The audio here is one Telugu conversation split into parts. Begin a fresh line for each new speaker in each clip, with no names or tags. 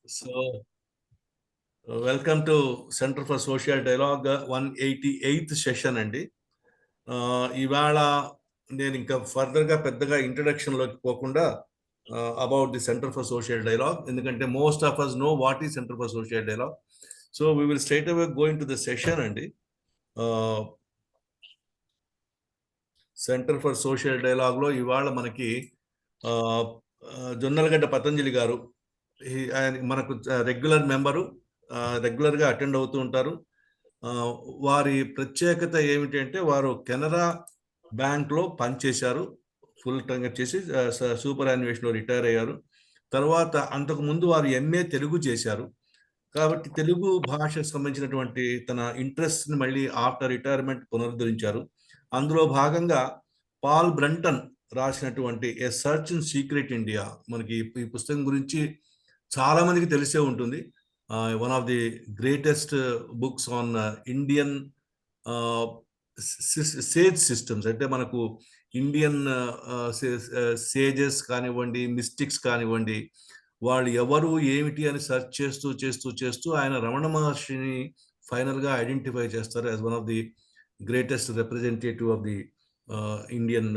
So, welcome to Center for Social Dialogue 188th session అండి. ఇవాళ నేను ఇంకా ఫర్దర్గా పెద్దగా ఇంట్రడక్షన్లోకి పోకుండా about the centre for social dialogue, ఎందుకంటే most of us know what ఈ centre for social dialogue. So we will straight away going to the session అండి. సెంటర్ ఫర్ సోషల్ డైలాగ్లో ఇవాళ మనకి జొన్నలగడ్డ పతంజలి గారు, ఆయన మనకు రెగ్యులర్ మెంబరు, రెగ్యులర్గా అటెండ్ అవుతూ ఉంటారు. వారి ప్రత్యేకత ఏమిటంటే వారు కెనరా బ్యాంక్లో పనిచేశారు, ఫుల్ టైం చేసి సూపర్ యాన్యుయేషన్లో రిటైర్ అయ్యారు. తర్వాత అంతకుముందు వారు ఎంఏ తెలుగు చేశారు. కాబట్టి తెలుగు భాషకు సంబంధించినటువంటి తన ఇంట్రెస్ట్ని మళ్ళీ ఆఫ్టర్ రిటైర్మెంట్ పునరుద్ధరించారు. అందులో భాగంగా పాల్ బ్రంటన్ రాసినటువంటి a search in secret India, మనకి ఈ పుస్తకం గురించి చాలా మందికి తెలిసే ఉంటుంది. One of the greatest books on Indian sage systems. అంటే మనకు ఇండియన్ సేజెస్ కానివ్వండి, మిస్టిక్స్ కానివ్వండి, వాళ్ళు ఎవరు ఏమిటి అని సెర్చ్ చేస్తూ చేస్తూ చేస్తూ ఆయన రమణ మహర్షిని ఫైనల్గా ఐడెంటిఫై చేస్తారు as one of the greatest representative of the Indian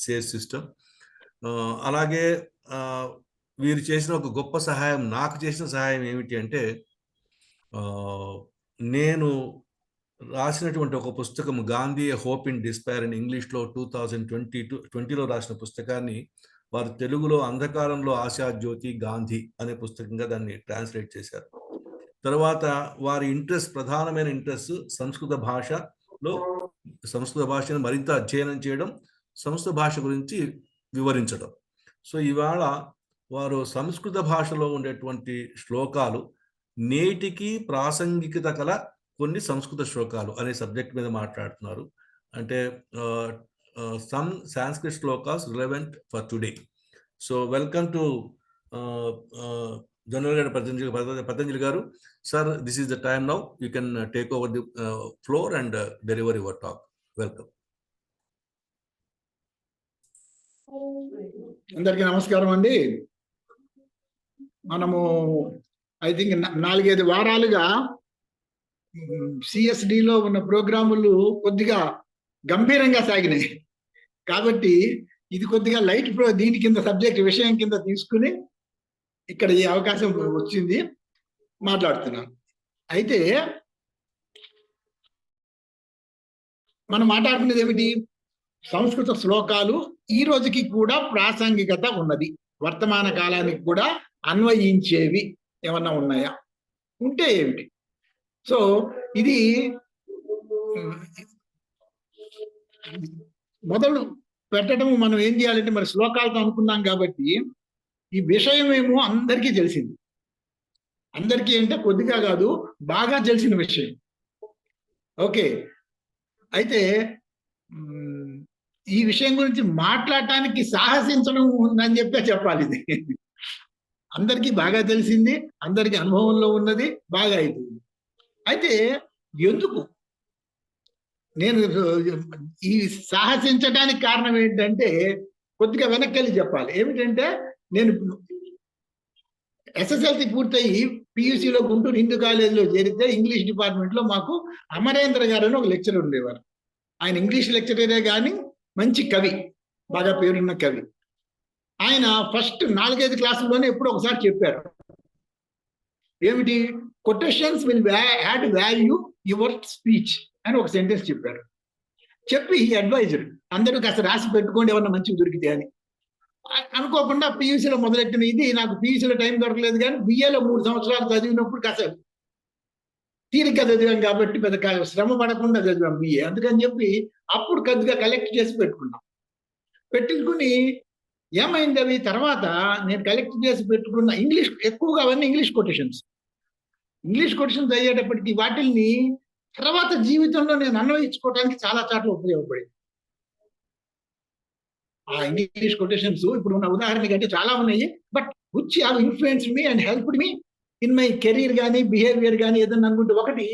sage system. అలాగే వీరు చేసిన ఒక గొప్ప సహాయం, నాకు చేసిన సహాయం ఏమిటి అంటే, నేను రాసినటువంటి ఒక పుస్తకం గాంధీ హోప్ ఇన్ డిస్పైర్ అని ఇంగ్లీష్లో 2020లో రాసిన పుస్తకాన్ని వారు తెలుగులో అంధకారంలో ఆశాజ్యోతి గాంధీ అనే పుస్తకంగా దాన్ని ట్రాన్స్లేట్ చేశారు. తర్వాత వారి ప్రధానమైన ఇంట్రెస్ట్ సంస్కృత భాషను మరింత అధ్యయనం చేయడం, సంస్కృత భాష గురించి వివరించడం. సో ఇవాళ వారు సంస్కృత భాషలో ఉండేటువంటి శ్లోకాలు, నేటికి ప్రాసంగికత గల కొన్ని సంస్కృత శ్లోకాలు అనే సబ్జెక్ట్ మీద మాట్లాడుతున్నారు. అంటే some Sanskrit shlokas relevant for today. So welcome to Jonnalagadda Patanjali garu. Sir, this is the time now. You can take over the floor and deliver your talk. Welcome.
అందరికీ నమస్కారం అండి. మనము ఐ థింక్ 4-5 వారాలుగా సిఎస్డిలో ఉన్న ప్రోగ్రాములు కొద్దిగా గంభీరంగా సాగినాయి. కాబట్టి ఇది కొద్దిగా లైట్ దీని కింద సబ్జెక్ట్ విషయం కింద తీసుకుని ఇక్కడ ఈ అవకాశం వచ్చింది, మాట్లాడుతున్నాను. అయితే మనం మాట్లాడుకునేది ఏమిటి? సంస్కృత శ్లోకాలు ఈ రోజుకి కూడా ప్రాసంగికత ఉన్నది, వర్తమాన కాలానికి కూడా అన్వయించేవి ఏమన్నా ఉన్నాయా, ఉంటే ఏమిటి? సో ఇది మొదలు పెట్టడం మనం ఏం చేయాలంటే, మరి శ్లోకాలతో అనుకున్నాం కాబట్టి ఈ విషయం ఏమో అందరికీ తెలిసింది. అందరికీ అంటే కొద్దిగా కాదు, బాగా తెలిసిన విషయం. ఓకే, అయితే ఈ విషయం గురించి మాట్లాడటానికి సాహసించడం ఉందని చెప్పాలి. ఇది అందరికీ బాగా తెలిసింది, అందరికీ అనుభవంలో ఉన్నది, బాగా అయిపోయింది. అయితే ఎందుకు నేను ఈ సాహసించడానికి కారణం ఏంటంటే, కొద్దిగా వెనక్కి వెళ్ళి చెప్పాలి. ఏమిటంటే, నేను ఎస్ఎస్ఎల్సి పూర్తయి పియూసీలో గుంటూరు హిందూ కాలేజీలో చేరితే ఇంగ్లీష్ డిపార్ట్మెంట్లో మాకు అమరేంద్ర గారు అని ఒక లెక్చరర్ ఉండేవారు. ఆయన ఇంగ్లీష్ లెక్చరరే కానీ మంచి కవి, బాగా పేరున్న కవి. ఆయన ఫస్ట్ 4-5 క్లాసుల్లోనే ఎప్పుడో ఒకసారి చెప్పారు, ఏమిటి, quotations will add value your speech అని ఒక సెంటెన్స్ చెప్పారు. చెప్పి ఈ అడ్వైజర్ అందరూ కాస్త రాసి పెట్టుకోండి ఏమన్నా మంచిగా దొరికితే అని. అనుకోకుండా పియూసీలో మొదలెట్టిన ఇది నాకు పియూసీలో టైం దొరకలేదు, కానీ బిఏలో 3 సంవత్సరాలు చదివినప్పుడు కాస్త తీరిక చదివాం కాబట్టి పెద్ద శ్రమ పడకుండా చదివాం బిఏ. అందుకని చెప్పి అప్పుడు కొద్దిగా కలెక్ట్ చేసి పెట్టుకుని ఏమైంది, అవి తర్వాత నేను కలెక్ట్ చేసి పెట్టుకున్న ఇంగ్లీష్ ఎక్కువగా అవన్నీ ఇంగ్లీష్ కొటేషన్స్ అయ్యేటప్పటికి వాటిల్ని తర్వాత జీవితంలో నేను అన్వయించుకోవడానికి చాలా చాట్ల ఉపయోగపడింది. ఆ ఇంగ్లీష్ కొటేషన్స్ ఇప్పుడు ఉన్న ఉదాహరణకి అంటే చాలా ఉన్నాయి, but which have influenced me and helped me in my career కానీ బిహేవియర్ కానీ ఏదన్నా అనుకుంటే, ఒకటి,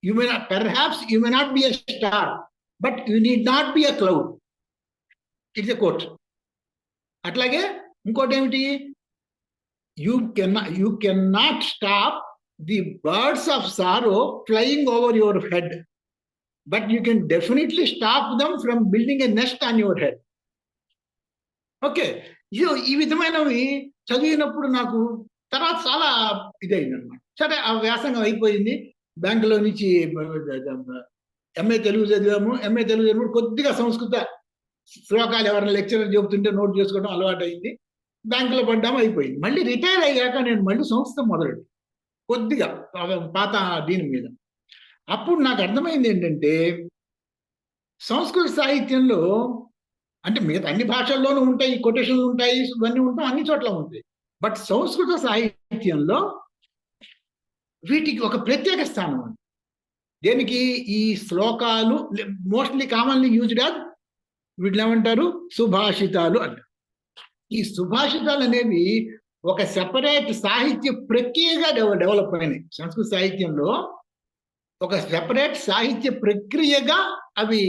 perhaps you may not be a star, but you need not be a cloud. It's a quote. అట్లాగే ఇంకోటి ఏమిటి, you cannot stop the birds of sorrow flying over your head, but you can definitely stop them from building a nest on your head. Okay, ఈ విధమైనవి చదివినప్పుడు నాకు తర్వాత చాలా ఇదైంది అనమాట. సరే, ఆ వ్యాసంగం అయిపోయింది. బ్యాంకులో నుంచి ఎంఏ తెలుగు చదివాము. ఎంఏ తెలుగు చదివినప్పుడు కొద్దిగా సంస్కృత శ్లోకాలు ఎవరైనా లెక్చరర్ చెబుతుంటే నోట్ చేసుకోవడం అలవాటు అయింది. బ్యాంకులో పడ్డాము, అయిపోయింది. మళ్ళీ రిటైర్ అయ్యాక నేను మళ్ళీ సంస్థ మొదలెట్టు కొద్దిగా పాత దీని మీద. అప్పుడు నాకు అర్థమైంది ఏంటంటే, సంస్కృత సాహిత్యంలో అంటే మిగతా అన్ని భాషల్లోనూ ఉంటాయి, కొటేషన్లు ఉంటాయి, ఇవన్నీ ఉంటాయి, అన్ని చోట్ల ఉంటాయి. బట్ సంస్కృత సాహిత్యంలో వీటికి ఒక ప్రత్యేక స్థానం ఉంది. దేనికి? ఈ శ్లోకాలు మోస్ట్లీ కామన్లీ యూజ్డ్ యాజ్ వీటిని ఏమంటారు, సుభాషితాలు అంటారు. ఈ సుభాషితాలు అనేవి ఒక సెపరేట్ సాహిత్య ప్రక్రియగా డెవలప్ అయినాయి. సంస్కృత సాహిత్యంలో ఒక సెపరేట్ సాహిత్య ప్రక్రియగా అవి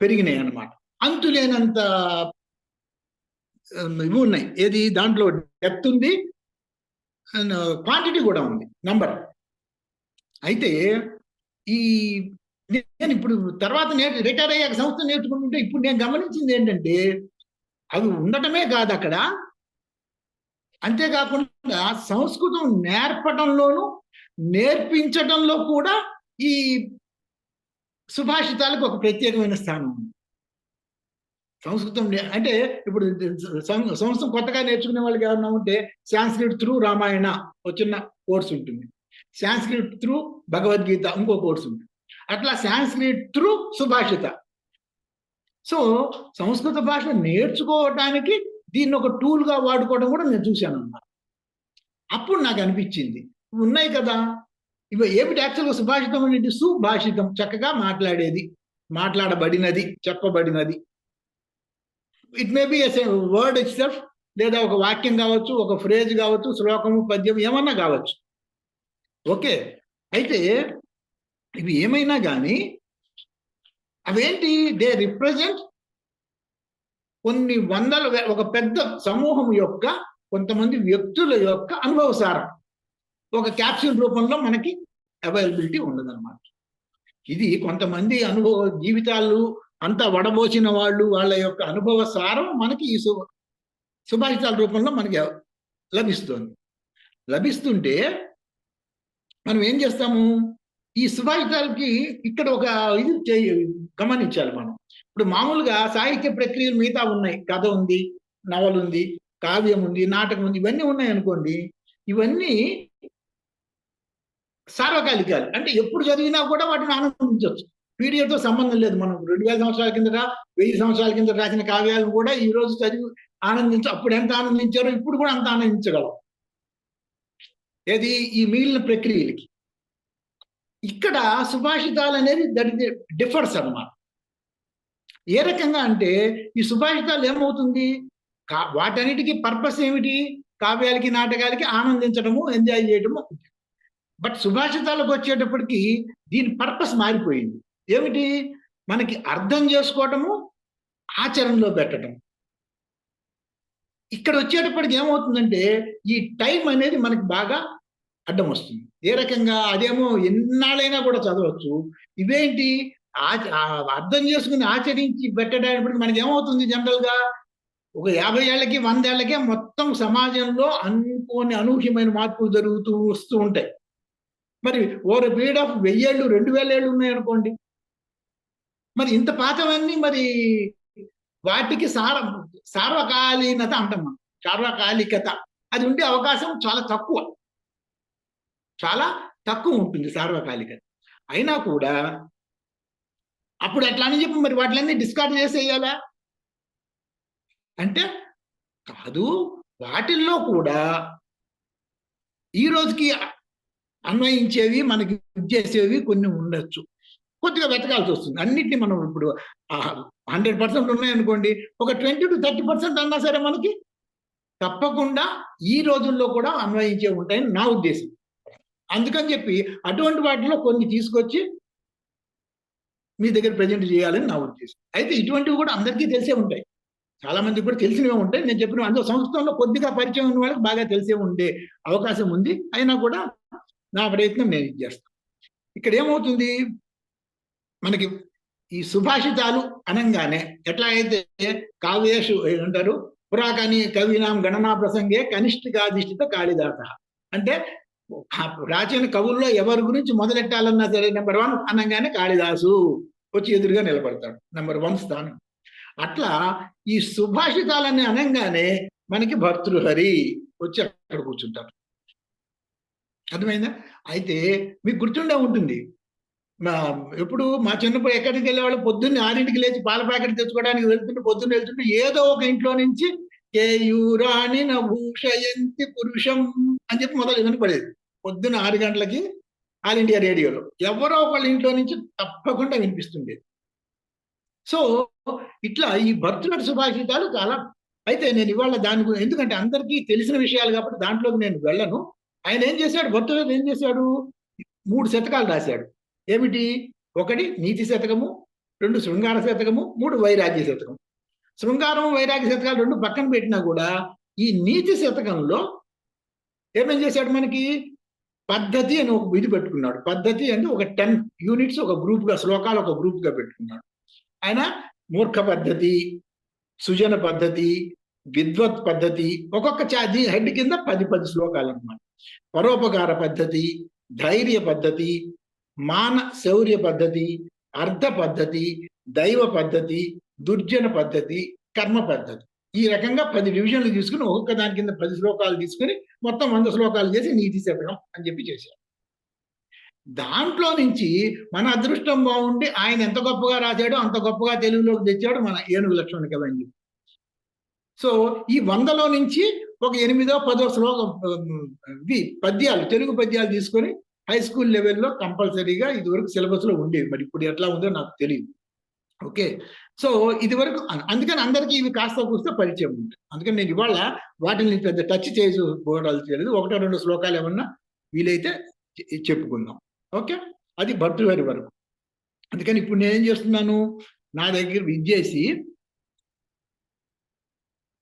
పెరిగినాయి అన్నమాట. అంతులేనంత ఇవి ఉన్నాయి. ఏది? దాంట్లో డెప్త్ ఉంది, క్వాంటిటీ కూడా ఉంది, నంబర్. అయితే ఈ నేను ఇప్పుడు తర్వాత రిటైర్ అయ్యాక సంస్థ నేర్చుకుంటుంటే ఇప్పుడు నేను గమనించింది ఏంటంటే, అవి ఉండటమే కాదు అక్కడ, అంతేకాకుండా సంస్కృతం నేర్పడంలోనూ నేర్పించడంలో కూడా ఈ సుభాషితాలకు ఒక ప్రత్యేకమైన స్థానం ఉంది. సంస్కృతం అంటే ఇప్పుడు సంస్కృతం కొత్తగా నేర్చుకునే వాళ్ళకి ఏమన్నా ఉంటే సాంస్క్రిట్ త్రూ రామాయణ వచ్చిన కోర్స్ ఉంటుంది, సాంస్క్రిట్ త్రూ భగవద్గీత ఇంకో కోర్స్ ఉంటుంది, అట్లా సాంస్క్రిట్ త్రూ సుభాషిత. సో సంస్కృత భాష నేర్చుకోవడానికి దీన్ని ఒక టూల్గా వాడుకోవడం కూడా నేను చూశాను అన్నమాట. అప్పుడు నాకు అనిపించింది, ఉన్నాయి కదా ఇవి ఏమిటి యాక్చువల్గా సుభాషితం అనేది? సుభాషితం, చక్కగా మాట్లాడేది, మాట్లాడబడినది, చెప్పబడినది. It may be a word itself, లేదా ఒక వాక్యం కావచ్చు, ఒక ఫ్రేజ్ కావచ్చు, శ్లోకము, పద్యం ఏమన్నా కావచ్చు. ఓకే, అయితే ఇవి ఏమైనా కానీ అవేంటి? దే రిప్రజెంట్ కొన్ని వందల ఒక పెద్ద సమూహం యొక్క కొంతమంది వ్యక్తుల యొక్క అనుభవసారం ఒక క్యాప్సూల్ రూపంలో మనకి అవైలబిలిటీ ఉండదన్నమాట. ఇది కొంతమంది అనుభవ జీవితాలు అంతా వడబోసిన వాళ్ళు, వాళ్ళ యొక్క అనుభవ సారం మనకి ఈ సుభాషితాల రూపంలో మనకి లభిస్తుంటే మనం ఏం చేస్తాము? ఈ సుభాషితాలకి ఇక్కడ ఒక ఇది గమనించాలి మనం. ఇప్పుడు మామూలుగా సాహిత్య ప్రక్రియలు మిగతా ఉన్నాయి, కథ ఉంది, నవల ఉంది, కావ్యం ఉంది, నాటకం ఉంది, ఇవన్నీ ఉన్నాయి అనుకోండి. ఇవన్నీ సార్వకాలికాలు, అంటే ఎప్పుడు చదివినా కూడా వాటిని ఆనందించవచ్చు. పీరియడ్తో సంబంధం లేదు. మనం 2000 సంవత్సరాల కిందట, 1000 సంవత్సరాల కింద రాసిన కావ్యాలను కూడా ఈ రోజు చదివి అప్పుడు ఎంత ఆనందించారో ఇప్పుడు కూడా అంత ఆనందించగలం. ఏది? ఈ మిగిలిన ప్రక్రియలకి. ఇక్కడ సుభాషితాలు అనేది దట్ డిఫర్స్ అన్నమాట. ఏ రకంగా అంటే ఈ సుభాషితాలు ఏమవుతుంది, వాటన్నిటికీ పర్పస్ ఏమిటి? కావ్యాలకి, నాటకాలకి ఆనందించడము, ఎంజాయ్ చేయడము. బట్ సుభాషితాలకు వచ్చేటప్పటికి దీని పర్పస్ మారిపోయింది. ఏమిటి? మనకి అర్థం చేసుకోవటము, ఆచరణలో పెట్టడం. ఇక్కడ వచ్చేటప్పటికి ఏమవుతుందంటే ఈ టైం అనేది మనకి బాగా అడ్డం వస్తుంది. ఏ రకంగా? అదేమో ఎన్నాళ్ళైనా కూడా చదవచ్చు. ఇవేంటి? అర్థం చేసుకుని ఆచరించి పెట్టడానికి మనకి ఏమవుతుంది? జనరల్గా ఒక 50 ఏళ్ళకి 100 ఏళ్ళకే మొత్తం సమాజంలో అనుకోని అనూహ్యమైన మార్పులు జరుగుతూ వస్తూ ఉంటాయి. మరి ఓవర్ పీరియడ్ ఆఫ్ 1000 ఏళ్ళు, 2000 ఏళ్ళు ఉన్నాయనుకోండి, మరి ఇంత పాతవన్నీ మరి వాటికి సార్వకాలీనత అంటాం మనం, సార్వకాలికత అది ఉండే అవకాశం చాలా తక్కువ ఉంటుంది సార్వకాలికత. అయినా కూడా అప్పుడు అట్లా అని చెప్పి మరి వాటిలన్నీ డిస్కార్డ్ చేసేయాలా అంటే కాదు. వాటిల్లో కూడా ఈ రోజుకి అన్వయించేవి, మనకి చేసేవి కొన్ని ఉండొచ్చు. కొద్దిగా వెతకాల్సి వస్తుంది. అన్నిటిని మనం ఇప్పుడు 100% ఉన్నాయనుకోండి, ఒక 20 to 30% అన్నా సరే మనకి తప్పకుండా ఈ రోజుల్లో కూడా అన్వయించే ఉంటాయని నా ఉద్దేశం. అందుకని చెప్పి అటువంటి వాటిలో కొన్ని తీసుకొచ్చి మీ దగ్గర ప్రజెంట్ చేయాలని నా ఉద్దేశం. అయితే ఇటువంటివి కూడా అందరికీ తెలిసే ఉంటాయి. చాలా మందికి కూడా తెలిసినవే ఉంటాయి. నేను చెప్పిన అందులో సంస్కృతంలో కొద్దిగా పరిచయం ఉన్న వాళ్ళకి బాగా తెలిసే ఉండే అవకాశం ఉంది. అయినా కూడా నా ప్రయత్నం నేను ఇది చేస్తాను. ఇక్కడ ఏమవుతుంది, మనకి ఈ సుభాషితాలు అనంగానే ఎట్లా అయితే కావ్యేషు ఏమంటారు, పురాకని కవినాం గణనా ప్రసంగే కనిష్ఠికాధిష్ఠిత కాళిదాస అంటే ప్రాచీన కవుల్లో ఎవరి గురించి మొదలెట్టాలన్నా సరే నెంబర్ 1 అనగానే కాళిదాసు వచ్చి ఎదురుగా నిలబడతాడు, నెంబర్ 1 స్థానం. అట్లా ఈ సుభాషితాలని అనగానే మనకి భర్తృహరి వచ్చి అక్కడ కూర్చుంటారు. అర్థమైందా? అయితే మీకు గుర్తుండే ఉంటుంది, ఎప్పుడు మా చిన్నప్పుడు ఎక్కడికి వెళ్ళేవాళ్ళు పొద్దున్నే 6ంటికి లేచి పాల ప్యాకెట్ తెచ్చుకోవడానికి వెళ్తుంటే పొద్దున్న వెళ్తుంటే ఏదో ఒక ఇంట్లో నుంచి కేయూరాణి నభూషయంతి పురుషం అని చెప్పి మొదలు వినపడేది. పొద్దున్న 6 గంటలకి ఆల్ ఇండియా రేడియోలో ఎవరో ఒకళ్ళ ఇంట్లో నుంచి తప్పకుండా వినిపిస్తుండేది. సో ఇట్లా ఈ భర్తృహరి సుభాషితాలు చాలా. అయితే నేను ఇవాళ దాని గురించి, ఎందుకంటే అందరికీ తెలిసిన విషయాలు కాబట్టి దాంట్లోకి నేను వెళ్ళను. ఆయన ఏం చేశాడు, భర్తృహరి ఏం చేశాడు, 3 శతకాలు రాశాడు. ఏమిటి? 1 నీతి శతకము, 2 శృంగార శతకము, 3 వైరాగ్య శతకం. శృంగారం వైరాగ్య శతకాలు 2 పక్కన పెట్టినా కూడా ఈ నీతి శతకంలో ఏమేం చేశాడు, మనకి పద్ధతి అని ఒక ఇది పెట్టుకున్నాడు. పద్ధతి అంటే ఒక 10 యూనిట్స్ ఒక గ్రూప్ గా, శ్లోకాలు ఒక గ్రూప్ గా పెట్టుకున్నాడు. ఆయన మూర్ఖ పద్ధతి, సుజన పద్ధతి, విద్వత్ పద్ధతి, ఒక్కొక్క హెడ్ కింద 10 శ్లోకాలు అన్నమాట. పరోపకార పద్ధతి, ధైర్య పద్ధతి, మాన శౌర్య పద్ధతి, అర్ధ పద్ధతి, దైవ పద్ధతి, దుర్జన పద్ధతి, కర్మ పద్ధతి. ఈ రకంగా 10 డివిజన్లు తీసుకుని ఒక్కొక్క దాని కింద 10 శ్లోకాలు తీసుకుని మొత్తం 100 శ్లోకాలు చేసి నీతి శతకం అని చెప్పి చేశారు. దాంట్లో నుంచి మన అదృష్టం బాగుండి ఆయన ఎంత గొప్పగా రాశాడో అంత గొప్పగా తెలుగులోకి తెచ్చాడు మన ఏనుగు లక్ష్మణ కవి అని చెప్పి. సో ఈ 100లో నుంచి ఒక 8వ 10వ శ్లోకం పద్యాలు, తెలుగు పద్యాలు తీసుకొని హై స్కూల్ లెవెల్లో కంపల్సరీగా ఇదివరకు సిలబస్ లో ఉండేవి. మరి ఇప్పుడు ఎట్లా ఉందో నాకు తెలియదు. ఓకే, సో ఇది వరకు అందుకని అందరికీ ఇవి కాస్త కూస్తే పరిచయం ఉంటుంది. అందుకని నేను ఇవాళ వాటిని పెద్ద టచ్ చేయలేదు. 1-2 శ్లోకాలు ఏమన్నా వీలైతే చెప్పుకుందాం. ఓకే, అది భర్తృహరి వరకు. అందుకని ఇప్పుడు నేనేం చేస్తున్నాను, నా దగ్గర విద్యేసి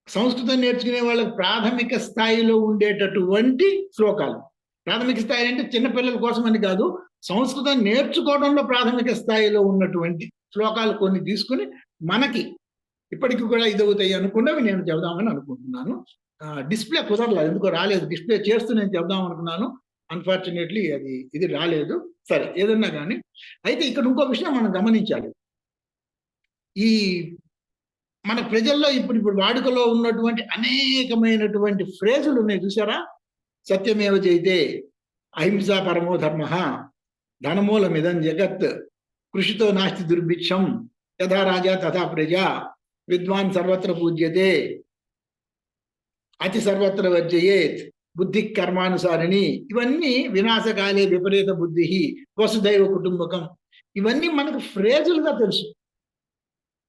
సంస్కృతం నేర్చుకునే వాళ్ళకి ప్రాథమిక స్థాయిలో ఉండేటటువంటి శ్లోకాలు, ప్రాథమిక స్థాయి అంటే చిన్నపిల్లల కోసం అని కాదు, సంస్కృతం నేర్చుకోవడంలో ప్రాథమిక స్థాయిలో ఉన్నటువంటి శ్లోకాలు కొన్ని తీసుకుని మనకి ఇప్పటికి కూడా ఇదవుతాయి అనుకున్నవి నేను చెబుదామని అనుకుంటున్నాను. డిస్ప్లే కుదరలేదు, ఎందుకో రాలేదు. డిస్ప్లే చేస్తూ నేను చెబుదాం అనుకున్నాను, అన్ఫార్చునేట్లీ ఇది రాలేదు. సరే, ఏదన్నా కానీ. అయితే ఇక్కడ ఇంకో విషయం మనం గమనించాలి. ఈ మన ప్రజల్లో ఇప్పుడు వాడుకలో ఉన్నటువంటి అనేకమైనటువంటి ఫ్రేజులు ఉన్నాయి చూసారా. సత్యమేవ జయతే, అహింసా పరమో ధర్మ, ధనమూలమిదం జగత్, కృషితో నాస్తి దుర్భిక్షం, యథా రాజా తథా ప్రజ, విద్వాన్ సర్వత్ర పూజ్యతే, అతి సర్వత్ర వర్జయేత్, బుద్ధి కర్మానుసారిణి, ఇవన్నీ వినాశకాలే విపరీత బుద్ధి, వసుదైవ కుటుంబకం, ఇవన్నీ మనకు ఫ్రేజులుగా తెలుసు,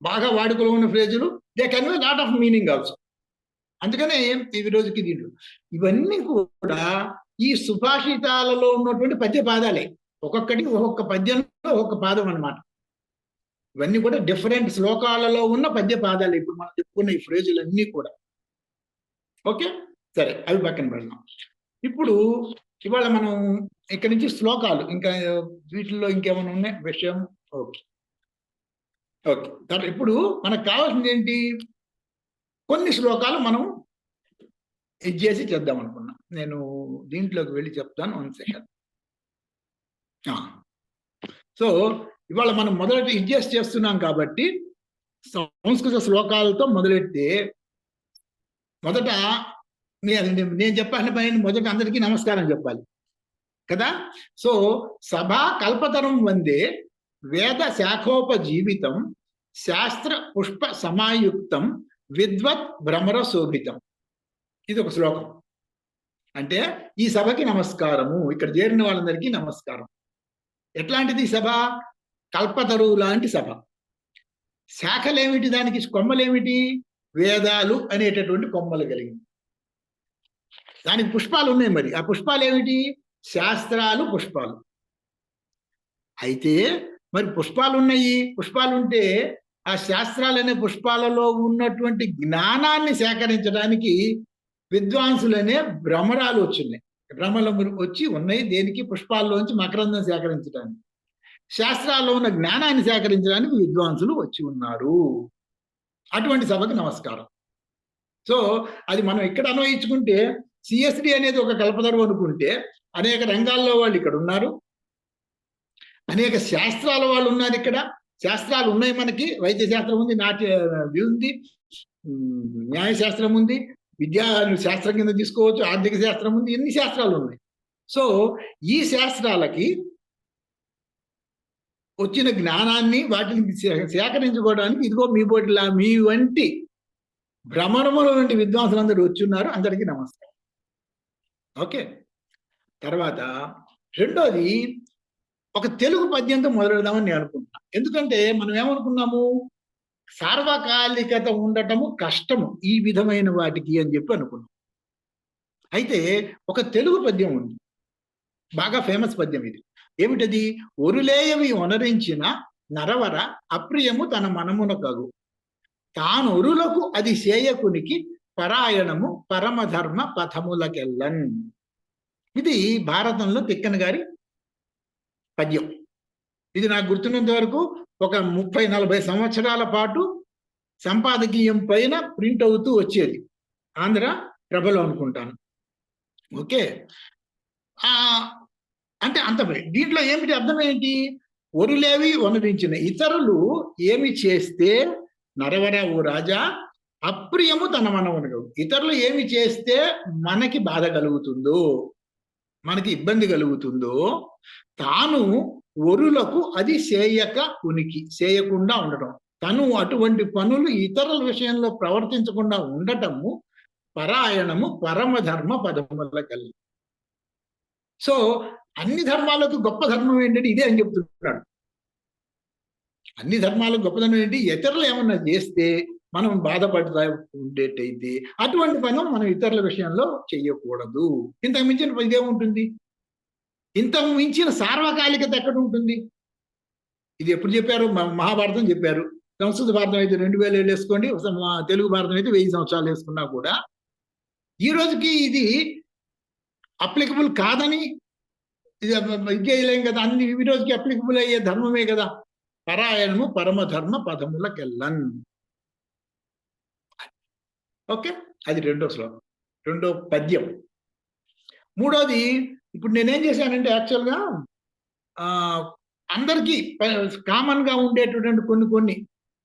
బాగా వాడుకలో ఉన్న ఫ్రేజులు. They convey lot of meaning also. అందుకనే ఈ రోజుకి దీంట్లో ఇవన్నీ కూడా ఈ సుభాషితాలలో ఉన్నటువంటి పద్య పాదాలే. ఒక్కొక్కటి ఒక్కొక్క పద్యంలో ఒక్కొక్క పాదం అన్నమాట. ఇవన్నీ కూడా డిఫరెంట్ శ్లోకాలలో ఉన్న పద్య పాదాలే ఇప్పుడు మనం చెప్పుకున్న ఈ ఫ్రేజులన్నీ కూడా. ఓకే, సరే, అవి పక్కన పెడదాం. ఇప్పుడు ఇవాళ మనం ఇక్కడి నుంచి శ్లోకాలు, ఇంకా వీటిల్లో ఇంకేమైనా ఉన్నాయి విషయం. ఓకే ఓకే, ఇప్పుడు మనకు కావాల్సింది ఏంటి, కొన్ని శ్లోకాలు మనం ఇది చేసి చేద్దాం అనుకున్నా. నేను దీంట్లోకి వెళ్ళి చెప్తాను, 1 సెకండ్. సో ఇవాళ మనం మొదటి ఇది చేస్తున్నాం కాబట్టి సంస్కృత శ్లోకాలతో మొదలెడితే మొదట నేను చెప్పాలని పని మొదట అందరికీ నమస్కారం చెప్పాలి కదా. సో సభా కల్పతరం వందే వేద శాఖోపజీవితం శాస్త్ర పుష్ప సమాయుక్తం విద్వత్ భ్రమర శోభితం. ఇది ఒక శ్లోకం. అంటే ఈ సభకి నమస్కారము, ఇక్కడ చేరిన వాళ్ళందరికీ నమస్కారం. ఎట్లాంటిది సభ? కల్పతరువు లాంటి సభ. శాఖలేమిటి, దానికి కొమ్మలేమిటి? వేదాలు అనేటటువంటి కొమ్మలు కలిగింది. దానికి పుష్పాలు ఉన్నాయి. మరి ఆ పుష్పాలు ఏమిటి? శాస్త్రాలు, పుష్పాలు. అయితే మరి పుష్పాలు ఉన్నాయి, పుష్పాలు ఉంటే ఆ శాస్త్రాలనే పుష్పాలలో ఉన్నటువంటి జ్ఞానాన్ని సేకరించడానికి విద్వాంసులనే భ్రమరాలు వచ్చినాయి. భ్రమలు వచ్చి ఉన్నాయి దేనికి? పుష్పాల్లోంచి మకరందం సేకరించడానికి. శాస్త్రాల్లో ఉన్న జ్ఞానాన్ని సేకరించడానికి విద్వాంసులు వచ్చి ఉన్నారు. అటువంటి సభకు నమస్కారం. సో అది మనం ఇక్కడ అన్వయించుకుంటే సిఎస్డి అనేది ఒక కల్పతరు అనుకుంటే అనేక రంగాల్లో వాళ్ళు ఇక్కడ ఉన్నారు, అనేక శాస్త్రాల వాళ్ళు ఉన్నారు. ఇక్కడ శాస్త్రాలు ఉన్నాయి, మనకి వైద్య శాస్త్రం ఉంది, నాట్య ఉంది, న్యాయశాస్త్రం ఉంది, విద్యా శాస్త్రం కింద తీసుకోవచ్చు, ఆర్థిక శాస్త్రం ఉంది, ఎన్ని శాస్త్రాలు ఉన్నాయి. సో ఈ శాస్త్రాలకి వచ్చిన జ్ఞానాన్ని వాటిని సేకరించుకోవడానికి ఇదిగో మీ బోటిలా మీ వంటి భ్రమరముల వంటి విద్వాంసులందరూ వచ్చి ఉన్నారు. అందరికీ నమస్కారం. ఓకే, తర్వాత రెండోది ఒక తెలుగు పద్యంతో మొదలెడదామని నేను అనుకుంటున్నాను. ఎందుకంటే మనం ఏమనుకున్నాము, సార్వకాలికత ఉండటము కష్టము ఈ విధమైన వాటికి అని చెప్పి అనుకున్నాం. అయితే ఒక తెలుగు పద్యం ఉంది, బాగా ఫేమస్ పద్యం ఇది. ఏమిటది? ఒరులేయవి ఒనరించిన నరవర అప్రియము తన మనమున కగు, తాను ఒరులకు అది సేయకునికి పరాయణము పరమధర్మ పథములకెల్లన్. ఇది భారతంలో తిక్కన గారి పద్యం. ఇది నాకు గుర్తున్నంత వరకు ఒక 30-40 సంవత్సరాల పాటు సంపాదకీయం పైన ప్రింట్ అవుతూ వచ్చేది, ఆంధ్ర ప్రభలో అనుకుంటాను. ఓకే, అంటే అంత దీంట్లో ఏమిటి అర్థం ఏంటి? ఒరులేవి వనరించిన ఇతరులు ఏమి చేస్తే నరవర ఓ రాజా అప్రియము తన మనవనగవు. ఇతరులు ఏమి చేస్తే మనకి బాధ కలుగుతుందో, మనకి ఇబ్బంది కలుగుతుందో, తాను ఒరులకు అది చేయకుండా ఉండటం, తను అటువంటి పనులు ఇతరుల విషయంలో ప్రవర్తించకుండా ఉండటము పరాయణము పరమధర్మ పదముల కలిగి. సో అన్ని ధర్మాలకు గొప్ప ధర్మం ఏంటంటే ఇదే అని చెప్తున్నాడు. అన్ని ధర్మాలకు గొప్పదనం ఏంటి? ఇతరులు ఏమన్నా చేస్తే మనం బాధపడతా ఉండేటైతే అటువంటి పని మనం ఇతరుల విషయంలో చెయ్యకూడదు. ఇంతకు మించిన ఇదేముంటుంది? ఇంతకు మించిన సార్వకాలికత ఎక్కడ ఉంటుంది? ఇది ఎప్పుడు చెప్పారు? మహాభారతం చెప్పారు. సంస్కృత భారతం అయితే 2000 ఏళ్ళు వేసుకోండి, తెలుగు భారతం అయితే 1000 సంవత్సరాలు వేసుకున్నా కూడా ఈ రోజుకి ఇది అప్లికబుల్ కాదని ఇది చేయలేం కదా. అన్ని ఈ రోజుకి అప్లికబుల్ అయ్యే ధర్మమే కదా. పరాయణము పరమధర్మ పదములకెల్లన్. ఓకే, అది రెండో శ్లోకం, రెండో పద్యం. మూడోది ఇప్పుడు నేనేం చేశానంటే యాక్చువల్గా అందరికీ కామన్ గా ఉండేటటువంటి కొన్ని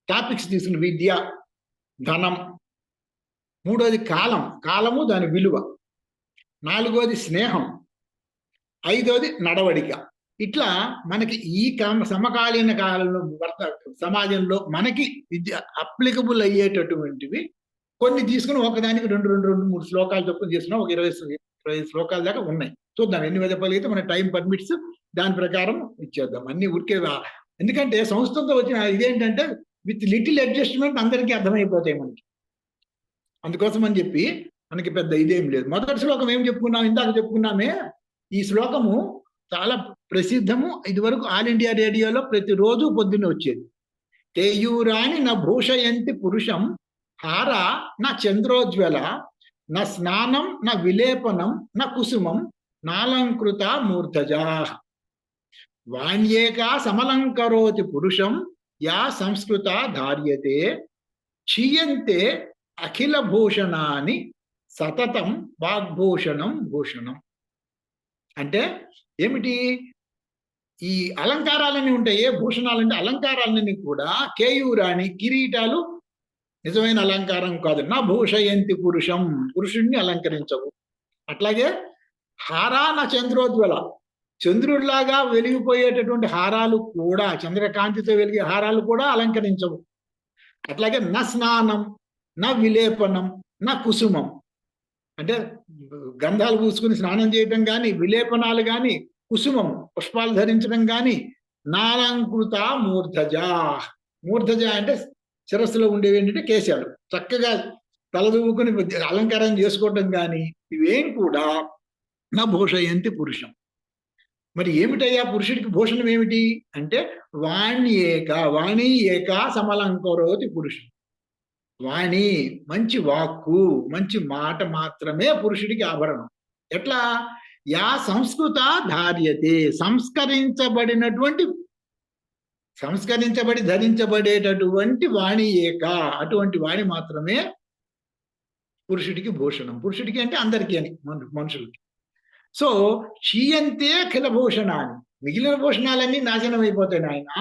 టాపిక్స్ తీసుకుని విద్య, ధనం, మూడోది కాలము దాని విలువ, నాలుగోది స్నేహం, ఐదోది నడవడిక. ఇట్లా మనకి ఈ సమకాలీన కాలంలో సమాజంలో మనకి విద్య అప్లికబుల్ అయ్యేటటువంటివి కొన్ని తీసుకుని ఒకదానికి 2-3 శ్లోకాలు చొప్పున తీసుకున్నాం. ఒక 20 శ్లోకాల దాకా ఉన్నాయి. చూద్దాం ఎన్ని చెప్పగలిగితే మన టైం పర్మిట్స్, దాని ప్రకారం ఇచ్చేద్దాం. అన్ని ఊరికే ఎందుకంటే సంస్థతో వచ్చిన ఇదేంటంటే విత్ లిటిల్ అడ్జస్ట్మెంట్ అందరికీ అర్థమైపోతాయి మనకి. అందుకోసం అని చెప్పి మనకి పెద్ద ఇదేం లేదు. మొదటి శ్లోకం ఏం చెప్పుకున్నాం? ఇందాక చెప్పుకున్నామే. ఈ శ్లోకము చాలా ప్రసిద్ధము. ఇదివరకు ఆల్ ఇండియా రేడియోలో ప్రతిరోజు పొద్దున్నే వచ్చేది. కేయూరాని నా భూషయంతి పురుషం హార నా చంద్రోజ్వల నా స్నానం నా విలేపనం నా కుసుమం నాలంకృత మూర్ధజా వాణ్యేకా సమలంకరోతి పురుషం యా సంస్కృత ధార్యతే క్షీయంతే అఖిల భూషణాని సతతం వాగ్భూషణం భూషణం. అంటే ఏమిటి? ఈ అలంకారాలన్నీ ఉంటాయి. ఏ భూషణాలంటే అలంకారాలన్నీ కూడా కేయూరాని కిరీటాలు నిజమైన అలంకారం కాదు. నా భూషయంతి పురుషం, పురుషుణ్ణి అలంకరించవు. అట్లాగే హారా నా చంద్రోజ్వల, చంద్రుడిలాగా వెలిగిపోయేటటువంటి హారాలు కూడా, చంద్రకాంతితో వెలిగే హారాలు కూడా అలంకరించవు. అట్లాగే నా స్నానం నా విలేపనం నా కుసుమం, అంటే గంధాలు పూసుకుని స్నానం చేయటం కానీ, విలేపనాలు కానీ, కుసుమం పుష్పాలు ధరించడం కానీ, నాలంకృత మూర్ధజ. మూర్ధజ అంటే శిరస్సులో ఉండేవి ఏంటంటే కేశాలు, చక్కగా తలదూకుని అలంకారం చేసుకోవటం కానీ ఇవేం కూడా నా భూషయంతి పురుషం. మరి ఏమిటయ్యా పురుషుడికి భూషణం ఏమిటి అంటే వాణి ఏక సమలంకరోతి పురుషుడు. వాణి మంచి వాక్కు, మంచి మాట మాత్రమే పురుషుడికి ఆభరణం. ఎట్లా? యా సంస్కృత ధార్యతే, సంస్కరించబడి ధరించబడేటటువంటి వాణి ఏక, అటువంటి వాణి మాత్రమే పురుషుడికి భూషణం. పురుషుడికి అంటే అందరికీ అని, మనుషులకి. సో క్షీయంతే అఖిల భూషణాన్ని, మిగిలిన భూషణాలన్నీ నాశనం అయిపోతాయి నాయన.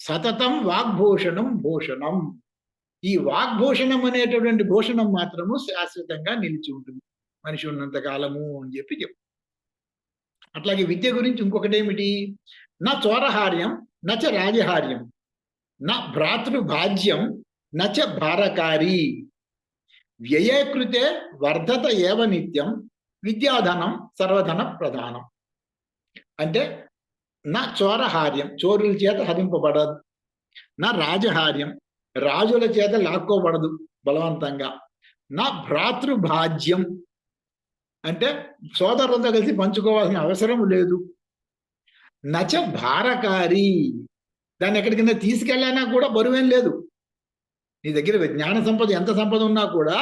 సతతం వాగ్భూషణం భూషణం, ఈ వాగ్భూషణం అనేటటువంటి భూషణం మాత్రము శాశ్వతంగా నిలిచి ఉంటుంది మనిషి ఉన్నంత కాలము అని చెప్పి. అట్లాగే విద్య గురించి ఇంకొకటి ఏమిటి? నా చోరహార్యం నచ రాజహార్యం, నా భ్రాతృభాజ్యం నచ భారకారి, వ్యయకృతే వర్ధత ఏవ నిత్యం, విద్యాధనం సర్వధన ప్రధానం. అంటే నా చోరహార్యం, చోరుల చేత హరింపబడదు. నా రాజహార్యం, రాజుల చేత లాక్కోబడదు బలవంతంగా. నా భ్రాతృభాజ్యం అంటే సోదరులతో కలిసి పంచుకోవాల్సిన అవసరం లేదు. నచ భారకారి, దాన్ని ఎక్కడికైనా తీసుకెళ్ళానా కూడా బరువేం లేదు. నీ దగ్గర జ్ఞాన సంపద ఎంత సంపద ఉన్నా కూడా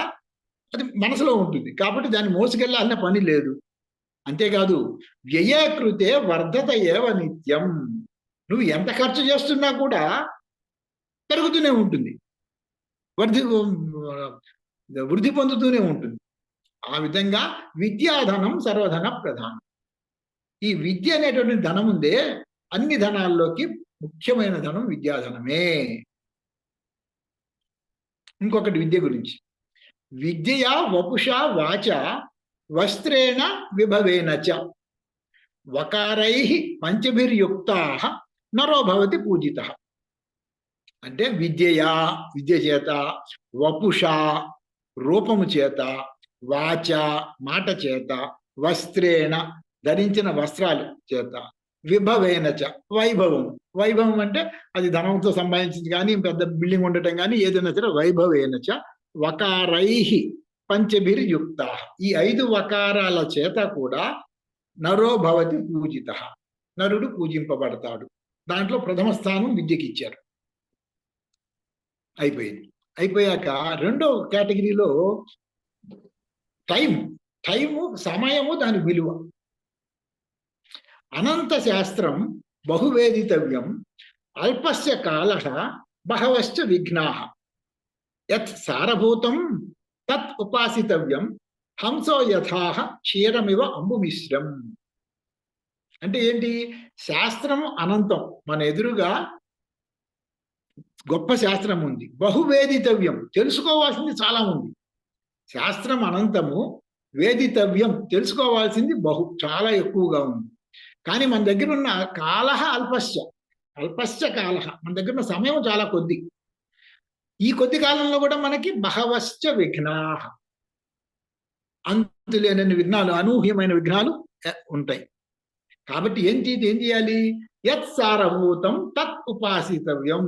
అది మనసులో ఉంటుంది, కాబట్టి దాన్ని మోసుకెళ్ళాలన్న పని లేదు. అంతేకాదు వ్యయకృతే వర్ధత ఏవ నిత్యం, నువ్వు ఎంత ఖర్చు చేస్తున్నా కూడా పెరుగుతూనే ఉంటుంది, వృద్ధి పొందుతూనే ఉంటుంది. ఆ విధంగా విద్యాధనం సర్వధన ప్రధానం. ఈ విద్య అనేటువంటి ధనం ఉందే, అన్ని ధనాల్లోకి ముఖ్యమైన ధనం విద్యాధనమే. ఇంకొకటి విద్య గురించి, విద్యయా వపుషా వాచ వస్త్రేణ విభవేన చ, వకారై పంచభిర్యుక్తా నరో భవతి పూజిత. అంటే విద్య చేత, వపుష రూపము చేత, వాచ మాట చేత, వస్త్రేణ ధరించిన వస్త్రాలు చేత, విభవేన చ వైభవం అంటే అది ధనంతో సంబంధించింది కానీ, పెద్ద బిల్డింగ్ ఉండటం కానీ ఏదైనా సరే, వైభవేన చ వకారై పంచభిర్యుక్త, ఈ 5 వకారాల చేత కూడా నరో భవతి పూజిత, నరుడు పూజింపబడతాడు. దాంట్లో ప్రథమ స్థానం విద్యకి ఇచ్చారు. అయిపోయాక రెండో కేటగిరీలో టైము, సమయము, దాని విలువ. అనంత శాస్త్రం బహువేదితవ్యం, అల్పస్య కాలః బహవశ్చ విఘ్నాః, యత్ సారభూతం తత్ ఉపాసితవ్యం, హంసో యథాః క్షీరమివ అంబుమిశ్రం. అంటే ఏంటి? శాస్త్రము అనంతం, మన ఎదురుగా గొప్ప శాస్త్రం ఉంది. బహువేదితవ్యం, తెలుసుకోవాల్సింది చాలా ఉంది. శాస్త్రం అనంతము, వేదితవ్యం తెలుసుకోవాల్సింది చాలా ఎక్కువగా ఉంది. కానీ మన దగ్గర ఉన్న కాలః అల్పస్య కాలః, మన దగ్గర ఉన్న సమయం చాలా కొద్ది. ఈ కొద్ది కాలంలో కూడా మనకి బహవశ్చ విఘ్నాః, అంతులేనన్ని విఘ్నాలు, అనూహ్యమైన విఘ్నాలు ఉంటాయి. కాబట్టి ఏం చేయాలి? యత్ సారభూతం తత్ ఉపాసితవ్యం,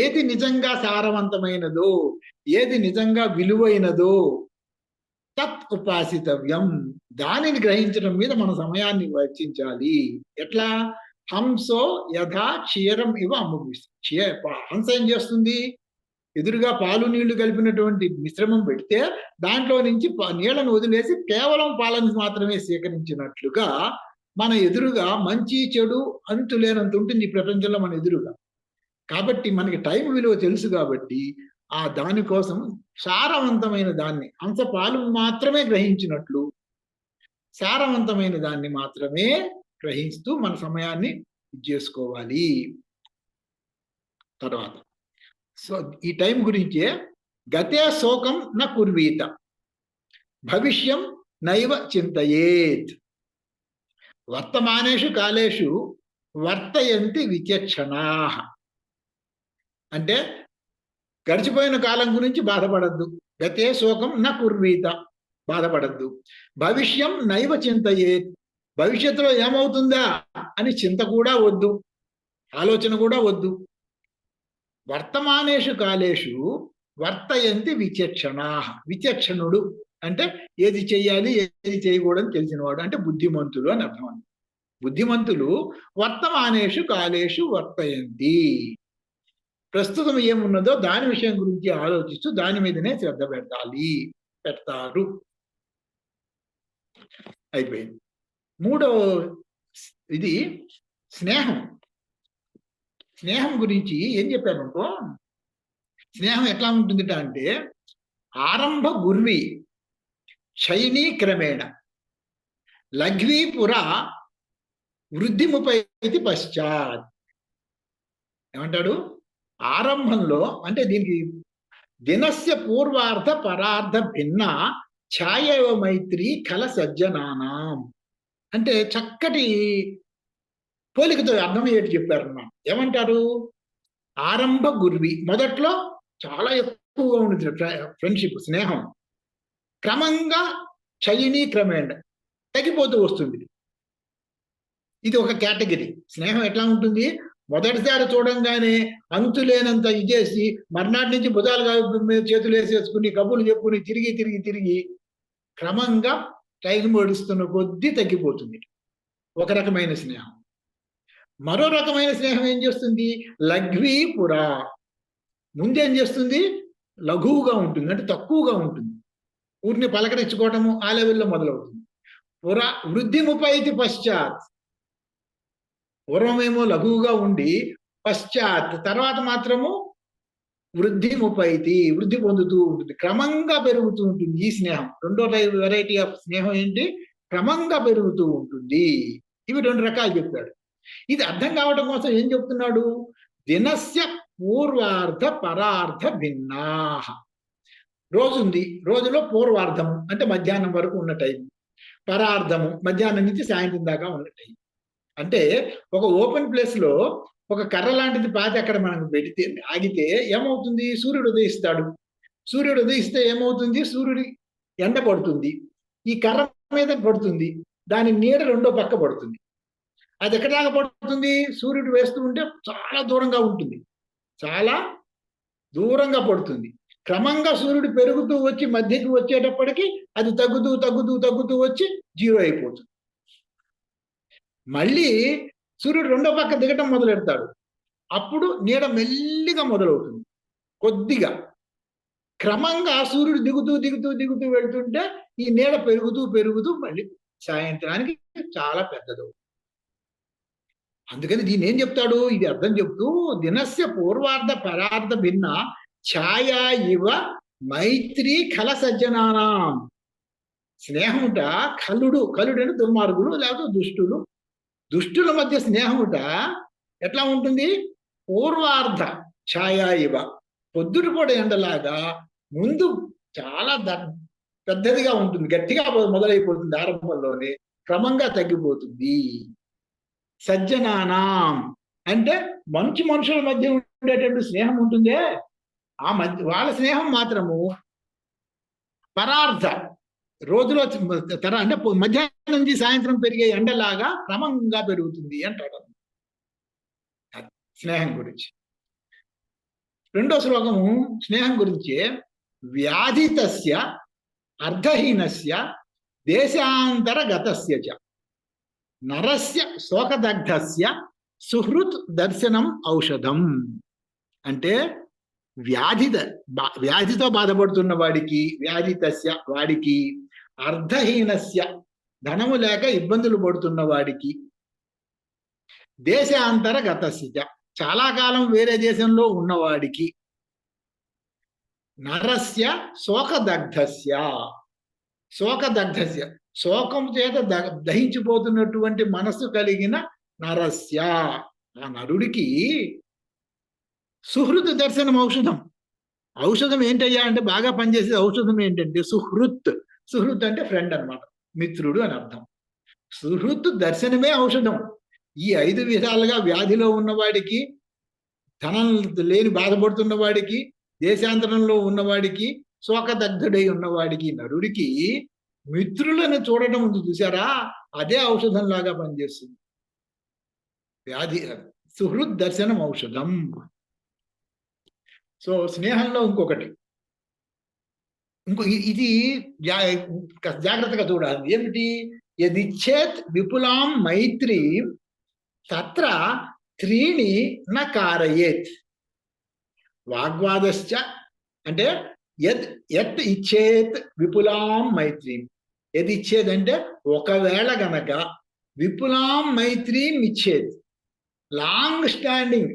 ఏది నిజంగా సారవంతమైనదో, ఏది నిజంగా విలువైనదో, తత్ ఉపాసితవ్యం, దానిని గ్రహించడం మీద మన సమయాన్ని వెచ్చించాలి. ఎట్లా? హంసో యథా క్షీరం ఇవ అమ్ముమిశ్రం. హంస ఏం చేస్తుంది? ఎదురుగా పాలు నీళ్లు కలిపినటువంటి మిశ్రమం పెడితే దాంట్లో నుంచి నీళ్లను వదిలేసి కేవలం పాలను మాత్రమే సేకరించినట్లుగా మన ఎదురుగా మంచి చెడు అంతులేనంత ఉంటుంది ఈ ప్రపంచంలో మన ఎదురుగా. కాబట్టి మనకి టైం విలువ తెలుసు కాబట్టి దానికోసం సారవంతమైన దాన్ని, హంస పాలు మాత్రమే గ్రహించినట్లు సారవంతమైన దాన్ని మాత్రమే గ్రహిస్తూ మన సమయాన్ని చేసుకోవాలి. తర్వాత సో ఈ టైం గురించే గతే శోకం న కుర్వీత, భవిష్యం నైవ చింతయేత్, వర్తమానేషు కాలేషు వర్తయంతి విచక్షణాః. అంటే గడిచిపోయిన కాలం గురించి బాధపడద్దు. గతే శోకం న కుర్వీత, బాధపడద్దు. భవిష్యం నైవ చింతయేత్, భవిష్యత్తులో ఏమవుతుందా అని చింత కూడా వద్దు, ఆలోచన కూడా వద్దు. వర్తమానేషు కాలేషు వర్తయంతి విచక్షణాః, విచక్షణుడు అంటే ఏది చెయ్యాలి ఏది చేయకూడదని తెలిసినవాడు, అంటే బుద్ధిమంతుడు అని అర్థం. బుద్ధిమంతులు వర్తమానేషు కాలేషు వర్తయంతి. ప్రస్తుతం ఏమున్నదో దాని విషయం గురించి ఆలోచిస్తూ దాని మీదనే శ్రద్ధ పెడతారు. అయిపోయింది. మూడో ఇది స్నేహం. స్నేహం గురించి ఏం చెప్పారనుకో, స్నేహం ఎట్లా ఉంటుందిట అంటే ఆరంభ గుర్వి శైనీ క్రమేణ లఘ్వీపుర వృద్ధిముపైతి పశ్చాత్. ఏమంటాడు? ఆరంభంలో అంటే దీనికి దినస్య పూర్వార్ధ పరార్ధ భిన్న ఛాయవ మైత్రి కల సజ్జనానాం అంటే చక్కటి పోలికతో అర్థమయ్యేటి చెప్పారన్నమాట. ఏమంటారు? ఆరంభ గుర్వి, మొదట్లో చాలా ఎక్కువగా ఉంటుంది ఫ్రెండ్షిప్, స్నేహం. క్రమంగా చైనీ క్రమేణ తగ్గిపోతూ వస్తుంది. ఇది ఒక కేటగిరీ. స్నేహం ఎట్లా ఉంటుంది? మొదటిసారి చూడంగానే అంతులేనంత ఇదేసి మర్నాటి నుంచి భుజాలుగా చేతులు వేసేసుకుని కబుర్లు చెప్పుకుని తిరిగి తిరిగి తిరిగి క్రమంగా టైం ఓడిస్తున్న కొద్దీ తగ్గిపోతుంది. ఒక రకమైన స్నేహం. మరో రకమైన స్నేహం ఏం చేస్తుంది? లఘ్వీపుర, ముందేం చేస్తుంది? లఘువుగా ఉంటుంది, అంటే తక్కువగా ఉంటుంది. ఊరిని పలకరించుకోవటము ఆ లెవెల్లో మొదలవుతుంది. వృద్ధి ముపైతి పశ్చాత్, పూర్వమేమో లఘువుగా ఉండి పశ్చాత్ తర్వాత మాత్రము వృద్ధి ముపైతి, వృద్ధి పొందుతూ ఉంటుంది, క్రమంగా పెరుగుతూ ఉంటుంది ఈ స్నేహం. రెండో వెరైటీ ఆఫ్ స్నేహం ఏంటి? క్రమంగా పెరుగుతూ ఉంటుంది. ఇవి రెండు రకాలు చెప్పాడు. ఇది అర్థం కావడం కోసం ఏం చెప్తున్నాడు? దినస్య పూర్వార్ధ పరార్ధ భిన్నా. రోజు ఉంది, రోజులో పూర్వార్ధము అంటే మధ్యాహ్నం వరకు ఉన్న టైం, పరార్ధము మధ్యాహ్నం నుంచి సాయంత్రం దాకా ఉన్న టైం. అంటే ఒక ఓపెన్ ప్లేస్ లో ఒక కర్ర లాంటిది పాతి అక్కడ మనం పెడితే ఆగితే ఏమవుతుంది? సూర్యుడు ఉదయిస్తాడు. సూర్యుడు ఉదయిస్తే ఏమవుతుంది? సూర్యుడి ఎండ పడుతుంది, ఈ కర్ర మీద పడుతుంది, దాని నీడ రెండో పక్క పడుతుంది. అది ఎక్కడ దాకా పడుతుంది? సూర్యుడు వేస్తూ ఉంటే చాలా దూరంగా ఉంటుంది, చాలా దూరంగా పడుతుంది. క్రమంగా సూర్యుడు పెరుగుతూ వచ్చి మధ్యకి వచ్చేటప్పటికి అది తగ్గుతూ తగ్గుతూ తగ్గుతూ వచ్చి జీరో అయిపోతుంది. మళ్ళీ సూర్యుడు రెండో పక్క దిగటం మొదలెడతాడు, అప్పుడు నీడ మెల్లిగా మొదలవుతుంది. కొద్దిగా క్రమంగా సూర్యుడు దిగుతూ దిగుతూ దిగుతూ వెళ్తుంటే ఈ నీడ పెరుగుతూ పెరుగుతూ మళ్ళీ సాయంత్రానికి చాలా పెద్దదవుతుంది. అందుకని దీన్ని ఏం చెప్తాడు? ఇది అర్థం చెప్తూ దినస్య పూర్వార్ధ పరార్ధ భిన్న ఛాయా ఇవ మైత్రి కల సజ్జనానాం. స్నేహముట కలుడు అంటే దుర్మార్గులు లేకపోతే దుష్టులు, దుష్టుల మధ్య స్నేహముట ఎట్లా ఉంటుంది? పూర్వార్ధ ఛాయా ఇవ, పొద్దుటిపూట ఎండలాగా ముందు చాలా పెద్దదిగా ఉంటుంది, గట్టిగా మొదలైపోతుంది ఆరంభంలోనే, క్రమంగా తగ్గిపోతుంది. సజ్జనానాం అంటే మంచి మనుషుల మధ్య ఉండేటటువంటి స్నేహం ఉంటుందే, ఆ మధ్య వాళ్ళ స్నేహం మాత్రము పరార్ధ రోజులో అంటే మధ్యాహ్నం నుంచి సాయంత్రం పెరిగే ఎండలాగా క్రమంగా పెరుగుతుంది అంటాడు స్నేహం గురించి. రెండో శ్లోకము స్నేహం గురించి, వ్యాధితస్య అర్ధహీనస్య దేశాంతరగతస్య చ నరస్య శోకదగ్ధస్య సుహృత్ దర్శనం ఔషధం. అంటే వ్యాధితో బాధపడుతున్న వాడికి, వ్యాధితస్య వాడికి, అర్ధహీనస్య ధనము లేక ఇబ్బందులు పడుతున్న వాడికి, దేశాంతరగతస్య చాలా కాలం వేరే దేశంలో ఉన్నవాడికి, నరస్య శోకదగ్ధస్య శోకం చేత దహించిపోతున్నటువంటి మనస్సు కలిగిన నరస్య ఆ నరుడికి సుహృత్ దర్శనం ఔషధం. ఔషధం ఏంటయ్యా అంటే బాగా పనిచేసే ఔషధం ఏంటంటే సుహృత్. సుహృత్ అంటే ఫ్రెండ్ అన్నమాట, మిత్రుడు అని అర్థం. సుహృత్ దర్శనమే ఔషధం. ఈ 5 విధాలుగా వ్యాధిలో ఉన్నవాడికి, ధనం లేని బాధపడుతున్న వాడికి, దేశాంతరంలో ఉన్నవాడికి, శోకదగ్ధుడై ఉన్నవాడికి, నరుడికి మిత్రులను చూడటం ఉంది చూసారా, అదే ఔషధం లాగా పనిచేస్తుంది. వ్యాధి సుహృద్ దర్శనం ఔషధం. సో స్నేహంలో ఇంకొకటి, ఇది జాగ్రత్తగా చూడాలి. ఏమిటి? యదిచ్చేత్ విపులాం మైత్రీం తత్ర త్రీణి న కారయేత్. వాగ్వాదశ్చ అంటే యత్ ఇచ్చేత్ విపులాం మైత్రీం. ఏది ఇచ్చేది అంటే ఒకవేళ గనక విపులాం మైత్రీం ఇచ్చేది, లాంగ్ స్టాండింగ్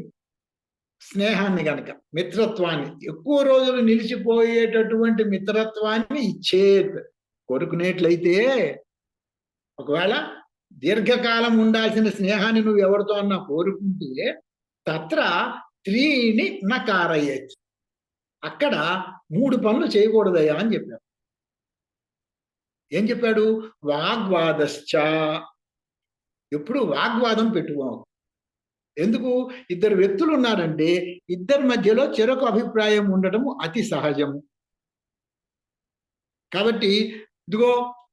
స్నేహాన్ని గనక, మిత్రత్వాన్ని, ఎక్కువ రోజులు నిలిచిపోయేటటువంటి మిత్రత్వాన్ని ఇచ్చేది కోరుకునేట్లయితే, ఒకవేళ దీర్ఘకాలం ఉండాల్సిన స్నేహాన్ని నువ్వు ఎవరితో అన్నా కోరుకుంటే తత్ర త్రీణి న కారయేత్, అక్కడ 3 పనులు చేయకూడదయ్యా అని చెప్పాడు. ఏం చెప్పాడు? వాగ్వాదశ్చ, ఎప్పుడు వాగ్వాదం పెట్టుకోవు. ఎందుకు? ఇద్దరు వ్యక్తులు ఉన్నారంటే ఇద్దరి మధ్యలో చెరొక అభిప్రాయం ఉండటం అతి సహజము. కాబట్టి ఇదిగో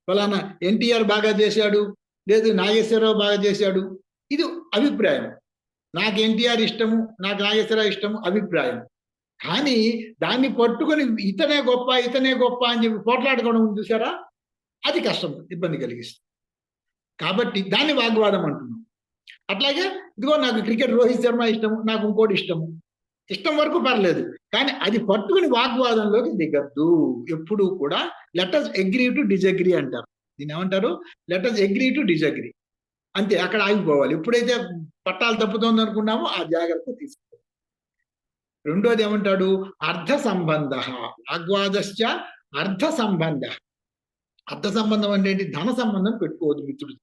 ఫలానా ఎన్టీఆర్ బాగా చేశాడు, లేదు నాగేశ్వరరావు బాగా చేశాడు, ఇది అభిప్రాయం. నాకు ఎన్టీఆర్ ఇష్టము, నాకు నాగేశ్వరరావు ఇష్టము, అభిప్రాయం. కానీ దాన్ని పట్టుకొని ఇతనే గొప్ప అని చెప్పి పోట్లాడుకోవడం చూసారా, అది కష్టం, ఇబ్బంది కలిగిస్తుంది. కాబట్టి దాన్ని వాగ్వాదం అంటున్నాం. అట్లాగే ఇదిగో నాకు క్రికెట్ రోహిత్ శర్మ ఇష్టము, నాకు ఇంకోటి ఇష్టము, ఇష్టం వరకు పర్లేదు, కానీ అది పట్టుకుని వాగ్వాదంలోకి దిగద్దు. ఎప్పుడు కూడా let us agree to disagree అంటారు. దీన్ని ఏమంటారు? Let us agree to disagree. అంతే, అక్కడ ఆగిపోవాలి. ఎప్పుడైతే పట్టాలు తప్పుతోంది అనుకున్నామో ఆ జాగ్రత్త తీసుకోవాలి. రెండోది ఏమంటాడు? అర్థ సంబంధ. వాగ్వాదశ్చ అర్థ సంబంధ. అర్థ సంబంధం అంటే ఏంటి? ధన సంబంధం పెట్టుకోవద్దు మిత్రుడు.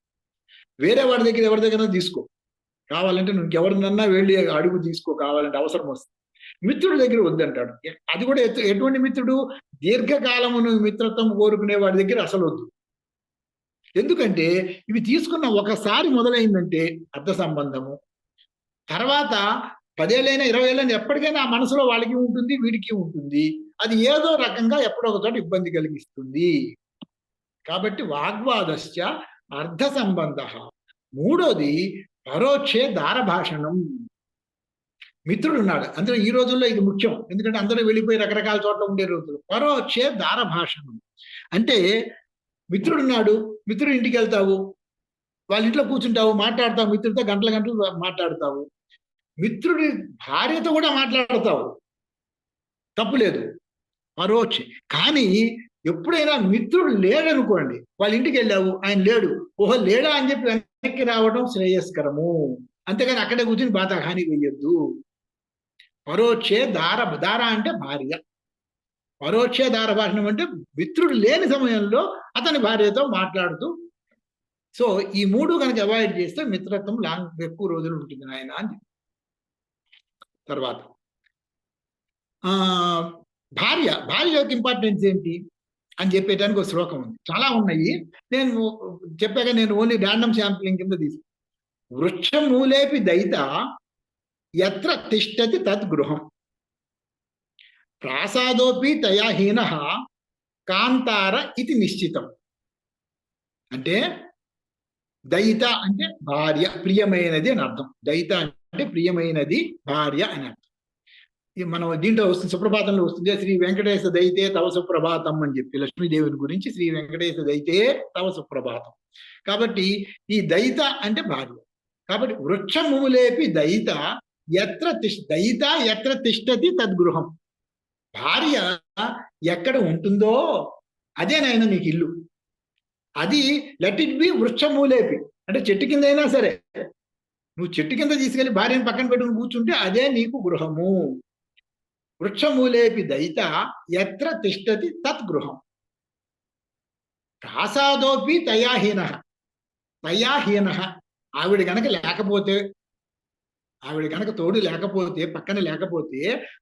వేరే వాడి దగ్గర ఎవరి దగ్గర తీసుకో, కావాలంటే నువ్వు ఎవరినన్నా వెళ్ళి అడుగు తీసుకో, కావాలంటే అవసరం వస్తుంది. మిత్రుడి దగ్గర వద్దంటాడు. అది కూడా ఎటువంటి మిత్రుడు? దీర్ఘకాలమును మిత్రత్వం కోరుకునే వాడి దగ్గర అసలు వద్దు. ఎందుకంటే ఇవి తీసుకున్న ఒకసారి మొదలైందంటే అర్థ సంబంధము, తర్వాత 10 ఏళ్ళైనా 20 ఏళ్ళైనా ఎప్పటికైనా ఆ మనసులో వాళ్ళకి ఉంటుంది, వీడికి ఉంటుంది. అది ఏదో రకంగా ఎప్పుడో ఒక చోట ఇబ్బంది కలిగిస్తుంది. కాబట్టి వాగ్వాదశ్చ అర్థ సంబంధ. మూడోది పరోక్షే దారభాషణం. మిత్రుడు ఉన్నాడు, అందులో ఈ రోజుల్లో ఇది ముఖ్యం, ఎందుకంటే అందరూ వెళ్ళిపోయి రకరకాల చోట్ల ఉండే రోజులు. పరోక్షే దారభాషణం అంటే మిత్రుడు ఉన్నాడు, మిత్రుడు ఇంటికి వెళ్తావు, వాళ్ళ ఇంట్లో కూర్చుంటావు, మాట్లాడతావు, మిత్రుడితో గంటల గంటలు మాట్లాడతావు, మిత్రుడి భార్యతో కూడా మాట్లాడతావు, తప్పులేదు, పరోక్ష. కానీ ఎప్పుడైనా మిత్రుడు లేడనుకోండి, వాళ్ళ ఇంటికి వెళ్ళావు, ఆయన లేడు, ఓహో లేడా అని చెప్పి వెనక్కి రావడం శ్రేయస్కరము. అంతేగాని అక్కడే కూర్చుని బాతాహాని వేయొద్దు. పరోక్షే దార అంటే భార్య. పరోక్షే దార భాషణం అంటే మిత్రుడు లేని సమయంలో అతని భార్యతో మాట్లాడుతూ. సో ఈ 3 కనుక అవాయిడ్ చేస్తే మిత్రత్వం ఎక్కువ రోజులు ఉంటుంది నాయన అని. తర్వాత భార్య యొక్క ఇంపార్టెన్స్ ఏంటి అని చెప్పేటానికి ఒక శ్లోకం ఉంది. చాలా ఉన్నాయి, నేను చెప్పాక నేను ఓన్లీ ర్యాండమ్ శాంప్లింగ్ కింద తీసుకు. వృక్షమూలేపి దయిత యత్ర తిష్టతి తద్గృహం, ప్రాసాదోపి తయాహీన కాంతార ఇది నిశ్చితం. అంటే దయిత అంటే భార్య, ప్రియమైనది అని అర్థం. దయిత అంటే ప్రియమైనది భార్య అని అర్థం. మనం దీంట్లో వస్తుంది, సుప్రభాతంలో వస్తుంది, శ్రీ వెంకటేశ దయితే తవ సుప్రభాతం అని చెప్పి లక్ష్మీదేవిని గురించి, శ్రీ వెంకటేశ దయితే తవ సుప్రభాతం. కాబట్టి ఈ దయిత అంటే భార్య. కాబట్టి వృక్షమూలేపి దయిత ఎత్ర తిష్టతి తద్గృహం. భార్య ఎక్కడ ఉంటుందో అదేనైనా నీకు ఇల్లు. అది లెట్ ఇట్ బి వృక్షమూలేపి అంటే చెట్టు కింద అయినా సరే, నువ్వు చెట్టు కింద తీసుకెళ్లి భార్యను పక్కన పెట్టుకుని కూర్చుంటే అదే నీకు గృహము. వృక్షమూలేపి దయిత ఎత్ర తిష్టతి తద్గృహం. ప్రాసాదోపి తయాహీన. ఆవిడ గనక లేకపోతే, ఆవిడ కనుక తోడు లేకపోతే, పక్కన లేకపోతే,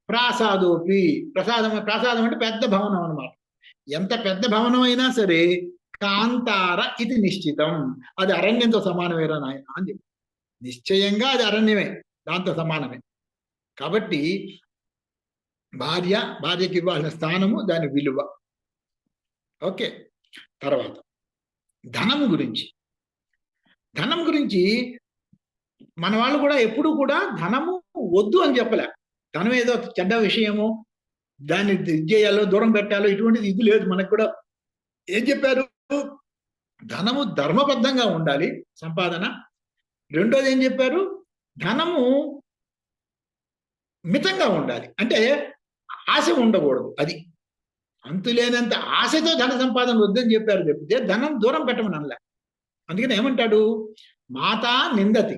ప్రాసాదోపి, ప్రాసాదం అంటే పెద్ద భవనం అన్నమాట. ఎంత పెద్ద భవనం అయినా సరే కాంతార ఇది నిశ్చితం, అది అరణ్యంతో సమానమేరా నాయన అని చెప్పి. నిశ్చయంగా అది అరణ్యమే, దాంతో సమానమే. కాబట్టి భార్యకి ఇవ్వాల్సిన స్థానము, దాని విలువ. ఓకే. తర్వాత ధనం గురించి మన వాళ్ళు కూడా ఎప్పుడు కూడా ధనము వద్దు అని చెప్పలే. ధనం ఏదో చెడ్డ విషయము, దాన్ని చేయాలో దూరం పెట్టాలో ఇటువంటిది ఇది లేదు. మనకు కూడా ఏం చెప్పారు? ధనము ధర్మబద్ధంగా ఉండాలి సంపాదన. రెండోది ఏం చెప్పారు, ధనము మితంగా ఉండాలి, అంటే ఆశ ఉండకూడదు. అది అంతులేనంత ఆశతో ధన సంపాదన వద్దని చెప్పారు తప్పితే ధనం దూరం పెట్టమని అనలే. అందుకని ఏమంటాడు, మాతా నిందతి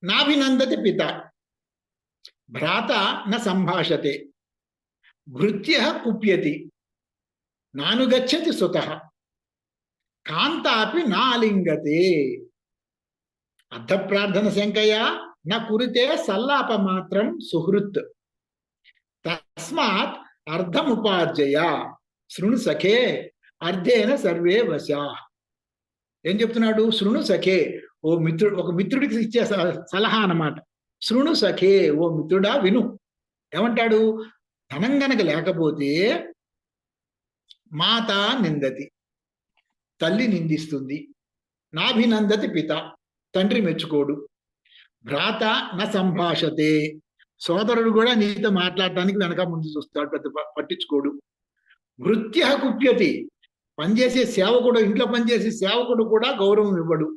నాభినందతి పిత, భ్రాత న సంభాషతే, భృత్య కుప్యతి, నానుగచ్చతి సుతః, కాంతాపి నాలింగతే, అర్థ ప్రార్థన శంకయా న కురితే సల్లాప మాత్రం సుహృత్, తస్మాత్ అర్థముపార్జయ శృణు సఖే అర్ధేన సర్వే వశా. ఏం చెప్తున్నాడు, శృణు సఖే, ఓ మిత్రుడు, ఒక మిత్రుడికి ఇచ్చే సలహా అన్నమాట. శృణు సఖే, ఓ మిత్రుడా విను. ఏమంటాడు, ధనం గనక లేకపోతే మాత నిందతి, తల్లి నిందిస్తుంది, నాభినందతి పిత, తండ్రి మెచ్చుకోడు, భ్రాత న సంభాషతే, సోదరుడు కూడా నీతో మాట్లాడటానికి వెనక ముందు చూస్తాడు, పెద్ద పట్టించుకోడు, భృత్య కుప్యతి, పనిచేసే సేవకుడు, ఇంట్లో పనిచేసే సేవకుడు కూడా గౌరవం ఇవ్వడు,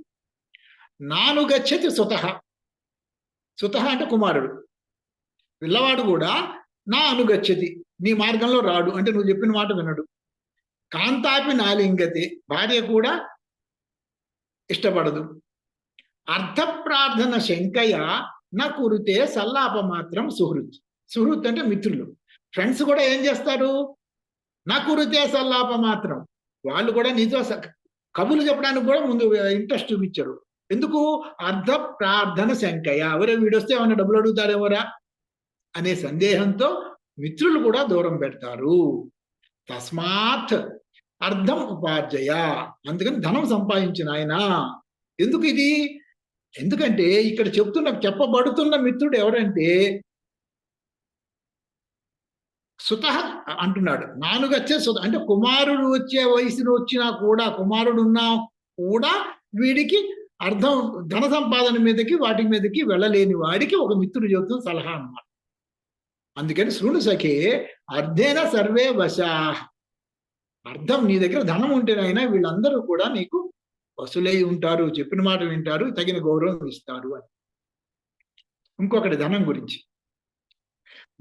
నానుగచ్చతి సుతః, సుతః అంటే కుమారుడు, పిల్లవాడు కూడా నా అనుగచ్చతి, నీ మార్గంలో రాడు, అంటే నువ్వు చెప్పిన మాట వినడు, కాంతాపి నాలింగతే, భార్య కూడా ఇష్టపడదు, అర్థ ప్రార్థన శంకయ నా కురితే సల్లాప మాత్రం సుహృత్. సుహృత్ అంటే మిత్రులు, ఫ్రెండ్స్ కూడా ఏం చేస్తారు, నా కురితే సల్లాప మాత్రం, వాళ్ళు కూడా నీతో కబుర్లు చెప్పడానికి కూడా ముందు ఇంట్రెస్ట్ చూపించరు. ఎందుకు, అర్థ ప్రార్థన శంకయ, ఎవరే వీడొస్తే ఏమన్నా డబ్బులు అడుగుతాడేమోరా అనే సందేహంతో మిత్రులు కూడా దూరం పెడతారు. తస్మాత్ అర్థం ఉపార్జయ, అందుకని ధనం సంపాదించిన ఆయన. ఎందుకు ఇది, ఎందుకంటే ఇక్కడ చెప్పబడుతున్న మిత్రుడు ఎవరంటే సుతః అంటున్నాడు. నానుగచ్చే సుత అంటే కుమారుడు వచ్చే వయసులో వచ్చినా కూడా, కుమారుడు ఉన్నా కూడా వీడికి అర్థం ధన సంపాదన మీదకి వాటి మీదకి వెళ్ళలేని వాడికి ఒక మిత్రుడు చెబుతున్న సలహా అన్నమాట. అందుకని శృణు సఖే అర్ధేన సర్వే వశా, అర్థం నీ దగ్గర ధనం ఉంటేనైనా వీళ్ళందరూ కూడా నీకు వసూలై ఉంటారు, చెప్పిన మాట వింటారు, తగిన గౌరవం ఇస్తారు అని. ఇంకొకటి ధనం గురించి,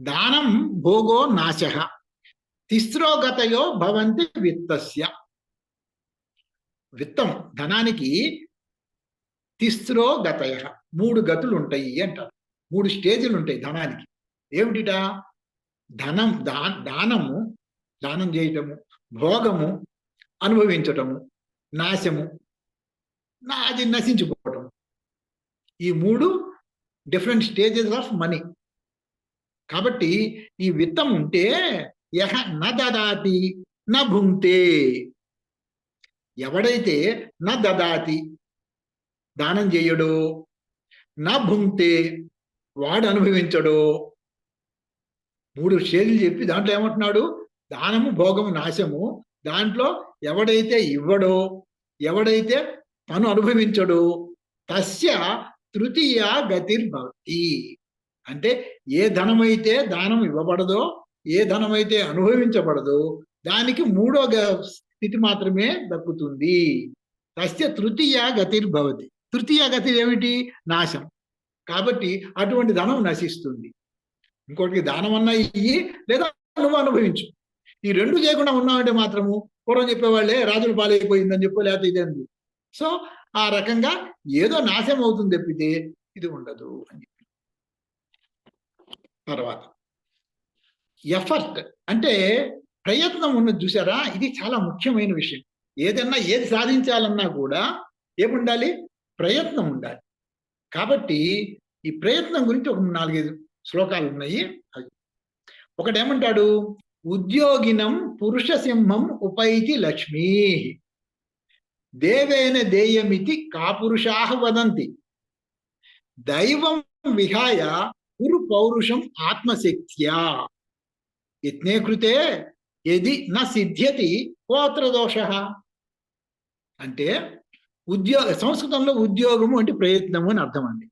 దానం భోగో నాశః తిస్రో గతయో భవంతి విత్తస్య. విత్తం ధనానికి తిస్రో గతయ, 3 గతులు ఉంటాయి అంటారు, 3 స్టేజీలు ఉంటాయి ధనానికి. ఏమిటిట, ధనం దానము, దానం చేయటము, భోగము అనుభవించటము, నాశము అది నశించిపోవటం. ఈ 3 డిఫరెంట్ స్టేజెస్ ఆఫ్ మనీ. కాబట్టి ఈ విత్తం ఉంటే యహ న దదాతి న భుంక్తే, ఎవడైతే న దదాతి దానం చేయడో, నా భుంక్తే వాడు అనుభవించడో, 3 స్టేజ్లు చెప్పి దాంట్లో ఏమంటున్నాడు, దానము భోగము నాశము, దాంట్లో ఎవడైతే ఇవ్వడో, ఎవడైతే తను అనుభవించడో, తస్య తృతీయ గతిర్భవతి. అంటే ఏ ధనమైతే దానం ఇవ్వబడదో, ఏ ధనమైతే అనుభవించబడదో దానికి 3వ స్థితి మాత్రమే దక్కుతుంది. తస్య తృతీయ గతిర్భవతి. తృతీయ గతి ఏమిటి, నాశం. కాబట్టి అటువంటి ధనం నశిస్తుంది. ఇంకోటికి దానం అన్నా ఇయ్యి, లేదా నువ్వు అనుభవించు. ఈ 2 చేయకుండా ఉన్నామంటే మాత్రము పూర్వం చెప్పేవాళ్ళే రాజుల పాలైపోయిందని చెప్పో, లేకపోతే ఇదేంది. సో ఆ రకంగా ఏదో నాశం అవుతుంది తప్పితే ఇది ఉండదు అని చెప్పి. తర్వాత ఎఫర్ట్ అంటే ప్రయత్నం ఉన్నది చూసారా, ఇది చాలా ముఖ్యమైన విషయం. ఏదన్నా ఏది సాధించాలన్నా కూడా ఏముండాలి, ప్రయత్నం ఉండాలి. కాబట్టి ఈ ప్రయత్నం గురించి ఒక 4-5 శ్లోకాలు ఉన్నాయి. ఒకటి ఏమంటాడు, ఉద్యోగినం పురుష సింహం ఉపైతి లక్ష్మీ, దేవేన దేయమితి కాపురుషాః వదంతి, దైవం విహాయ కురు పౌరుషం ఆత్మశక్త్యా, యత్నే కృతే యది న సిద్ధ్యతి కోత్ర దోషః. అంటే సంస్కృతంలో ఉద్యోగము అంటే ప్రయత్నము అని అర్థం అండి.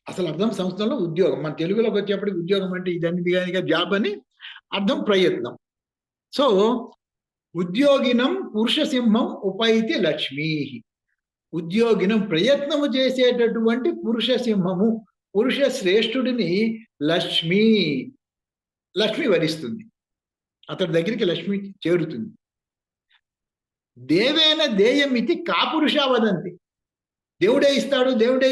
అసలు అర్థం సంస్కృతంలో ఉద్యోగం, మన తెలుగులోకి వచ్చేప్పటికి ఉద్యోగం అంటే ఇదన్నీ జాబ్ అని అర్థం, ప్రయత్నం. సో ఉద్యోగినం పురుషసింహం ఉపైతి లక్ష్మీ. ఉద్యోగినం ప్రయత్నము చేసేటటువంటి పురుషసింహము, పురుష శ్రేష్ఠుడిని లక్ష్మి వరిస్తుంది. అతడి దగ్గరికి లక్ష్మి చేరుతుంది. దేవేన దేయమితి కాపురుష వదంతి. దేవుడే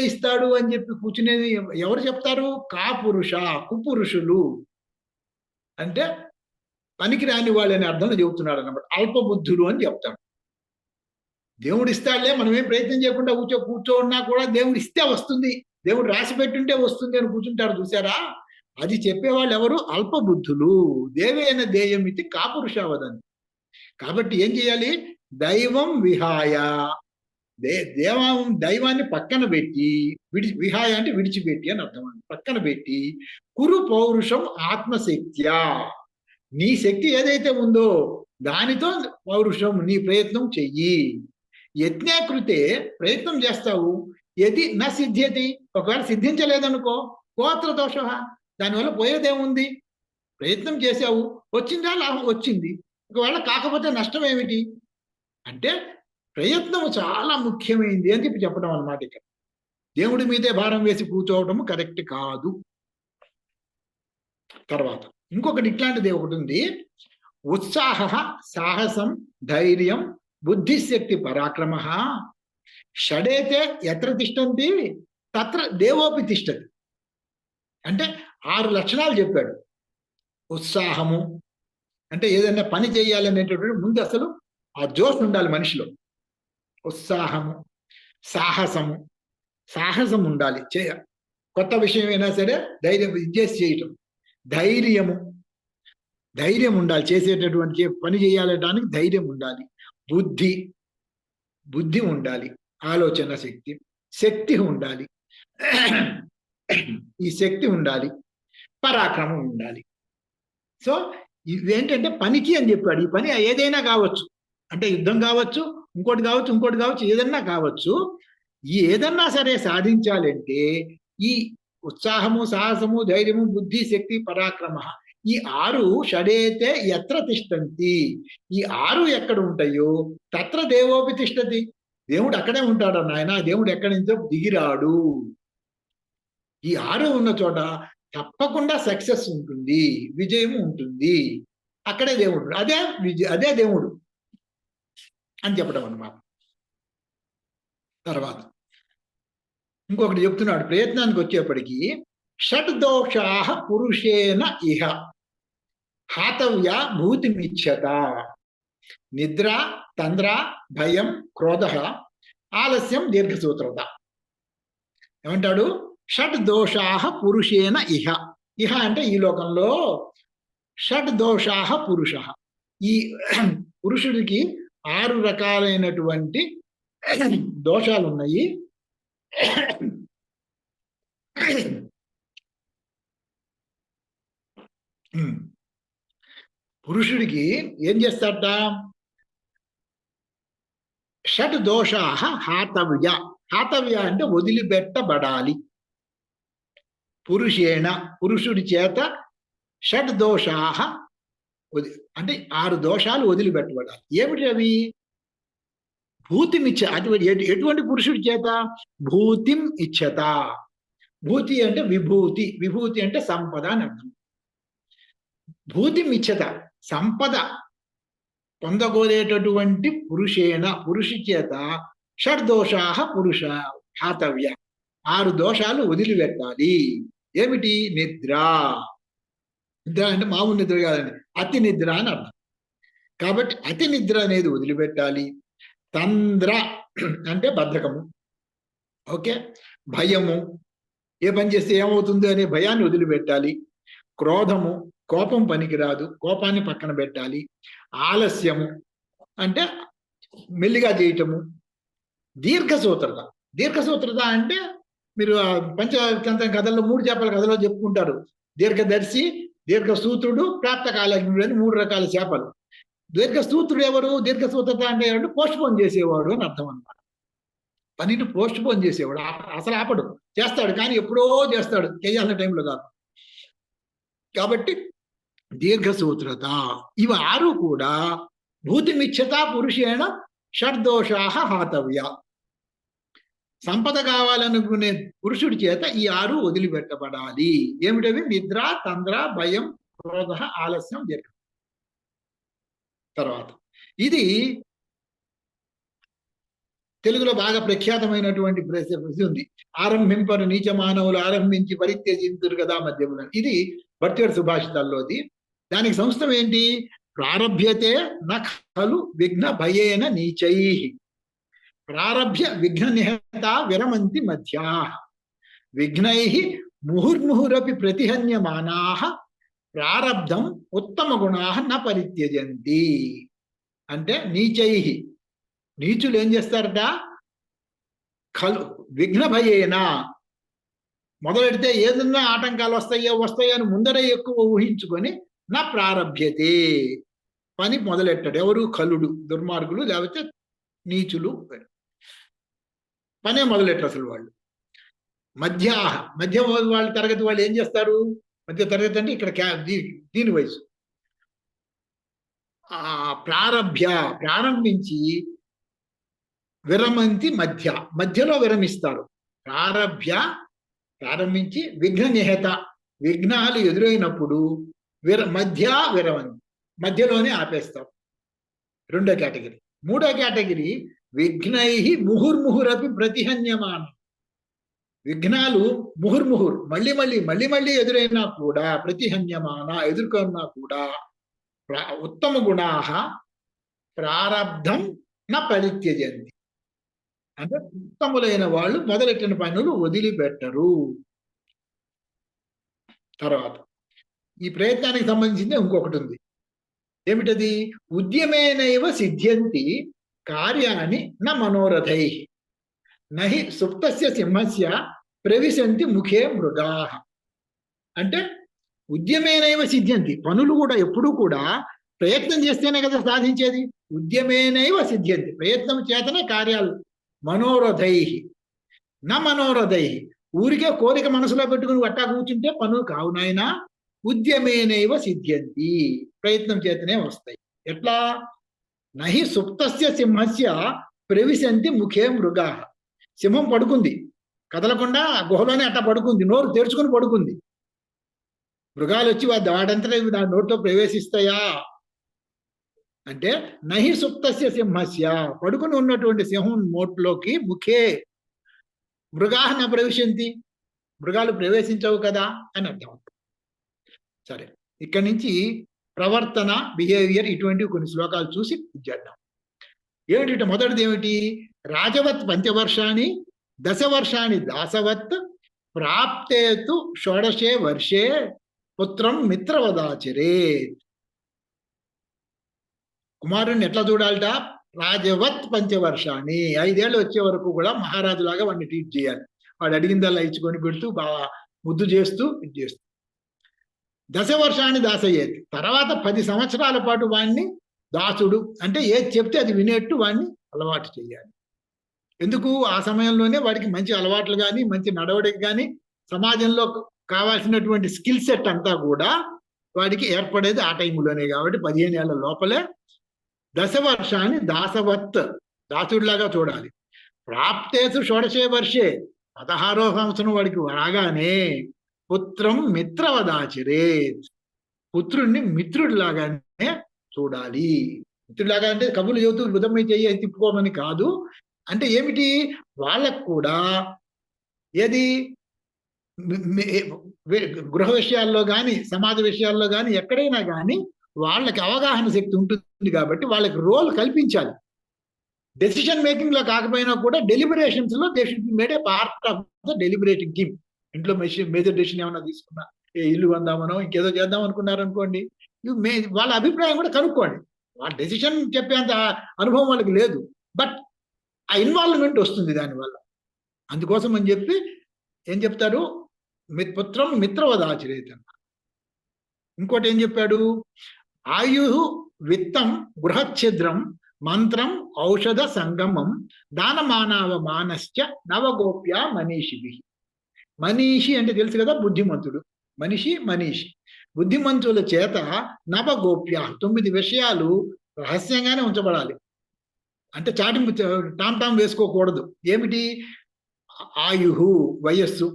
ఇస్తాడు అని చెప్పి కూర్చునేది ఎవరు చెప్తారు? కాపురుష, కుపురుషులు అంటే పనికి రాని వాళ్ళని అర్థంలో చెబుతున్నాడు అన్నమాట. అల్పబుద్ధులు అని చెప్తాడు. దేవుడు ఇస్తాడులే, మనం ఏం ప్రయత్నం చేయకుండా కూర్చోన్నా కూడా దేవుడు ఇస్తే వస్తుంది, దేవుడు రాసి పెట్టుంటే వస్తుంది అని కూర్చుంటారు చూసారా? అది చెప్పేవాళ్ళు ఎవరు? అల్పబుద్ధులు. దేవేన దేయమితి కాపురుష వదంతి. కాబట్టి ఏం చేయాలి? దైవం విహాయ, దైవాన్ని పక్కన పెట్టి, విహాయ అంటే విడిచిపెట్టి అని అర్థం. పక్కన పెట్టి కురు పౌరుషం ఆత్మశక్త్యా, నీ శక్తి ఏదైతే ఉందో దానితో పౌరుషం, నీ ప్రయత్నం చెయ్యి. యజ్ఞకృతే, ప్రయత్నం చేస్తావు. యది నా సిద్ధ్యతి, ఒకవేళ సిద్ధించలేదనుకో గోత్ర దోష, దానివల్ల పోయేదేముంది? ప్రయత్నం చేసావు, వచ్చిందా? లాభం వచ్చింది. ఒకవేళ కాకపోతే నష్టం ఏమిటి అంటే ప్రయత్నం చాలా ముఖ్యమైంది అని చెప్పడం అన్నమాట. ఇక్కడ దేవుడి మీదే భారం వేసి కూర్చోవటము కరెక్ట్ కాదు. తర్వాత ఇంకొకటి ఇట్లాంటిది ఒకటి ఉంది. ఉత్సాహ, సాహసం, ధైర్యం, బుద్ధిశక్తి, పరాక్రమ షడేతే ఎత్ర తిష్టంతి తత్ర దేవోపి తిష్టతి. అంటే 6 లక్షణాలు చెప్పాడు. ఉత్సాహము అంటే ఏదైనా పని చేయాలనేటటువంటి ముందు అసలు ఆ జోష్ ఉండాలి మనిషిలో. ఉత్సాహము, సాహసము, సాహసం ఉండాలి. కొత్త విషయం అయినా సరే ధైర్యం ఇచ్చేసి చేయటం. ధైర్యం ఉండాలి, చేసేటటువంటి పని చేయాలడానికి ధైర్యం ఉండాలి. బుద్ధి ఉండాలి, ఆలోచన శక్తి ఉండాలి. ఈ శక్తి ఉండాలి, పరాక్రమం ఉండాలి. సో ఇవేంటంటే పనికి అని చెప్పాడు. ఈ పని ఏదైనా కావచ్చు, అంటే యుద్ధం కావచ్చు, ఇంకోటి కావచ్చు, ఏదన్నా కావచ్చు. ఈ ఏదన్నా సరే సాధించాలంటే ఈ ఉత్సాహము, సాహసము, ధైర్యము, బుద్ధి, శక్తి, పరాక్రమ, ఈ 6 షడేతే ఎత్ర తిష్టంతి. ఈ 6 ఎక్కడ ఉంటాయో తత్ర దేవోపి తిష్టతి, దేవుడు అక్కడే ఉంటాడు నాయన. దేవుడు ఎక్కడి నుంచో దిగిరాడు. ఈ 6 ఉన్న చోట తప్పకుండా సక్సెస్ ఉంటుంది, విజయం ఉంటుంది. అక్కడే దేవుడు, అదే దేవుడు అని చెప్పడం అన్నమాట. తర్వాత ఇంకొకటి చెప్తున్నాడు. ప్రయత్నానికి వచ్చేప్పటికీ షట్ దోషా పురుషేన ఇహ హాతవ్య భూతిమిచ్చత. నిద్ర, తంద్ర, భయం, క్రోధ, ఆలస్యం, దీర్ఘసూత్రత. ఏమంటాడు? షట్ దోషా పురుషేన ఇహ. ఇహ అంటే ఈ లోకంలో. షట్ దోషా పురుష, ఈ పురుషుడికి 6 రకాలైనటువంటి దోషాలు ఉన్నాయి. పురుషుడికి ఏం చేస్తాడట? షట్ దోషా హాతవ్య. హాతవ్య అంటే వదిలిపెట్టబడాలి. పురుషేణ, పురుషుడి చేత షట్ దోషా అంటే 6 దోషాలు వదిలిపెట్టబడాలి. ఏమిటి అవి? భూతిమిచ్చ. ఎటువంటి పురుషుడి చేత? భూతిం ఇచ్చత. భూతి అంటే విభూతి, విభూతి అంటే సంపద అని అర్థం. భూతిమిచ్చత, సంపద పొందగోరేటటువంటి పురుషేణ, పురుషి చేత షడ్దోషా పురుష హాతవ్య, 6 దోషాలు వదిలిపెట్టాలి. ఏమిటి? నిద్ర. నిద్ర అంటే మామూలు నిద్ర కాదండి, అతి నిద్ర అని అర్థం. కాబట్టి అతి నిద్ర అనేది వదిలిపెట్టాలి. తంద్ర అంటే బద్ధకము. ఓకే. భయము, ఏ పని చేస్తే ఏమవుతుంది అనే భయాన్ని వదిలిపెట్టాలి. క్రోధము, కోపం పనికిరాదు, కోపాన్ని పక్కన పెట్టాలి. ఆలస్యము అంటే మెల్లిగా చేయటము. దీర్ఘసూత్రత. దీర్ఘసూత్రత అంటే మీరు పంచతంత్ర కథల్లో 3 చేపల కథలో చెప్పుకుంటారు. దీర్ఘదర్శి, దీర్ఘసూత్రుడు, ప్రాప్తకాలజ్ఞుడు అని 3 రకాల చేపలు. దీర్ఘసూత్రుడు ఎవరు? దీర్ఘసూత్రత అంటే ఎవరు? పోస్ట్ పోన్ చేసేవాడు అని అర్థం అన్నమాట. పనిని పోస్ట్ పోన్ చేసేవాడు. అసలు ఆపడు, చేస్తాడు కానీ ఎప్పుడో చేస్తాడు, చేయాల్సిన టైంలో కాదు. కాబట్టి దీర్ఘసూత్రత. ఇవి 6 కూడా భూతిమిచ్చతా పురుషేణ షడ్దోషా హాతవ్య. సంపద కావాలనుకునే పురుషుడి చేత ఈ 6 వదిలిపెట్టబడాలి. ఏమిటవి? నిద్ర, తంద్ర, భయం, క్రోధ, ఆలస్యం, దీర్ఘం. తర్వాత ఇది తెలుగులో బాగా ప్రఖ్యాతమైనటువంటి ప్రసిద్ధి ఉంది. ఆరంభింపరు నీచ మానవులు ఆరంభించి పరిత్యజింతురు కదా మధ్యమున. ఇది భర్తృహరి సుభాషితాల్లోది. దానికి సంస్థం ఏంటి? ప్రారభ్యతే నఖలు విఘ్న భయేన నీచై, ప్రారభ్య విఘ్న నిహత విరమంతి మధ్యా, విఘ్నై ముహుర్ముహురపి ప్రతిహన్యమానా, ప్రారబ్ధం ఉత్తమ గుణా న పరిత్యజంతి. అంటే నీచై, నీచులు ఏం చేస్తారట? ఖలు విఘ్న భయేన, మొదలెడితే ఏదన్నా ఆటంకాలు వస్తాయో అని ముందరే ఎక్కువ ఊహించుకొని నా ప్రారభ్యతే, పని మొదలెట్టాడు. ఎవరు? ఖలుడు, దుర్మార్గులు, లేకపోతే నీచులు పనే మొదలెట్టారు అసలు వాళ్ళు. మధ్య వాళ్ళ తరగతి వాళ్ళు ఏం చేస్తారు? మధ్య తరగతి అంటే ఇక్కడ దీని వయసు. ప్రారంభించి విరమంతి మధ్యలో విరమిస్తారు. ప్రారంభించి విఘ్న నిహత, విఘ్నాలు ఎదురైనప్పుడు విరమంతి, మధ్యలోనే ఆపేస్తారు. రెండో కేటగిరీ. మూడో కేటగిరీ విఘ్నై ముహుర్ముహురపి ప్రతిహన్యమాన. విఘ్నాలు ముహుర్ముహుర్ మళ్ళీ ఎదురైనా కూడా, ప్రతిహన్యమాన ఎదుర్కొన్నా కూడా, ఉత్తమ గుణా ప్రారబ్ధం న పరిత్యజంతి. అంటే ఉత్తములైన వాళ్ళు మొదలెట్టిన పనులు వదిలిపెట్టరు. తర్వాత ఈ ప్రయత్నానికి సంబంధించింది ఇంకొకటి ఉంది. ఏమిటది? ఉద్యమేనైవ సిద్ధ్యంతి కార్యాన్ని న మనోరథై, నహి సుప్తస్య సింహస్య ప్రవిశంతి ముఖే మృగా. అంటే ఉద్యమేనైవ సిద్ధ్యంతి, పనులు కూడా ఎప్పుడూ కూడా ప్రయత్నం చేస్తేనే కదా సాధించేది. ఉద్యమేనైవ సిద్ధ్యంతి, ప్రయత్నం చేతనే కార్యాలు. మనోరథై నా మనోరథై, ఊరికే కోరిక మనసులో పెట్టుకుని వట్టా కూర్చుంటే పనులు కావు నాయనా. ఉద్యమేనైవ సిద్ధ్యంతి, ప్రయత్నం చేతనే వస్తాయి. ఎట్లా? నహి సుప్తస్య సింహస్య ప్రవిశంతి ముఖే మృగా. సింహం పడుకుంది, కదలకుండా గుహలోనే అట్లా పడుకుంది, నోరు తెరుచుకుని పడుకుంది. మృగాలు వచ్చి వాడంతటా దాని నోట్లో ప్రవేశిస్తాయా అంటే, నహి సుప్తస్య సింహస్య, పడుకుని ఉన్నటువంటి సింహం నోట్లోకి ముఖే మృగాహ న ప్రవిశంతి, మృగాలు ప్రవేశించవు కదా అని అర్థం. సరే, ఇక్కడి నుంచి ప్రవర్తన, బిహేవియర్, ఇటువంటివి కొన్ని శ్లోకాలు చూసి చేద్దాం. ఏమిటి? మొదటిది ఏమిటి? రాజవత్ పంచవర్షాన్ని దశవర్షాన్ని దాసవత్ ప్రాప్తేతు షోడశే వర్షే పుత్రం మిత్రవదాచరేత్. కుమారుణ్ణి ఎట్లా చూడాలట? రాజవత్ పంచవర్షాన్ని, 5 ఏళ్ళు వచ్చే వరకు కూడా మహారాజులాగా వాడిని ట్రీట్ చేయాలి. వాడు అడిగిందల్లా ఇచ్చుకొని పెడుతూ బాగా ముద్దు చేస్తూ ఇది చేస్తూ. దశవర్షాన్ని దాసయ్యేది, తర్వాత 10 సంవత్సరాల పాటు వాడిని దాసుడు, అంటే ఏది చెప్తే అది వినేట్టు వాడిని అలవాటు చేయాలి. ఎందుకు? ఆ సమయంలోనే వాడికి మంచి అలవాట్లు కానీ, మంచి నడవడికి కానీ, సమాజంలో కావాల్సినటువంటి స్కిల్ సెట్ అంతా కూడా వాడికి ఏర్పడేది ఆ టైంలోనే. కాబట్టి 15 ఏళ్ల లోపలే దశవర్షాన్ని దాసవత్, దాసుడిలాగా చూడాలి. ప్రాప్తేసు షోడశే వర్షే, 16వ సంవత్సరం వాడికి రాగానే పుత్రం మిత్రవదాచరే, పుత్రుణ్ణి మిత్రుడిలాగానే చూడాలి. మిత్రుడిలాగా అంటే కబుర్లు చెబుతూ బుధం చెయ్యి తిప్పుకోమని కాదు. అంటే ఏమిటి? వాళ్ళకు కూడా ఏది గృహ విషయాల్లో కానీ, సమాజ విషయాల్లో కానీ, ఎక్కడైనా కానీ వాళ్ళకి అవగాహన శక్తి ఉంటుంది. కాబట్టి వాళ్ళకి రోల్ కల్పించాలి. డెసిషన్ మేకింగ్ లో కాకపోయినా కూడా డెలిబరేషన్స్ లో they should be made a part of the deliberating team. ఇంట్లో మేజర్ డెసిషన్ ఏమైనా తీసుకున్నా, ఇల్లు కొందామనో ఇంకేదో చేద్దాం అనుకున్నారు అనుకోండి, వాళ్ళ అభిప్రాయం కూడా కనుక్కోండి. వాళ్ళ డెసిషన్ చెప్పేంత అనుభవం వాళ్ళకి లేదు, బట్ ఆ ఇన్వాల్వ్మెంట్ వస్తుంది దానివల్ల. అందుకోసం అని చెప్పి ఏం చెప్తారు? పుత్రం మిత్రవదాచరేత్. ఇంకోటి ఏం చెప్పాడు? ఆయు విత్తం బృహచ్ఛిద్రం మంత్రం ఔషధ సంగమం దానమానవ మానశ్చ నవగోప్య మనీషిభి. మనీషి అంటే తెలుసు కదా, బుద్ధిమంతుడు. మనీషి బుద్ధిమంతుల చేత నవగోప్య 9 విషయాలు రహస్యంగానే ఉంచబడాలి. అంటే చాటింపు టామ్ టామ్ వేసుకోకూడదు. ఏమిటి? ఆయుహు, వయస్సు.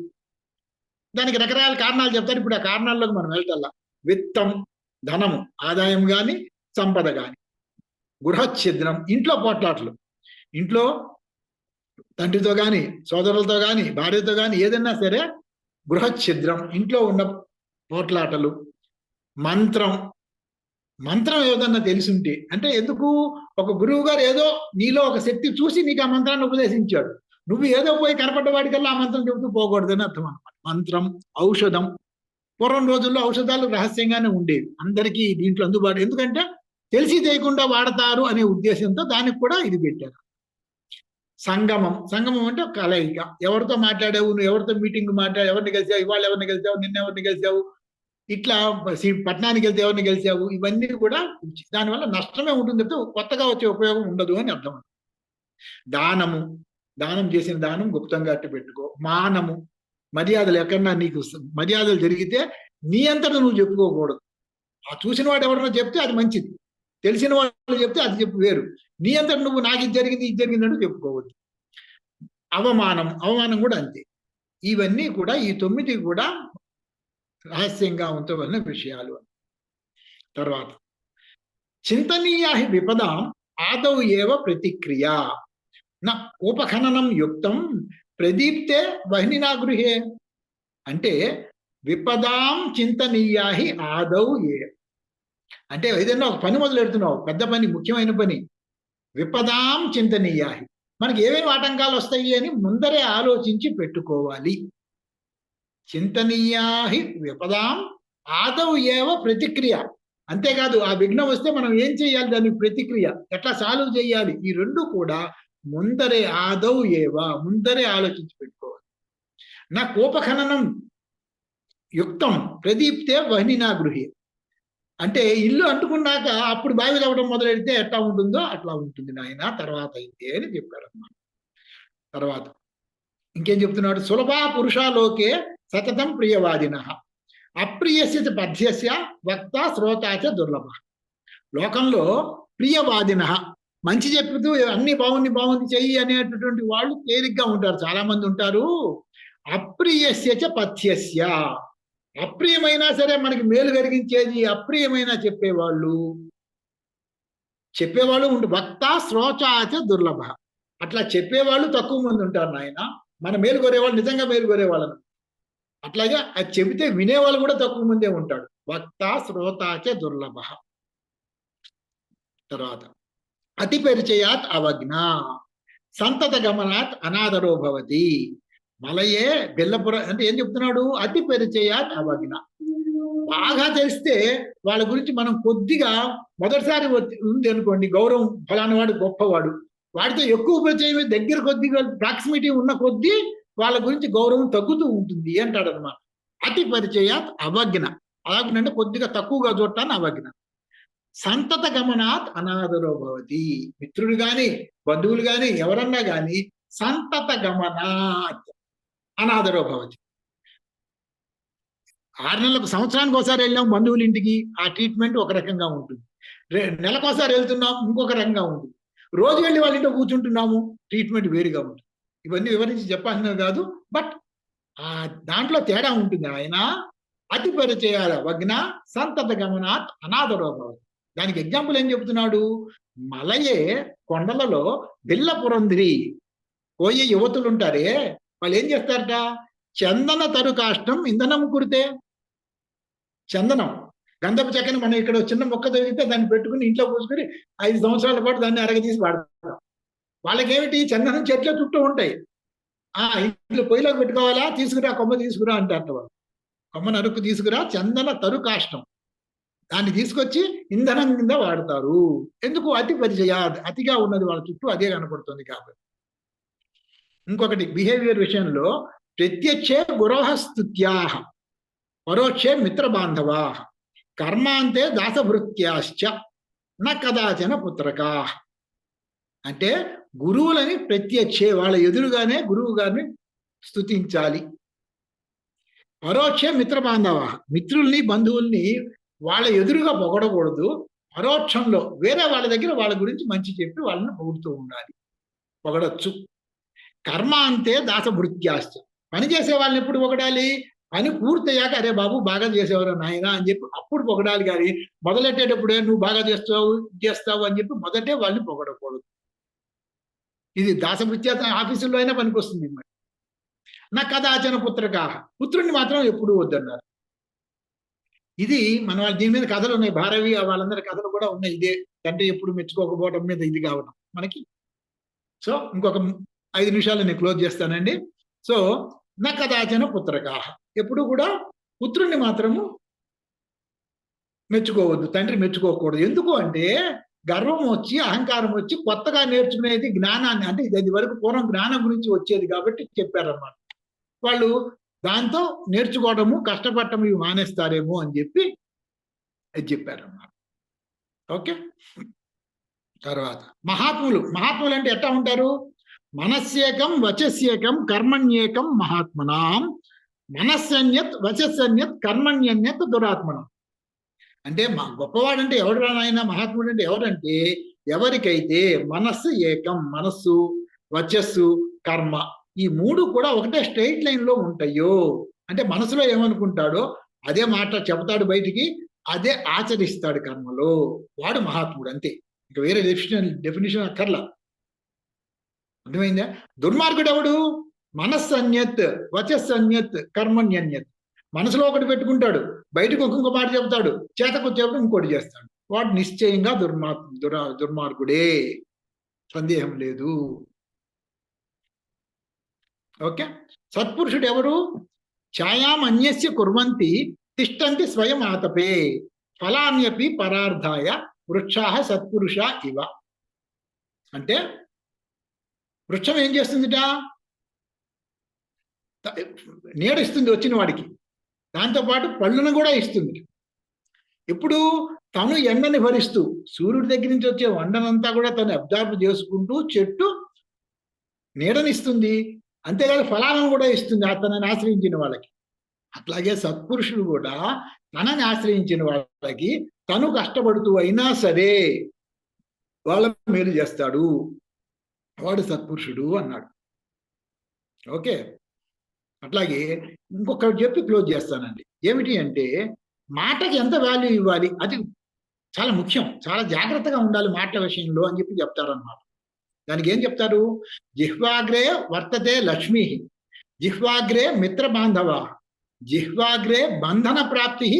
దానికి రకరకాల కారణాలు చెప్తారు. ఇప్పుడు ఆ కారణాల్లోకి మనం వెళ్తల్లా. విత్తం, ధనము, ఆదాయం గాని, సంపద గాని. గృహఛిద్రం, ఇంట్లో పోట్లాట్లు. ఇంట్లో తండ్రితో గాని, సోదరులతో గాని, భార్యతో గాని ఏదైనా సరే గృహఛిద్రం, ఇంట్లో ఉన్న పోట్లాటలు. మంత్రం, మంత్రం ఏదన్నా తెలిసుంటే, అంటే ఎందుకు? ఒక గురువు గారు ఏదో నీలో ఒక శక్తి చూసి నీకు ఆ మంత్రాన్ని ఉపదేశించాడు. నువ్వు ఏదో పోయి కనపడ్డ వాడికల్లా ఆ మంత్రం చెబుతూ పోకూడదని అర్థం అనమాట. మంత్రం, ఔషధం. పూర్వం రోజుల్లో ఔషధాలు రహస్యంగానే ఉండేవి. అందరికీ దీంట్లో అందుబాటు. ఎందుకంటే తెలిసి చేయకుండా వాడతారు అనే ఉద్దేశంతో దానికి కూడా ఇది పెట్టారు. సంగమం, సంగమం అంటే కలయిక. ఎవరితో మాట్లాడావు, నువ్వు ఎవరితో మీటింగ్ ఎవరిని కలిసావు, ఇవాళ ఎవరిని కలిసావు, నిన్న ఎవరిని కలిసావు, ఇట్లా పట్టణానికి వెళ్తే ఎవరిని గెలిచావు, ఇవన్నీ కూడా దానివల్ల నష్టమే ఉంటుంది తప్పితే కొత్తగా వచ్చే ఉపయోగం ఉండదు అని అర్థం. దానము, దానం చేసిన దానం గుప్తంగా అట్టు పెట్టుకో. మానము, మర్యాదలు ఎక్కడన్నా నీకు మర్యాదలు జరిగితే నీ అంతటా నువ్వు చెప్పుకోకూడదు. ఆ చూసిన వాడు ఎవరన్నా చెప్తే అది మంచిది, తెలిసిన వాళ్ళు చెప్తే అది చెప్పు వేరు. నీ అంతటా నువ్వు నాకు ఇది జరిగింది అంటూ చెప్పుకోవద్దు. అవమానం, అవమానం కూడా అంతే. ఇవన్నీ కూడా ఈ 9 కూడా రహస్యంగా ఉంచవలసిన విషయాలు. తర్వాత చింతనీయా హి విపదాం ఆదౌ ఏవ ప్రతిక్రియ నా ఉపఖననం యుక్తం ప్రదీప్తే వహ్నినా గృహే. అంటే విపదాం చింతనీయా హి ఆదౌ ఏ, అంటే ఏదైనా ఒక పని మొదలు పెడుతున్నావు, పెద్ద పని, ముఖ్యమైన పని. విపదాం చింతనీయా హి, మనకి ఏమేమి ఆటంకాలు వస్తాయి అని ముందరే ఆలోచించి పెట్టుకోవాలి. చింతనీయా హి విపదాం ఆదౌ ఏవ ప్రతిక్రియ. అంతేకాదు ఆ విఘ్నం వస్తే మనం ఏం చేయాలి, దానికి ప్రతిక్రియ ఎట్లా సాల్వ్ చేయాలి, ఈ రెండు కూడా ముందరే ఆదౌ ఏవ, ముందరే ఆలోచించి పెట్టుకోవాలి. నా కోపఖననం యుక్తం ప్రదీప్తే వహ్నినా గృహే, అంటే ఇల్లు అంటుకున్నాక అప్పుడు బావి తవ్వడం మొదలెడితే ఎట్లా ఉంటుందో అట్లా ఉంటుంది నాయన, తర్వాత అయితే అని చెప్పాడు అన్నమాట. తర్వాత ఇంకేం చెప్తున్నాడు? సులభా పురుషాలోకే సతతం ప్రియవాదిన అప్రియస్య పథ్యస్య వక్త శ్రోతాచ దుర్లభ. లోకంలో ప్రియవాదిన, మంచి చెప్పుతూ అన్ని బాగుంది చెయ్యి అనేటటువంటి వాళ్ళు తేలిగ్గా ఉంటారు, చాలా మంది ఉంటారు. అప్రియస్య పథ్యస్య, అప్రియమైనా సరే మనకి మేలు కలిగించేది అప్రియమైనా చెప్పేవాళ్ళు ఉండు. వక్త శ్రోతాచ దుర్లభ, అట్లా చెప్పేవాళ్ళు తక్కువ మంది ఉంటారు నాయన. మన మేలు కోరేవాళ్ళు నిజంగా మేలు కోరేవాళ్ళను, అట్లాగే అది చెబితే వినేవాళ్ళు కూడా తక్కువ మందే ఉంటాడు. వక్త శ్రోతాచ దుర్లభ. తర్వాత అతి పరిచయాత్ అవజ్ఞ సంతత గమనాత్ అనాదరో భవతి. మలయే బెల్లపుర అంటే ఏం చెప్తున్నాడు? అతి పరిచయాత్ అవజ్ఞ. బాగా తెలిస్తే వాళ్ళ గురించి మనం కొద్దిగా మొదటిసారి ఉంది అనుకోండి, గౌరవం, ఫలానా వాడు గొప్పవాడు, వాడితో ఎక్కువ పరిచయం దగ్గర కొద్దిగా ప్రాక్సిమిటీ ఉన్న కొద్దీ వాళ్ళ గురించి గౌరవం తగ్గుతూ ఉంటుంది అంటాడు అనమాట. అతి పరిచయాత్ అవజ్ఞ. అవజ్ఞ అంటే కొద్దిగా తక్కువగా చూడటాన్ని అవజ్ఞ. సంతత గమనాత్ అనాదరో భవతి. మిత్రుడు గాని బంధువులు గాని ఎవరన్నా గాని సంతత గమనాత్ అనాదరో భవతి. 6 నెలలకు, సంవత్సరానికి ఒకసారి వెళ్ళాం బంధువుల ఇంటికి, ఆ ట్రీట్మెంట్ ఒక రకంగా ఉంటుంది. నెలకోసారి వెళ్తున్నాం, ఇంకొక రకంగా ఉంటుంది. రోజు వెళ్ళి వాళ్ళ ఇంట్లో కూర్చుంటున్నాము, ట్రీట్మెంట్ వేరుగా ఉంటుంది. ఇవన్నీ వివరించి చెప్పాల్సినవి కాదు, బట్ దాంట్లో తేడా ఉంటుంది. ఆయన అతి పరిచయాల వగ్న సంతత గమనాత్ అనాదరో భవతి. దానికి ఎగ్జాంపుల్ ఏం చెబుతున్నాడు? మలయే, కొండలలో బిల్లపురంధ్రి పోయే యువతులు ఉంటారే, వాళ్ళు ఏం చేస్తారట? చందన తరు కాష్టం ఇంధనం కుడితే. చందనం, గంధపు చెక్కని మనం ఇక్కడ చిన్న మొక్క దొరికితే దాన్ని పెట్టుకుని ఇంట్లో పోసుకుని 5 సంవత్సరాల పాటు దాన్ని అరగదీసి వాడతాం. వాళ్ళకేమిటి? చందనం చెట్ల చుట్టూ ఉంటాయి. ఇంట్లో పొయ్యిలోకి పెట్టుకోవాలా, తీసుకురా, కొమ్మ తీసుకురా అంటారు వాళ్ళు. కొమ్మను అరుకు తీసుకురా, చందన తరు కాష్టం, దాన్ని తీసుకొచ్చి ఇంధనం కింద వాడతారు. ఎందుకు? అతి పరిచయ, అతిగా ఉన్నది వాళ్ళ చుట్టూ అదే కనపడుతుంది కాబట్టి. ఇంకొకటి బిహేవియర్ విషయంలో ప్రత్యక్షే గురోహ స్తుత్యా పరోక్షే మిత్ర బాంధవా కర్మాంతే దాసభృత్యాశ్చ న కదాచన పుత్రకా. అంటే గురువులని ప్రత్యక్షే, వాళ్ళ ఎదురుగానే గురువు గారిని స్తుతించాలి. పరోక్షే మిత్ర బాంధవ, మిత్రుల్ని బంధువుల్ని వాళ్ళ ఎదురుగా పొగడకూడదు. పరోక్షంలో వేరే వాళ్ళ దగ్గర వాళ్ళ గురించి మంచి చెప్పి వాళ్ళని పొగుడుతూ ఉండాలి, పొగడొచ్చు. కర్మ అంతే దాసభృత్యాశ్చ. పని చేసే వాళ్ళని ఎప్పుడు పొగడాలి? పని పూర్తయ్యాక అరే బాబు బాగా చేసేవారు నాయన అని చెప్పి అప్పుడు పొగడాలి. కానీ మొదలెట్టేటప్పుడే నువ్వు బాగా చేస్తావు అని చెప్పి మొదటే వాళ్ళని పొగడకూడదు. ఇది దాసభృత్య ఆఫీసుల్లో అయినా పనికొస్తుంది. మరి నా కదాచన పుత్రకా, పుత్రుడిని మాత్రం ఎప్పుడూ వద్దన్నారు. ఇది మన వాళ్ళ దీని మీద కథలు ఉన్నాయి, భారవి వాళ్ళందరి కథలు కూడా ఉన్నాయి. ఇదే తండ్రి ఎప్పుడు మెచ్చుకోకపోవడం మీద ఇది కావడం మనకి. సో ఇంకొక 5 నిమిషాలు నేను క్లోజ్ చేస్తానండి. సో నా కదాచన పుత్రకా, ఎప్పుడు కూడా పుత్రుణ్ణి మాత్రము మెచ్చుకోవద్దు, తండ్రి మెచ్చుకోకూడదు. ఎందుకు అంటే గర్వం వచ్చి అహంకారం వచ్చి కొత్తగా నేర్చుకునేది జ్ఞానాన్ని, అంటే ఇది వరకు పూర్వం జ్ఞానం గురించి వచ్చేది కాబట్టి చెప్పారన్నమాట. వాళ్ళు దాంతో నేర్చుకోవడము కష్టపడటం ఇవి మానేస్తారేమో అని చెప్పి అది చెప్పారన్నమాట. ఓకే. తర్వాత మహాత్ములు అంటే ఎట్లా ఉంటారు? మనస్యేకం వచస్యేకం కర్మణ్యేకం మహాత్మనాం, మనస్సన్యత్ వచస్సన్యత్ కర్మణ్యన్యత్ దురాత్మనం. అంటే మా గొప్పవాడంటే ఎవడు నాయన? మహాత్ముడు అంటే ఎవరంటే ఎవరికైతే మనస్సు ఏకం, మనస్సు వచస్సు కర్మ ఈ 3 కూడా ఒకటే స్ట్రైట్ లైన్ లో ఉంటాయో, అంటే మనసులో ఏమనుకుంటాడో అదే మాట చెబుతాడు బయటికి, అదే ఆచరిస్తాడు కర్మలో, వాడు మహాత్ముడు. అంతే, ఇక వేరే డెఫినేషన్ అక్కర్లా. అర్థమైందా? దుర్మార్గుడు ఎవడు? మనస్సన్యత్ వచస్సన్యత్ కర్మణ్యన్యత్. మనసులో ఒకటి పెట్టుకుంటాడు, బయటకు ఒక్కొక్క మాట చెబుతాడు, చేతకొచ్చేప్పుడు ఇంకోటి చేస్తాడు. వాడు నిశ్చయంగా దుర్మార్గుడే, సందేహం లేదు. ఓకే. సత్పురుషుడు ఎవరు? ఛాయాం అన్యస్య కుర్వంతి తిష్టంతి స్వయం ఆతపే ఫలాన్యపి పరార్థాయ వృక్షాః సత్పురుష ఇవ. అంటే వృక్షం ఏం చేస్తుందిట? నీడిస్తుంది వచ్చిన వాడికి, దాంతోపాటు పళ్ళును కూడా ఇస్తుంది. ఇప్పుడు తను ఎండని భరిస్తూ సూర్యుడి దగ్గర నుంచి వచ్చే వండనంతా కూడా తను అబ్జర్వ్ చేసుకుంటూ చెట్టు నీడనిస్తుంది, అంతేకాదు ఫలాలను కూడా ఇస్తుంది తనని ఆశ్రయించిన వాళ్ళకి. అట్లాగే సత్పురుషుడు కూడా తనని ఆశ్రయించిన వాళ్ళకి తను కష్టపడుతూ అయినా సరే వాళ్ళ మేలు చేస్తాడు, వాడు సత్పురుషుడు అన్నాడు. ఓకే. అట్లాగే ఇంకొకటి చెప్పి క్లోజ్ చేస్తానండి. ఏమిటి అంటే మాటకి ఎంత వాల్యూ ఇవ్వాలి, అది చాలా ముఖ్యం, చాలా జాగ్రత్తగా ఉండాలి మాటల విషయంలో అని చెప్పి చెప్తారన్నమాట. దానికి ఏం చెప్తారు? జిహ్వాగ్రే వర్తతే లక్ష్మి, జిహ్వాగ్రే మిత్ర బాంధవ, జిహ్వాగ్రే బంధన ప్రాప్తి,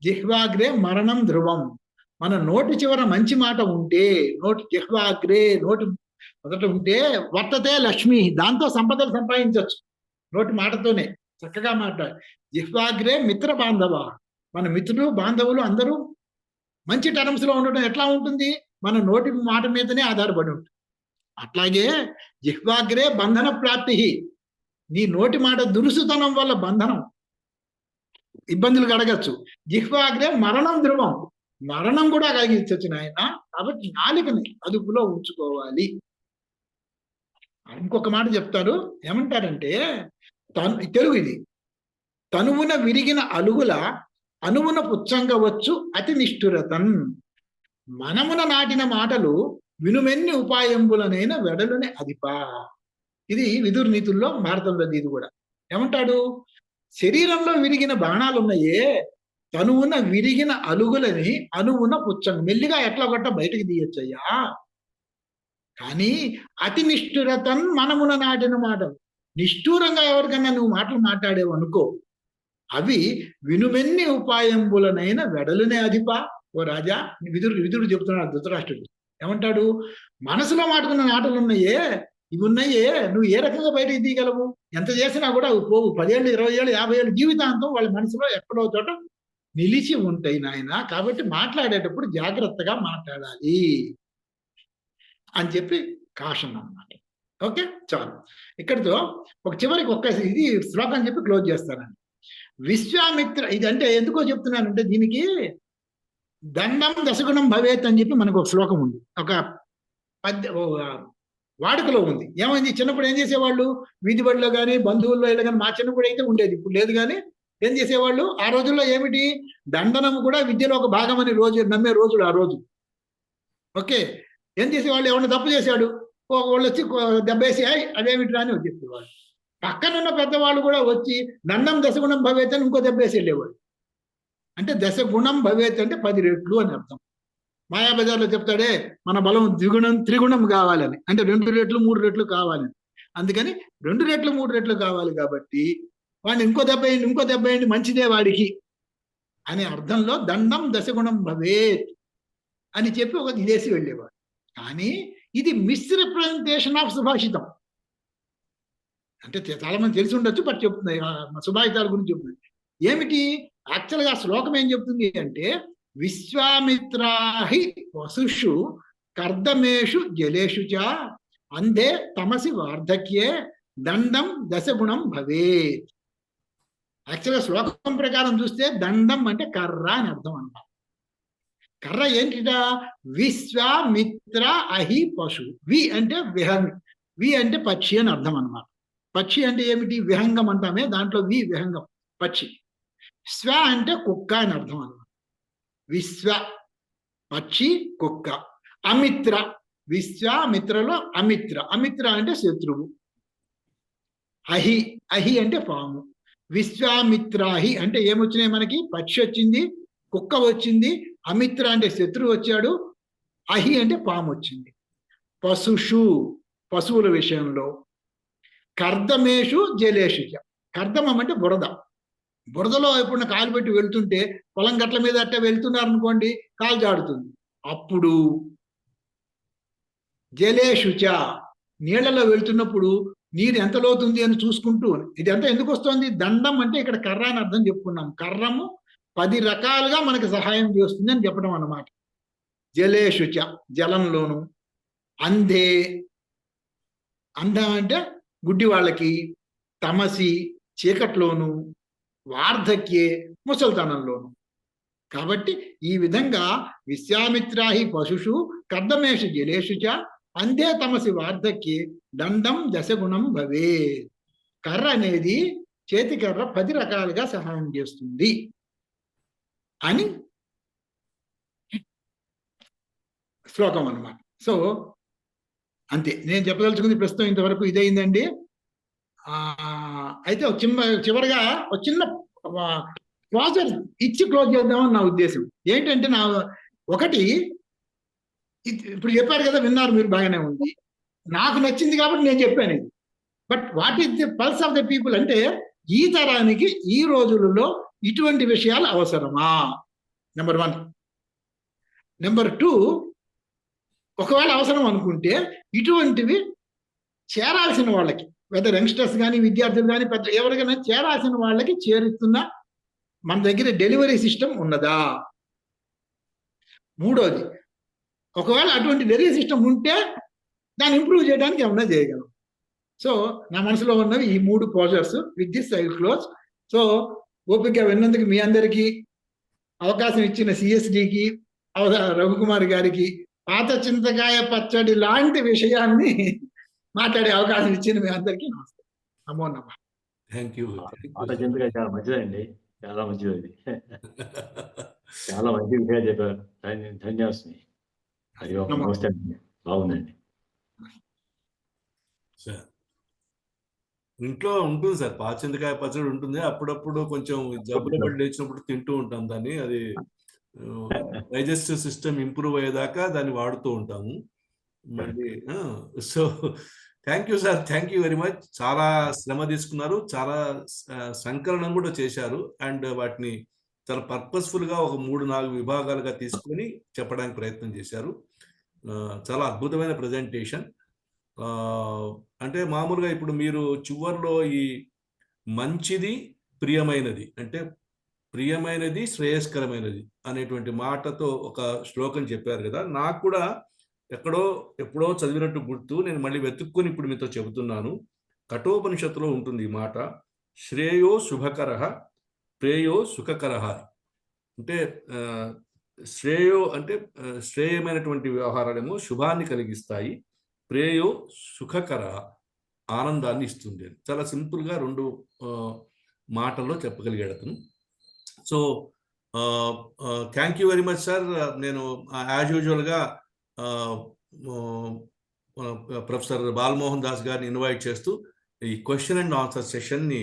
జిహ్వాగ్రే మరణం ధ్రువం. మన నోటి చివర మంచి మాట ఉంటే, జిహ్వాగ్రే నోటి మొదట ఉంటే వర్తతే లక్ష్మి, దాంతో సంపదలు సంపాదించవచ్చు నోటి మాటతోనే, చక్కగా మాట్లాడు. జిహ్వాగ్రే మిత్ర బాంధవ, మన మిత్రులు బాంధవులు అందరూ మంచి టర్మ్స్ లో ఉండటం ఎట్లా ఉంటుంది? మన నోటి మాట మీదనే ఆధారపడి ఉంటుంది. అట్లాగే జిహ్వాగ్రే బంధన ప్రాప్తి, నీ నోటి మాట దురుసుతనం వల్ల బంధనం, ఇబ్బందులు కలగచ్చు. జిహ్వాగ్రే మరణం ధ్రువం, మరణం కూడా కలిగించవచ్చు నాయన. కాబట్టి నాలుకని అదుపులో ఉంచుకోవాలి. ఇంకొక మాట చెప్తారు, ఏమంటారంటే తెలుగు ఇది, తనువున విరిగిన అలుగుల అనువున పుచ్చంగవచ్చు అతి నిష్ఠురతన్. మనమున నాటిన మాటలు వినుమెన్ని ఉపాయంబులనైన వెడలుని అదిపా. ఇది విదుర్ నీతుల్లో భారతంలో ఇది కూడా ఏమంటాడు? శరీరంలో విరిగిన బాణాలు ఉన్నాయే, తనువున విరిగిన అలుగులని అనువున పుచ్చంగ, మెల్లిగా ఎట్లా కొట్ట బయటకు తీయచ్చయ్యా. కానీ అతి నిష్ఠురతన్ మనమున నాటిన మాటలు, నిష్ఠూరంగా ఎవరికన్నా నువ్వు మాటలు మాట్లాడేవు అనుకో, అవి వినుమెన్ని ఉపాయంబులనైన వెడలునే అధిపా. ఓ రాజా, విదురుడు చెప్తున్నాడు ధృతరాష్ట్రుడు, ఏమంటాడు? మనసులో మాటుకున్న మాటలు ఉన్నాయే, ఇవి ఉన్నాయే, నువ్వు ఏ రకంగా బయటకు తీయగలవు? ఎంత చేసినా కూడా పోవు. 10 ఏళ్ళు 20 ఏళ్ళు 50 ఏళ్ళు జీవితాంతం వాళ్ళ మనసులో ఎక్కడో చోట నిలిచి ఉంటాయి నాయన. కాబట్టి మాట్లాడేటప్పుడు జాగ్రత్తగా మాట్లాడాలి అని చెప్పి కాషన్ అన్నమాట. ఓకే, చాలు. ఇక్కడితో చివరికి ఇది శ్లోకం చెప్పి క్లోజ్ చేస్తానండి. విశ్వామిత్ర, ఇది అంటే ఎందుకో చెప్తున్నానంటే దీనికి దండం దశగుణం భవేత్ అని చెప్పి మనకు ఒక శ్లోకం ఉంది, ఒక వాడుకలో ఉంది. ఏమైంది? చిన్నప్పుడు ఏం చేసేవాళ్ళు? వీధి బడిలో కానీ బంధువుల్లో కానీ, మా చిన్నప్పుడు అయితే ఉండేది, ఇప్పుడు లేదు కానీ ఏం చేసేవాళ్ళు ఆ రోజుల్లో? ఏమిటి? దండనము కూడా విద్యలో ఒక భాగం అని నమ్మే రోజులు ఆ రోజు. ఓకే, ఏం చేసేవాళ్ళు? ఎవరిని తప్పు చేశాడు, వాళ్ళు వచ్చి దెబ్బేసి అదేమిట్రా అని చెప్పేవాళ్ళు. పక్కనున్న పెద్దవాళ్ళు కూడా వచ్చి దండం దశగుణం భవేత్ అని ఇంకో దెబ్బేసి వెళ్ళేవాడు. అంటే దశగుణం భవేత్ అంటే 10 రెట్లు అని అర్థం. మాయాబజార్లో చెప్తాడే మన బలం ద్విగుణం త్రిగుణం కావాలని, అంటే 2 రెట్లు 3 రెట్లు కావాలని. అందుకని 2 రెట్లు 3 రెట్లు కావాలి కాబట్టి వాడిని ఇంకో దెబ్బ వేయండి మంచిదే వాడికి అనే అర్థంలో దండం దశగుణం భవేత్ అని చెప్పి ఒక ఇదేసి వెళ్ళేవాడు. కానీ ఇది మిస్రిప్రజెంటేషన్ ఆఫ్ సుభాషితం. అంటే చాలా మంది తెలిసి ఉండొచ్చు, బట్ చెప్తున్నాయి సుభాషితాల గురించి చెప్తుంది. ఏమిటి యాక్చువల్గా ఆ శ్లోకం ఏం చెప్తుంది అంటే, విశ్వామిత్రాహి వసుషు కర్దమేషు జలేషు చ అందే తమసి వార్ధక్యే దండం దశగుణం భవేత్. యాక్చువల్గా శ్లోకం ప్రకారం చూస్తే దండం అంటే కర్ర అని అర్థం అన్నమాట. కర్ర ఏంటిదా? విశ్వామిత్ర అహి పశు. వి అంటే వి అంటే పక్షి అని అర్థం అన్నమాట. పక్షి అంటే ఏమిటి? విహంగం అంటామే, దాంట్లో వి విహంగం పక్షి. స్వ అంటే కుక్క అని అర్థం అన్నమాట. విశ్వ పక్షి కుక్క. అమిత్ర విశ్వామిత్రలో అమిత్ర. అమిత్ర అంటే శత్రువు. అహి అంటే పాము. విశ్వామిత్రాహి అంటే ఏమొచ్చినాయి మనకి? పక్షి వచ్చింది, కుక్క వచ్చింది, అమిత్ర అంటే శత్రువు వచ్చాడు, అహి అంటే పాము వచ్చింది. పశుషు పశువుల విషయంలో, కర్దమేషు జలేషు. కర్దమం అంటే బురద. బురదలో ఎప్పుడన్నా కాలు పెట్టి వెళ్తుంటే, పొలం గట్ల మీద అట్ట వెళ్తున్నారు అనుకోండి, కాలు జాడుతుంది. అప్పుడు జలేషుచ నీళ్లలో వెళ్తున్నప్పుడు నీరు ఎంత లోతుంది అని చూసుకుంటూ, ఇదంతా ఎందుకు వస్తుంది? దండం అంటే ఇక్కడ కర్ర అని అర్థం చెప్పుకున్నాం. కర్రము 10 రకాలుగా మనకి సహాయం చేస్తుంది అని చెప్పడం అన్నమాట. జలేషుచ జలంలోను, అంధే అందం అంటే గుడ్డి వాళ్ళకి, తమసి చీకట్లోను, వార్ధక్యే ముసల్తనంలోను. కాబట్టి ఈ విధంగా విశ్వామిత్రాహి పశుషు కర్దమేషు జలేషు చ అందే తమసి వార్ధక్యే దండం దశగుణం భవే. కర్ర అనేది చేతి కర్ర 10 రకాలుగా సహాయం చేస్తుంది అని శ్లోకం అన్నమాట. సో అంతే నేను చెప్పదలుచుకుంది ప్రస్తుతం ఇంతవరకు ఇదైందండి. అయితే చివరిగా ఒక చిన్న క్లోజర్ ఇచ్చి క్లోజ్ చేద్దామని నా ఉద్దేశం. ఏంటంటే ఒకటి ఇప్పుడు చెప్పారు కదా, విన్నారు మీరు, బాగానే ఉంది, నాకు నచ్చింది కాబట్టి నేను చెప్పాను ఇది. But what is the pulse of the people అంటే, ఈ తరానికి ఈ రోజులలో ఇటువంటి విషయాలు అవసరమా? నెంబర్ 1. నెంబర్ 2, ఒకవేళ అవసరం అనుకుంటే ఇటువంటివి చేరాల్సిన వాళ్ళకి, వెదర్ యంగ్స్టర్స్ కానీ విద్యార్థులు కానీ పెద్ద ఎవరికైనా చేరాల్సిన వాళ్ళకి చేరుతున్న మన దగ్గర డెలివరీ సిస్టమ్ ఉన్నదా? 3వది, ఒకవేళ అటువంటి డెలివరీ సిస్టమ్ ఉంటే దాన్ని ఇంప్రూవ్ చేయడానికి ఏమన్నా చేయగలం. సో నా మనసులో ఉన్నవి ఈ 3 posers. With this I will close. So ఓపిక విన్నందుకు మీ అందరికీ, అవకాశం ఇచ్చిన సిఎస్డికి, రఘుకుమార్ గారికి, పాత చింతకాయ పచ్చడి లాంటి విషయాన్ని మాట్లాడే అవకాశం ఇచ్చిన మీ అందరికీ నమస్తే. నమో నమః.
Thank you.
పాత చింతకాయ చాలా మంచిదండి, చాలా మంచిది అది. చాలా మంచి విషయాలు చెప్పారు. ధన్యవాదాలు. అయ్యో నమస్తే అండి, బాగుందండి.
సార్ ఇంట్లో ఉంటుంది సార్, పాచింతకాయ పచ్చడి ఉంటుంది. అప్పుడప్పుడు కొంచెం జబ్బులు పడి లేచినప్పుడు తింటూ ఉంటాం దాన్ని. అది డైజెస్టివ్ సిస్టమ్ ఇంప్రూవ్ అయ్యేదాకా దాన్ని వాడుతూ ఉంటాము మళ్ళీ. So thank you sir, thank you very much. చాలా శ్రమ తీసుకున్నారు, చాలా సంకలనం కూడా చేశారు, అండ్ వాటిని చాలా పర్పస్ఫుల్ గా ఒక 3-4 విభాగాలుగా తీసుకొని చెప్పడానికి ప్రయత్నం చేశారు. చాలా అద్భుతమైన ప్రజెంటేషన్. అంటే మామూలుగా ఇప్పుడు మీరు చివర్లో ఈ మంచిది ప్రియమైనది, అంటే ప్రియమైనది శ్రేయస్కరమైనది అనేటువంటి మాటతో ఒక శ్లోకం చెప్పారు కదా. నాకు కూడా ఎప్పుడో చదివినట్టు గుర్తు, నేను మళ్ళీ వెతుక్కుని ఇప్పుడు మీతో చెబుతున్నాను. కఠోపనిషత్తులో ఉంటుంది ఈ మాట, శ్రేయో శుభకరః ప్రేయో సుఖకరః. అంటే శ్రేయో అంటే శ్రేయమైనటువంటి వ్యవహారాలేమో శుభాన్ని కలిగిస్తాయి, ప్రేయో సుఖకర ఆనందాన్ని ఇస్తుంది. చాలా సింపుల్గా 2 మాటల్లో చెప్పగలిగాడు అతను. So thank you very much sir. నేను యాజ్ యూజువల్గా ప్రొఫెసర్ బాలమోహన్ దాస్ గారిని ఇన్వైట్ చేస్తూ ఈ క్వశ్చన్ అండ్ ఆన్సర్ సెషన్ని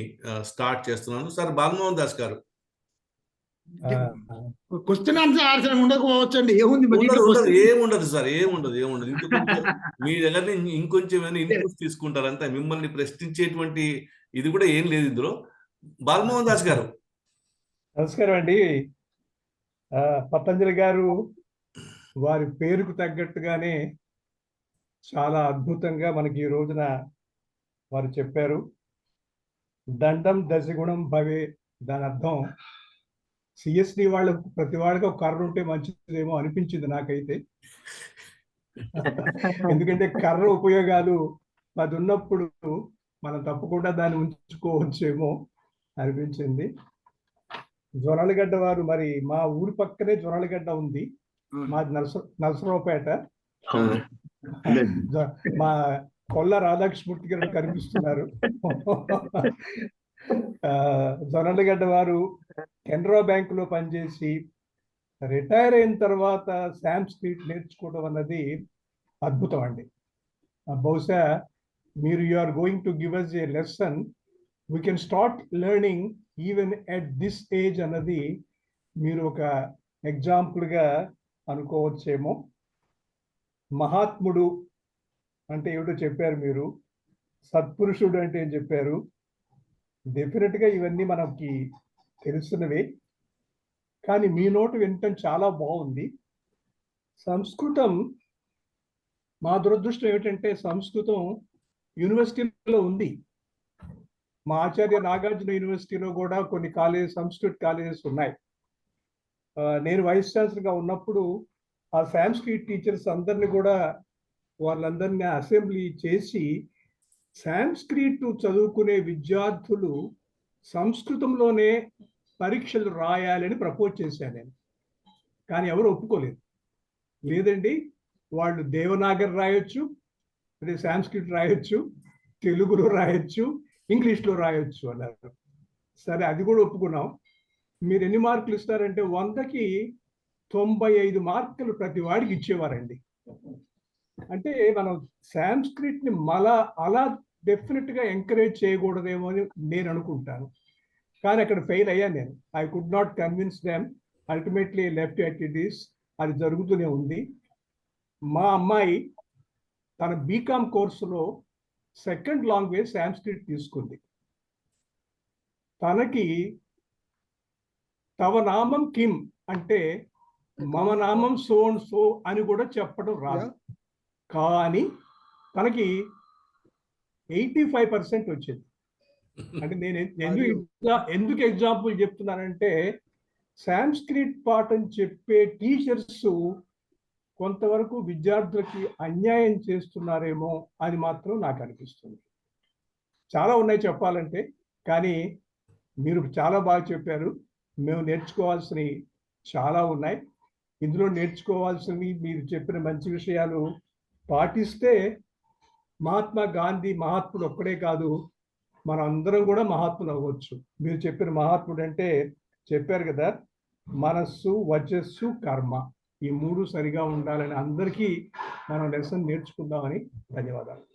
స్టార్ట్ చేస్తున్నాను. సార్ బాలమోహన్ దాస్ గారు.
క్వశ్చన్ ఆన్సర్ ఉండకపోవచ్చు అండి, ఏముంది
ఏముండదు సార్, ఏముండదు. మీ దగ్గర ఇంకొంచెం ఇన్పుట్స్ తీసుకుంటారు అంతే, మిమ్మల్ని ప్రశ్నించేటువంటి ఇది కూడా ఏం లేదు ఇందులో. బాలమోహన్ దాస్ గారు.
నమస్కారం అండి. పతంజలి గారు వారి పేరుకు తగ్గట్టుగానే చాలా అద్భుతంగా మనకి ఈ రోజున వారు చెప్పారు. దండం దశగుణం భవే, దాని అర్థం సిఎస్డి వాళ్ళకు ప్రతి వాళ్ళకి ఒక కర్ర ఉంటే మంచిదేమో అనిపించింది నాకైతే. ఎందుకంటే కర్ర ఉపయోగాలు 10 ఉన్నప్పుడు మనం తప్పకుండా దాన్ని ఉంచుకోవచ్చేమో అనిపించింది. జొన్నలగడ్డ వారు, మరి మా ఊరి పక్కనే జొన్నలగడ్డ ఉంది, మాది నరసరావుపేట. మా కొల్ల రాధాకృష్ణమూర్తి గారు కనిపిస్తున్నారు. జొన్నలగడ్డ వారు కెనరా బ్యాంకులో పనిచేసి రిటైర్ అయిన తర్వాత సాంస్క్రిట్ నేర్చుకోవడం అన్నది అద్భుతం అండి. బహుశా మీరు you are going to give us a lesson, we can start learning even at this age అన్నది మీరు ఒక ఎగ్జాంపుల్గా అనుకోవచ్చేమో. మహాత్ముడు అంటే ఏమిటో చెప్పారు మీరు, సత్పురుషుడు అంటే ఏం చెప్పారు. డెఫినెట్గా ఇవన్నీ మనకి తెలుస్తున్నవే, కానీ మీ నోటు వినటం చాలా బాగుంది. సంస్కృతం, మా దురదృష్టం ఏమిటంటే సంస్కృతం యూనివర్సిటీలో ఉంది. మా ఆచార్య నాగార్జున యూనివర్సిటీలో కూడా కొన్ని సంస్కృత్ కాలేజెస్ ఉన్నాయి. నేను వైస్ ఛాన్సలర్గా ఉన్నప్పుడు ఆ సాంస్క్రిట్ టీచర్స్ అందరినీ కూడా వాళ్ళందరినీ అసెంబ్లీ చేసి సాంస్క్రిట్ చదువుకునే విద్యార్థులు సంస్కృతంలోనే పరీక్షలు రాయాలని ప్రపోజ్ చేశాను నేను. కానీ ఎవరు ఒప్పుకోలేదు. లేదండి, వాళ్ళు దేవనాగరి రాయొచ్చు, అదే సాంస్క్రిట్ రాయొచ్చు, తెలుగులో రాయొచ్చు, ఇంగ్లీష్లో రాయొచ్చు అన్నారు. సరే, అది కూడా ఒప్పుకున్నాం. మీరు ఎన్ని మార్కులు ఇస్తారంటే 100కి 95 మార్కులు ప్రతి వాడికి ఇచ్చేవారండి. అంటే మనం సాంస్క్రిట్ని అలా డెఫినెట్గా ఎంకరేజ్ చేయకూడదేమో అని నేను అనుకుంటాను. కానీ అక్కడ ఫెయిల్ అయ్యాను నేను. I could not convince them. Ultimately left activities అది జరుగుతూనే ఉంది. మా అమ్మాయి తన బీకామ్ కోర్సులో సెకండ్ లాంగ్వేజ్ సాంస్క్రిట్ తీసుకుంది. తనకి తవ నామం కిమ్ అంటే మమ నామం సో అండ్ సో అని కూడా చెప్పడం రాదు. కానీ తనకి 85% వచ్చింది. అంటే నేను ఎందుకు ఎగ్జాంపుల్ చెప్తున్నానంటే, సాంస్క్రిట్ పాఠం చెప్పే టీచర్స్ కొంతవరకు విద్యార్థులకి అన్యాయం చేస్తున్నారేమో అని మాత్రం నాకు అనిపిస్తుంది. చాలా ఉన్నాయి చెప్పాలంటే, కానీ మీరు చాలా బాగా చెప్పారు. మేము నేర్చుకోవాల్సినవి చాలా ఉన్నాయి. ఇందులో నేర్చుకోవాల్సినవి మీరు చెప్పిన మంచి విషయాలు పాటిస్తే మహాత్మా గాంధీ మహాత్ముడు ఒక్కడే కాదు, మన అందరం కూడా మహాత్ములు అవ్వచ్చు. మీరు చెప్పిన మహాత్ముడు అంటే చెప్పారు కదా, మనస్సు, వచస్సు, కర్మ, ఈ 3 సరిగా ఉండాలని అందరికీ మనం లెసన్ నేర్చుకుందామని. ధన్యవాదాలు.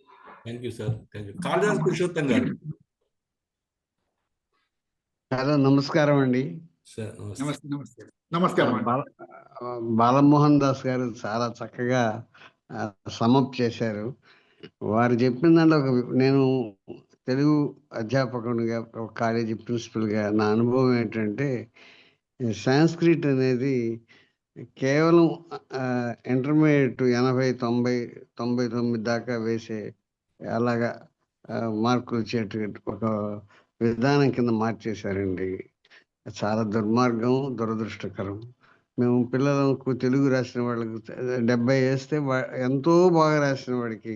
Thank you sir. Thank you. Kalidas Purushottam గారు.
హలో, నమస్కారం అండి.
నమస్కారం.
బాలమోహన్ దాస్ గారు చాలా చక్కగా సమప్ చేశారు. వారు చెప్పిన దాంట్లో నేను తెలుగు అధ్యాపకునిగా, ఒక కాలేజీ ప్రిన్సిపల్గా నా అనుభవం ఏంటంటే, సాంస్క్రిట్ అనేది కేవలం ఇంటర్మీడియట్ 80, 90, 99 దాకా వేసే అలాగా మార్కులు వచ్చేటట్టు ఒక విధానం కింద మార్చేశారండి. చాలా దుర్మార్గం, దురదృష్టకరం. మేము పిల్లలకు తెలుగు రాసిన వాళ్ళకు 70 వేస్తే ఎంతో బాగా రాసిన వాడికి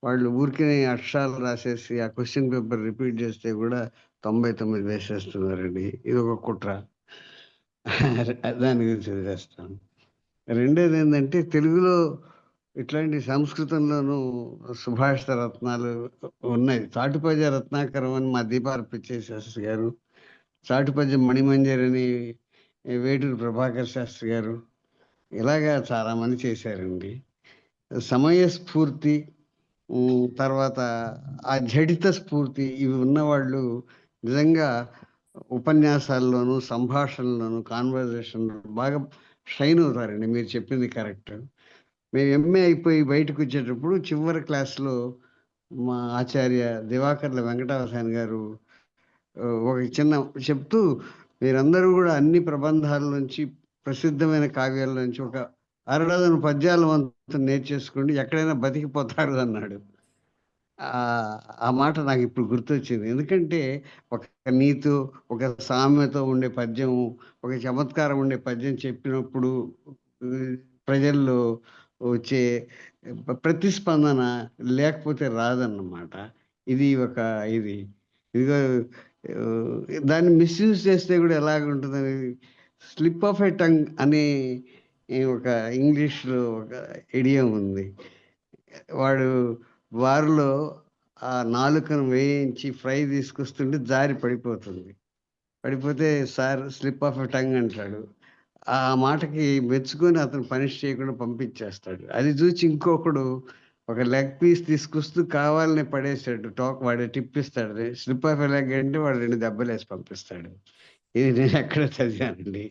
వాళ్ళు ఊరికి అక్షరాలు రాసేసి ఆ క్వశ్చన్ పేపర్ రిపీట్ చేస్తే కూడా 99 వేసేస్తున్నారండి. ఇది ఒక కుట్ర. దాని గురించి వదిలేస్తాను. రెండోది ఏంటంటే, తెలుగులో ఇట్లాంటి సంస్కృతంలోనూ సుభాషిత రత్నాలు ఉన్నాయి. చాటుపద్య రత్నాకరం అని మా దీపాల పిచ్చయ్య శాస్త్రి గారు, చాటుపద్య మణిమంజరి అని వేటూరు ప్రభాకర్ శాస్త్రి గారు, ఇలాగా చాలామంది చేశారండి. సమయస్ఫూర్తి, తర్వాత ఆ జడిత స్ఫూర్తి ఇవి ఉన్నవాళ్ళు నిజంగా ఉపన్యాసాల్లోనూ, సంభాషణలోను, కాన్వర్జేషన్లో బాగా షైన్ అవుతారండి. మీరు చెప్పింది కరెక్ట్. మేము ఎంఏ అయిపోయి బయటకు వచ్చేటప్పుడు చివరి క్లాస్లో మా ఆచార్య దివాకర్ల వెంకటావసాని గారు ఒక చిన్న చెప్తూ, మీరందరూ కూడా అన్ని ప్రబంధాల నుంచి, ప్రసిద్ధమైన కావ్యాల నుంచి ఒక అరడజను పద్యాల వంతు నేర్చేసుకోండి, ఎక్కడైనా బతికిపోతారు అన్నాడు. ఆ మాట నాకు ఇప్పుడు గుర్తొచ్చింది. ఎందుకంటే ఒక నీతో, ఒక సామెతో ఉండే పద్యం, ఒక చమత్కారం ఉండే పద్యం చెప్పినప్పుడు ప్రజల్లో వచ్చే ప్రతిస్పందన లేకపోతే రాదన్నమాట. ఇది ఒక ఇదిగో దాన్ని మిస్యూజ్ చేస్తే కూడా ఎలాగుంటుందని, స్లిప్ ఆఫ్ ఎ టంగ్ అనే ఒక ఇంగ్లీష్లో ఒక ఇడియం ఉంది. వారిలో ఆ నాలుకను వేయించి ఫ్రై తీసుకొస్తుంటే జారి పడిపోతే sir slip of a tongue అంటాడు. ఆ మాటకి మెచ్చుకొని అతను పనిష్ చేయకుండా పంపించేస్తాడు. అది చూసి ఇంకొకడు ఒక లెగ్ పీస్ తీసుకొస్తూ కావాలని పడేసాడు. వాడు టిప్ ఇస్తాడు, స్లిప్ ఆఫ్ ఎ లెగ్ అంటే వాడు 2 దెబ్బలేసి పంపిస్తాడు. ఇది నేను ఎక్కడ చదివానండి.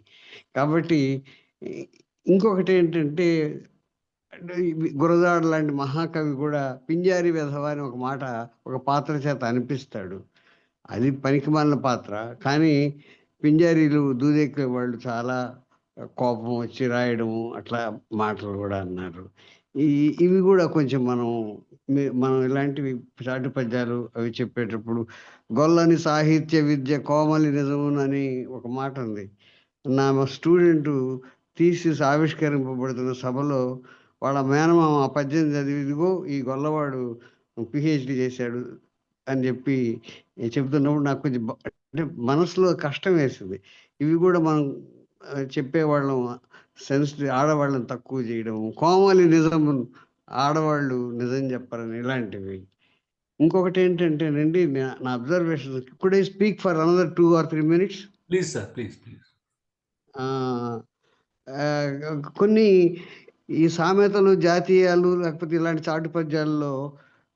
కాబట్టి ఇంకొకటి ఏంటంటే, గురజాడ లాంటి మహాకవి కూడా పింజారి వెధవ అని ఒక మాట ఒక పాత్ర చేత అనిపిస్తాడు. అది పనికిమాలిన పాత్ర, కానీ పింజారీలు దూదెక్కే వాళ్ళు చాలా కోపం వచ్చి రాయడము అట్లా మాటలు కూడా అన్నారు. ఇవి కూడా కొంచెం మనం ఇలాంటివి చాటు పద్యాలు అవి చెప్పేటప్పుడు, గొల్లని సాహిత్య విద్య కోమలి నిజమునని ఒక మాట ఉంది. నా స్టూడెంట్ థీసిస్ ఆవిష్కరింపబడుతున్న సభలో వాళ్ళ మేనమామ ఆ పద్యం చదివి, ఇదిగో ఈ గొల్లవాడు పిహెచ్డి చేశాడు అని చెప్పి చెబుతున్నప్పుడు నాకు కొంచెం అంటే మనసులో కష్టం వేసింది. ఇవి కూడా మనం చెప్పేవాళ్ళం సెన్సిటివ్, ఆడవాళ్ళని తక్కువ చేయడం, కోమలి నిజం, ఆడవాళ్ళు నిజం చెప్పారని, ఇలాంటివి. ఇంకొకటి ఏంటంటేనండి, నా observation, could I speak for another 2 or 3 minutes?
Please sir, please.
కొన్ని ఈ సామెతలు, జాతీయాలు, లేకపోతే ఇలాంటి చాటు పద్యాల్లో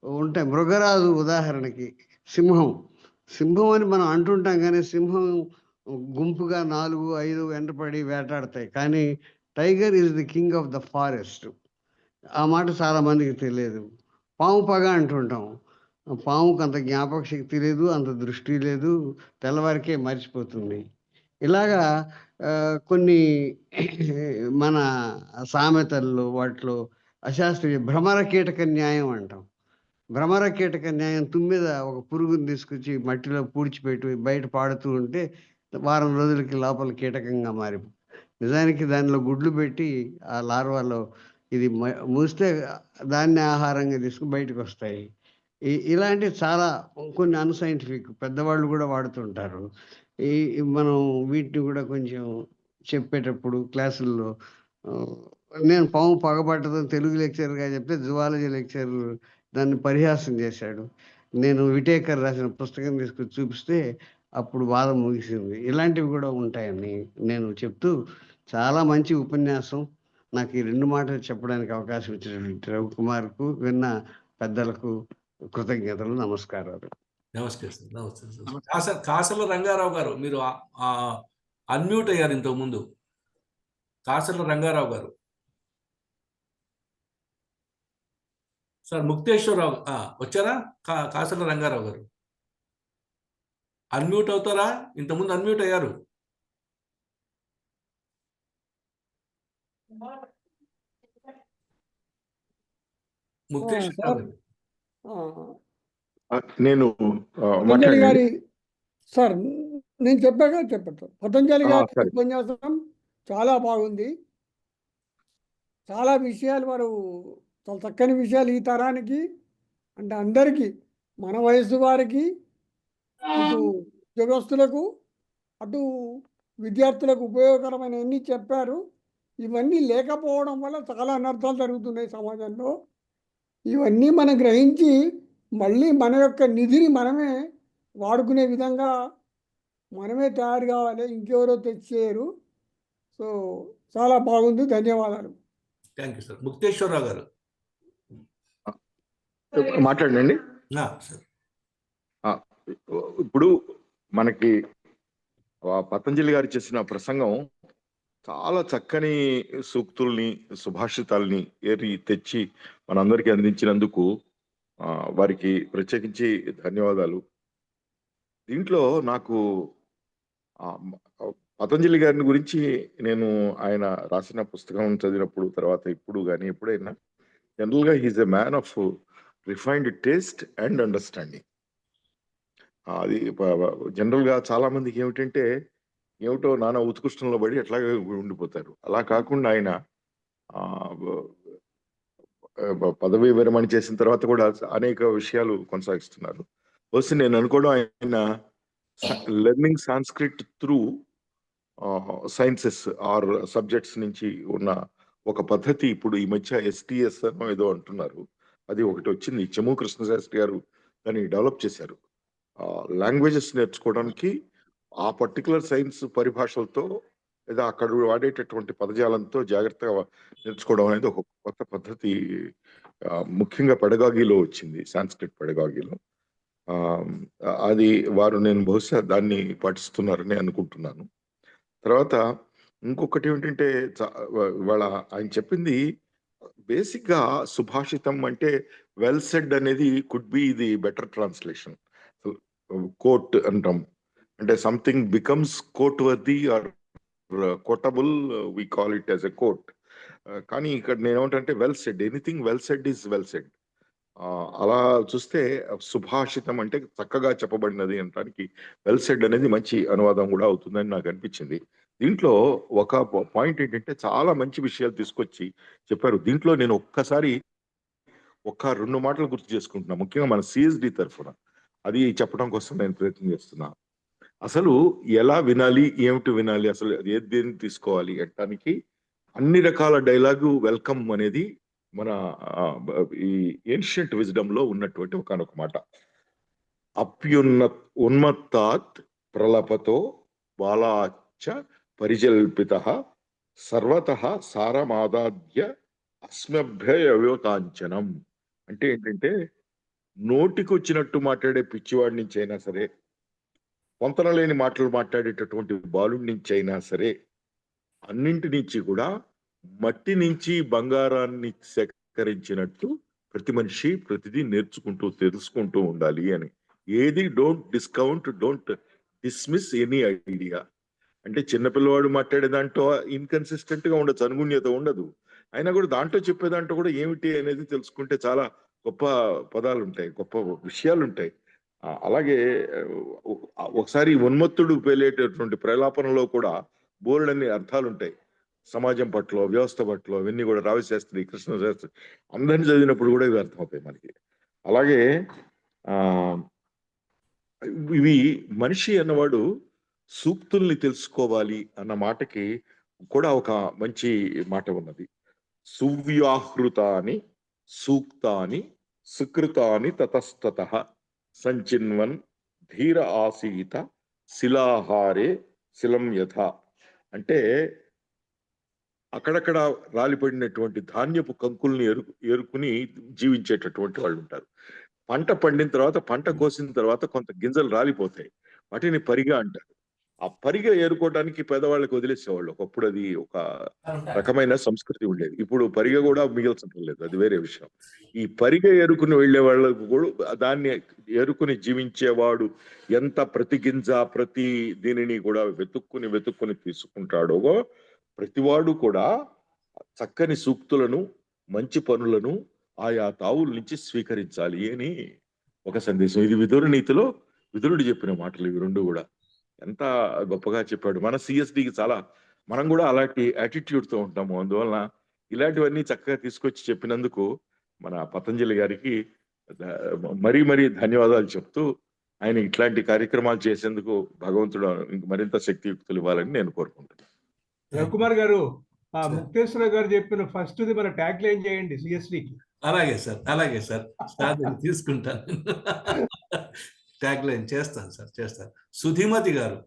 ఉంటాయి. మృగరాజు ఉదాహరణకి సింహం అని మనం అంటుంటాం, కానీ సింహం గుంపుగా 4, 5 వెంటపడి వేటాడతాయి. కానీ tiger is the king of the forest. ఆ మాట చాలా మందికి తెలియదు. పాము పగ అంటుంటాం. పాముకు అంత జ్ఞాపక శక్తి లేదు, అంత దృష్టి లేదు, తెల్లవారికే మర్చిపోతుంది. ఇలాగా కొన్ని మన సామెతల్లో వాటిలో అశాస్త్రీయ భ్రమర కీటక న్యాయం అంటాం. భ్రమర కీటక న్యాయం, తుమ్మిద ఒక పురుగుని తీసుకొచ్చి మట్టిలో పూడ్చిపెట్టి బయట పాడుతూ ఉంటే వారం రోజులకి లోపల కీటకంగా నిజానికి దానిలో గుడ్లు పెట్టి ఆ లార్వాలో ఇది మూస్తే దాన్ని ఆహారంగా తీసుకుని బయటకు వస్తాయి. ఇలాంటి చాలా కొన్ని అన్సైంటిఫిక్ పెద్దవాళ్ళు కూడా వాడుతుంటారు. మనం వీటిని కూడా కొంచెం చెప్పేటప్పుడు క్లాసుల్లో, నేను పాము పగబట్టదని తెలుగు లెక్చర్గా చెప్తే జువాలజీ లెక్చర్ దాన్ని పరిహాసం చేశాడు. నేను విటేకర్ రాసిన పుస్తకం తీసుకొచ్చి చూపిస్తే అప్పుడు వాదం ముగిసింది. ఇలాంటివి కూడా ఉంటాయని నేను చెప్తూ, చాలా మంచి ఉపన్యాసం. నాకు ఈ 2 మాటలు చెప్పడానికి అవకాశం ఇచ్చినటువంటి రవికుమార్కు, విన్న పెద్దలకు కృతజ్ఞతలు, నమస్కారాలు.
నమస్తే. కాసల రంగారావు గారు, మీరు అన్మ్యూట్ అయ్యారు ఇంతకు ముందు. కాసల రంగారావు గారు. సార్ ముక్తేశ్వరరావు వచ్చారా? కాసల రంగారావు గారు అన్మ్యూట్ అవుతారా? ఇంతకుముందు అన్మ్యూట్ అయ్యారు. ముక్తేశ్వరరావు గారు.
నేను
పతంజలి గారి సార్, నేను చెప్పాను. పతంజలి గారి ఉపన్యాసం చాలా బాగుంది. చాలా విషయాలు వారు, చాలా చక్కని విషయాలు ఈ తరానికి, అంటే అందరికీ, మన వయసు వారికి, ఇటు ఉద్యోగస్తులకు, అటు విద్యార్థులకు ఉపయోగకరమైన అన్నీ చెప్పారు. ఇవన్నీ లేకపోవడం వల్ల చాలా అనర్థాలు జరుగుతున్నాయి సమాజంలో. ఇవన్నీ మనం గ్రహించి మళ్ళీ మన యొక్క నిధిని మనమే వాడుకునే విధంగా మనమే తయారు కావాలి, ఇంకెవరో తెచ్చేయరు. సో చాలా బాగుంది, ధన్యవాదాలు.
Thank you sir. ముక్తేశ్వరరావు గారు.
మాట్లాడండి.
సార్
ఇప్పుడు మనకి పతంజలి గారు చేసిన ప్రసంగం చాలా చక్కని సూక్తుల్ని, సుభాషితాల్ని ఏరి తెచ్చి మనందరికీ అందించినందుకు వారికి ప్రత్యేకించి ధన్యవాదాలు. దీంట్లో నాకు పతంజలి గారిని గురించి నేను ఆయన రాసిన పుస్తకం చదివినప్పుడు, తర్వాత ఇప్పుడు కానీ ఎప్పుడైనా జనరల్గా he's a man of refined taste and understanding. అది జనరల్గా చాలా మందికి ఏమిటో నానా ఉత్కృష్టంలో పడి అట్లాగే ఉండిపోతారు. అలా కాకుండా ఆయన పదవీ విరమణ చేసిన తర్వాత కూడా అనేక విషయాలు కొనసాగిస్తున్నారు. బహుశా నేను అనుకోవడం ఆయన learning Sanskrit through sciences are subjects నుంచి ఉన్న ఒక పద్ధతి ఇప్పుడు ఈ మధ్య STS అనో ఏదో అంటున్నారు, అది ఒకటి వచ్చింది. చెము కృష్ణశాస్త్రి గారు దాన్ని డెవలప్ చేశారు. లాంగ్వేజెస్ నేర్చుకోవడానికి ఆ పర్టికులర్ సైన్స్ పరిభాషలతో లేదా అక్కడ వాడేటటువంటి పదజాలంతో జాగ్రత్తగా నేర్చుకోవడం అనేది ఒక కొత్త పద్ధతి. ముఖ్యంగా పెడగాగిలో వచ్చింది, సాంస్క్రిట్ పెడగాగిలో. అది నేను బహుశా దాన్ని పాటిస్తున్నారని అనుకుంటున్నాను. తర్వాత ఇంకొకటి ఏమిటంటే ఇవాళ ఆయన చెప్పింది బేసిక్ గా సుభాషితం అంటే వెల్ సెడ్ అనేది could be the better translation. Quote అంటాం అంటే something becomes quote worthy or quotable, we call it as a quote. కానీ ఇక్కడ నేను ఏమంటే well said, anything well said is well said. అలా చూస్తే సుభాషితం అంటే చక్కగా చెప్పబడినది అనడానికి వెల్ సెడ్ అనేది మంచి అనువాదం కూడా అవుతుందని నాకు అనిపించింది. దీంట్లో ఒక పాయింట్ ఏంటంటే చాలా మంచి విషయాలు తీసుకొచ్చి చెప్పారు. దీంట్లో నేను ఒక్కసారి 2 మాటలు గుర్తు చేసుకుంటున్నా, ముఖ్యంగా మన CSD తరఫున. అది చెప్పడం కోసం నేను ప్రయత్నం చేస్తున్నా. అసలు ఎలా వినాలి, ఏమిటి వినాలి, అసలు దేన్ని తీసుకోవాలి అనడానికి అన్ని రకాల డైలాగు వెల్కమ్ అనేది మన ఈ ఏన్షియంట్ విజ్డమ్ లో ఉన్నటువంటి ఒకనొక మాట. ఉన్మత్తాత్ ప్రలపతో బాలాచ్చ పరిజల్పిత సర్వతః సారమాదాద్య అస్మభ్యయోకాంచనం. అంటే ఏంటంటే నోటికొచ్చినట్టు మాట్లాడే పిచ్చివాడి నుంచి అయినా సరే, పొంతన లేని మాటలు మాట్లాడేటటువంటి బాలుడి నుంచి అయినా సరే, అన్నింటి నుంచి కూడా మట్టి నుంచి బంగారాన్ని సేకరించినట్టు ప్రతి మనిషి ప్రతిదీ నేర్చుకుంటూ తెలుసుకుంటూ ఉండాలి అని. ఏది don't discount, don't dismiss any idea. అంటే చిన్నపిల్లవాడు మాట్లాడే దాంట్లో ఇన్కన్సిస్టెంట్ గా ఉండొచ్చు, అనుగుణ్యత ఉండదు, అయినా కూడా దాంట్లో చెప్పే దాంట్లో కూడా ఏమిటి అనేది తెలుసుకుంటే చాలా గొప్ప పదాలు ఉంటాయి, గొప్ప విషయాలు ఉంటాయి. అలాగే ఒకసారి ఉన్మత్తుడు పేలేటటువంటి ప్రలాపనలో కూడా బోల్డన్ని అర్థాలు ఉంటాయి. సమాజం పట్ల, వ్యవస్థ పట్ల, ఇవన్నీ కూడా రావిశాస్త్రి, కృష్ణశాస్త్రి అందరిని చదివినప్పుడు కూడా ఇవి అర్థమవుతాయి మనకి. అలాగే ఇవి మనిషి అన్నవాడు సూక్తుల్ని తెలుసుకోవాలి అన్న మాటకి కూడా ఒక మంచి మాట ఉన్నది. సువ్యాహృతాని సూక్తాని సుకృతాని తతస్తతః సంచిన్వన్ ధీర ఆసీత శిలాహారే శిలం యథ. అంటే అక్కడక్కడ రాలిపడినటువంటి ధాన్యపు కంకుల్ని ఏరుకుని జీవించేటటువంటి వాళ్ళు ఉంటారు. పంట పండిన తర్వాత, పంట కోసిన తర్వాత కొంత గింజలు రాలిపోతాయి, వాటిని పరిగ అంటారు. ఆ పరిగ ఏరుకోవడానికి పేదవాళ్ళకి వదిలేసేవాళ్ళు. ఒకప్పుడు అది ఒక రకమైన సంస్కృతి ఉండేది. ఇప్పుడు పరిగ కూడా మిగిల్చడం లేదు, అది వేరే విషయం. ఈ పరిగ ఏరుకుని వెళ్లే వాళ్ళకు కూడా దాన్ని ఏరుకుని జీవించేవాడు ఎంత ప్రతి గింజ ప్రతి దీనిని కూడా వెతుక్కుని తీసుకుంటాడో, ప్రతివాడు కూడా చక్కని సూక్తులను, మంచి పనులను ఆయా తావుల నుంచి స్వీకరించాలి అని ఒక సందేశం. ఇది విదుర నీతిలో విదురుడు చెప్పిన మాటలు ఇవి రెండు కూడా. ఎంత గొప్పగా చెప్పాడు. మన CSDకి చాలా, మనం కూడా అలాంటి యాటిట్యూడ్ తో ఉంటాము. అందువలన ఇలాంటివన్నీ చక్కగా తీసుకొచ్చి చెప్పినందుకు మన పతంజలి గారికి మరీ ధన్యవాదాలు చెప్తూ, ఆయన ఇట్లాంటి కార్యక్రమాలు చేసేందుకు భగవంతుడు మరింత శక్తియుక్తులు ఇవ్వాలని నేను కోరుకుంటున్నాను.
రవికుమార్ గారు, ముక్తేశ్వర గారు చెప్పిన ఫస్ట్ మన ట్యాగ్ లైన్ చేయండి CSDకి.
అలాగే సార్ తీసుకుంటాను. ట్యాగ్ లైన్ చేస్తాను సార్. సుధిమతి గారు.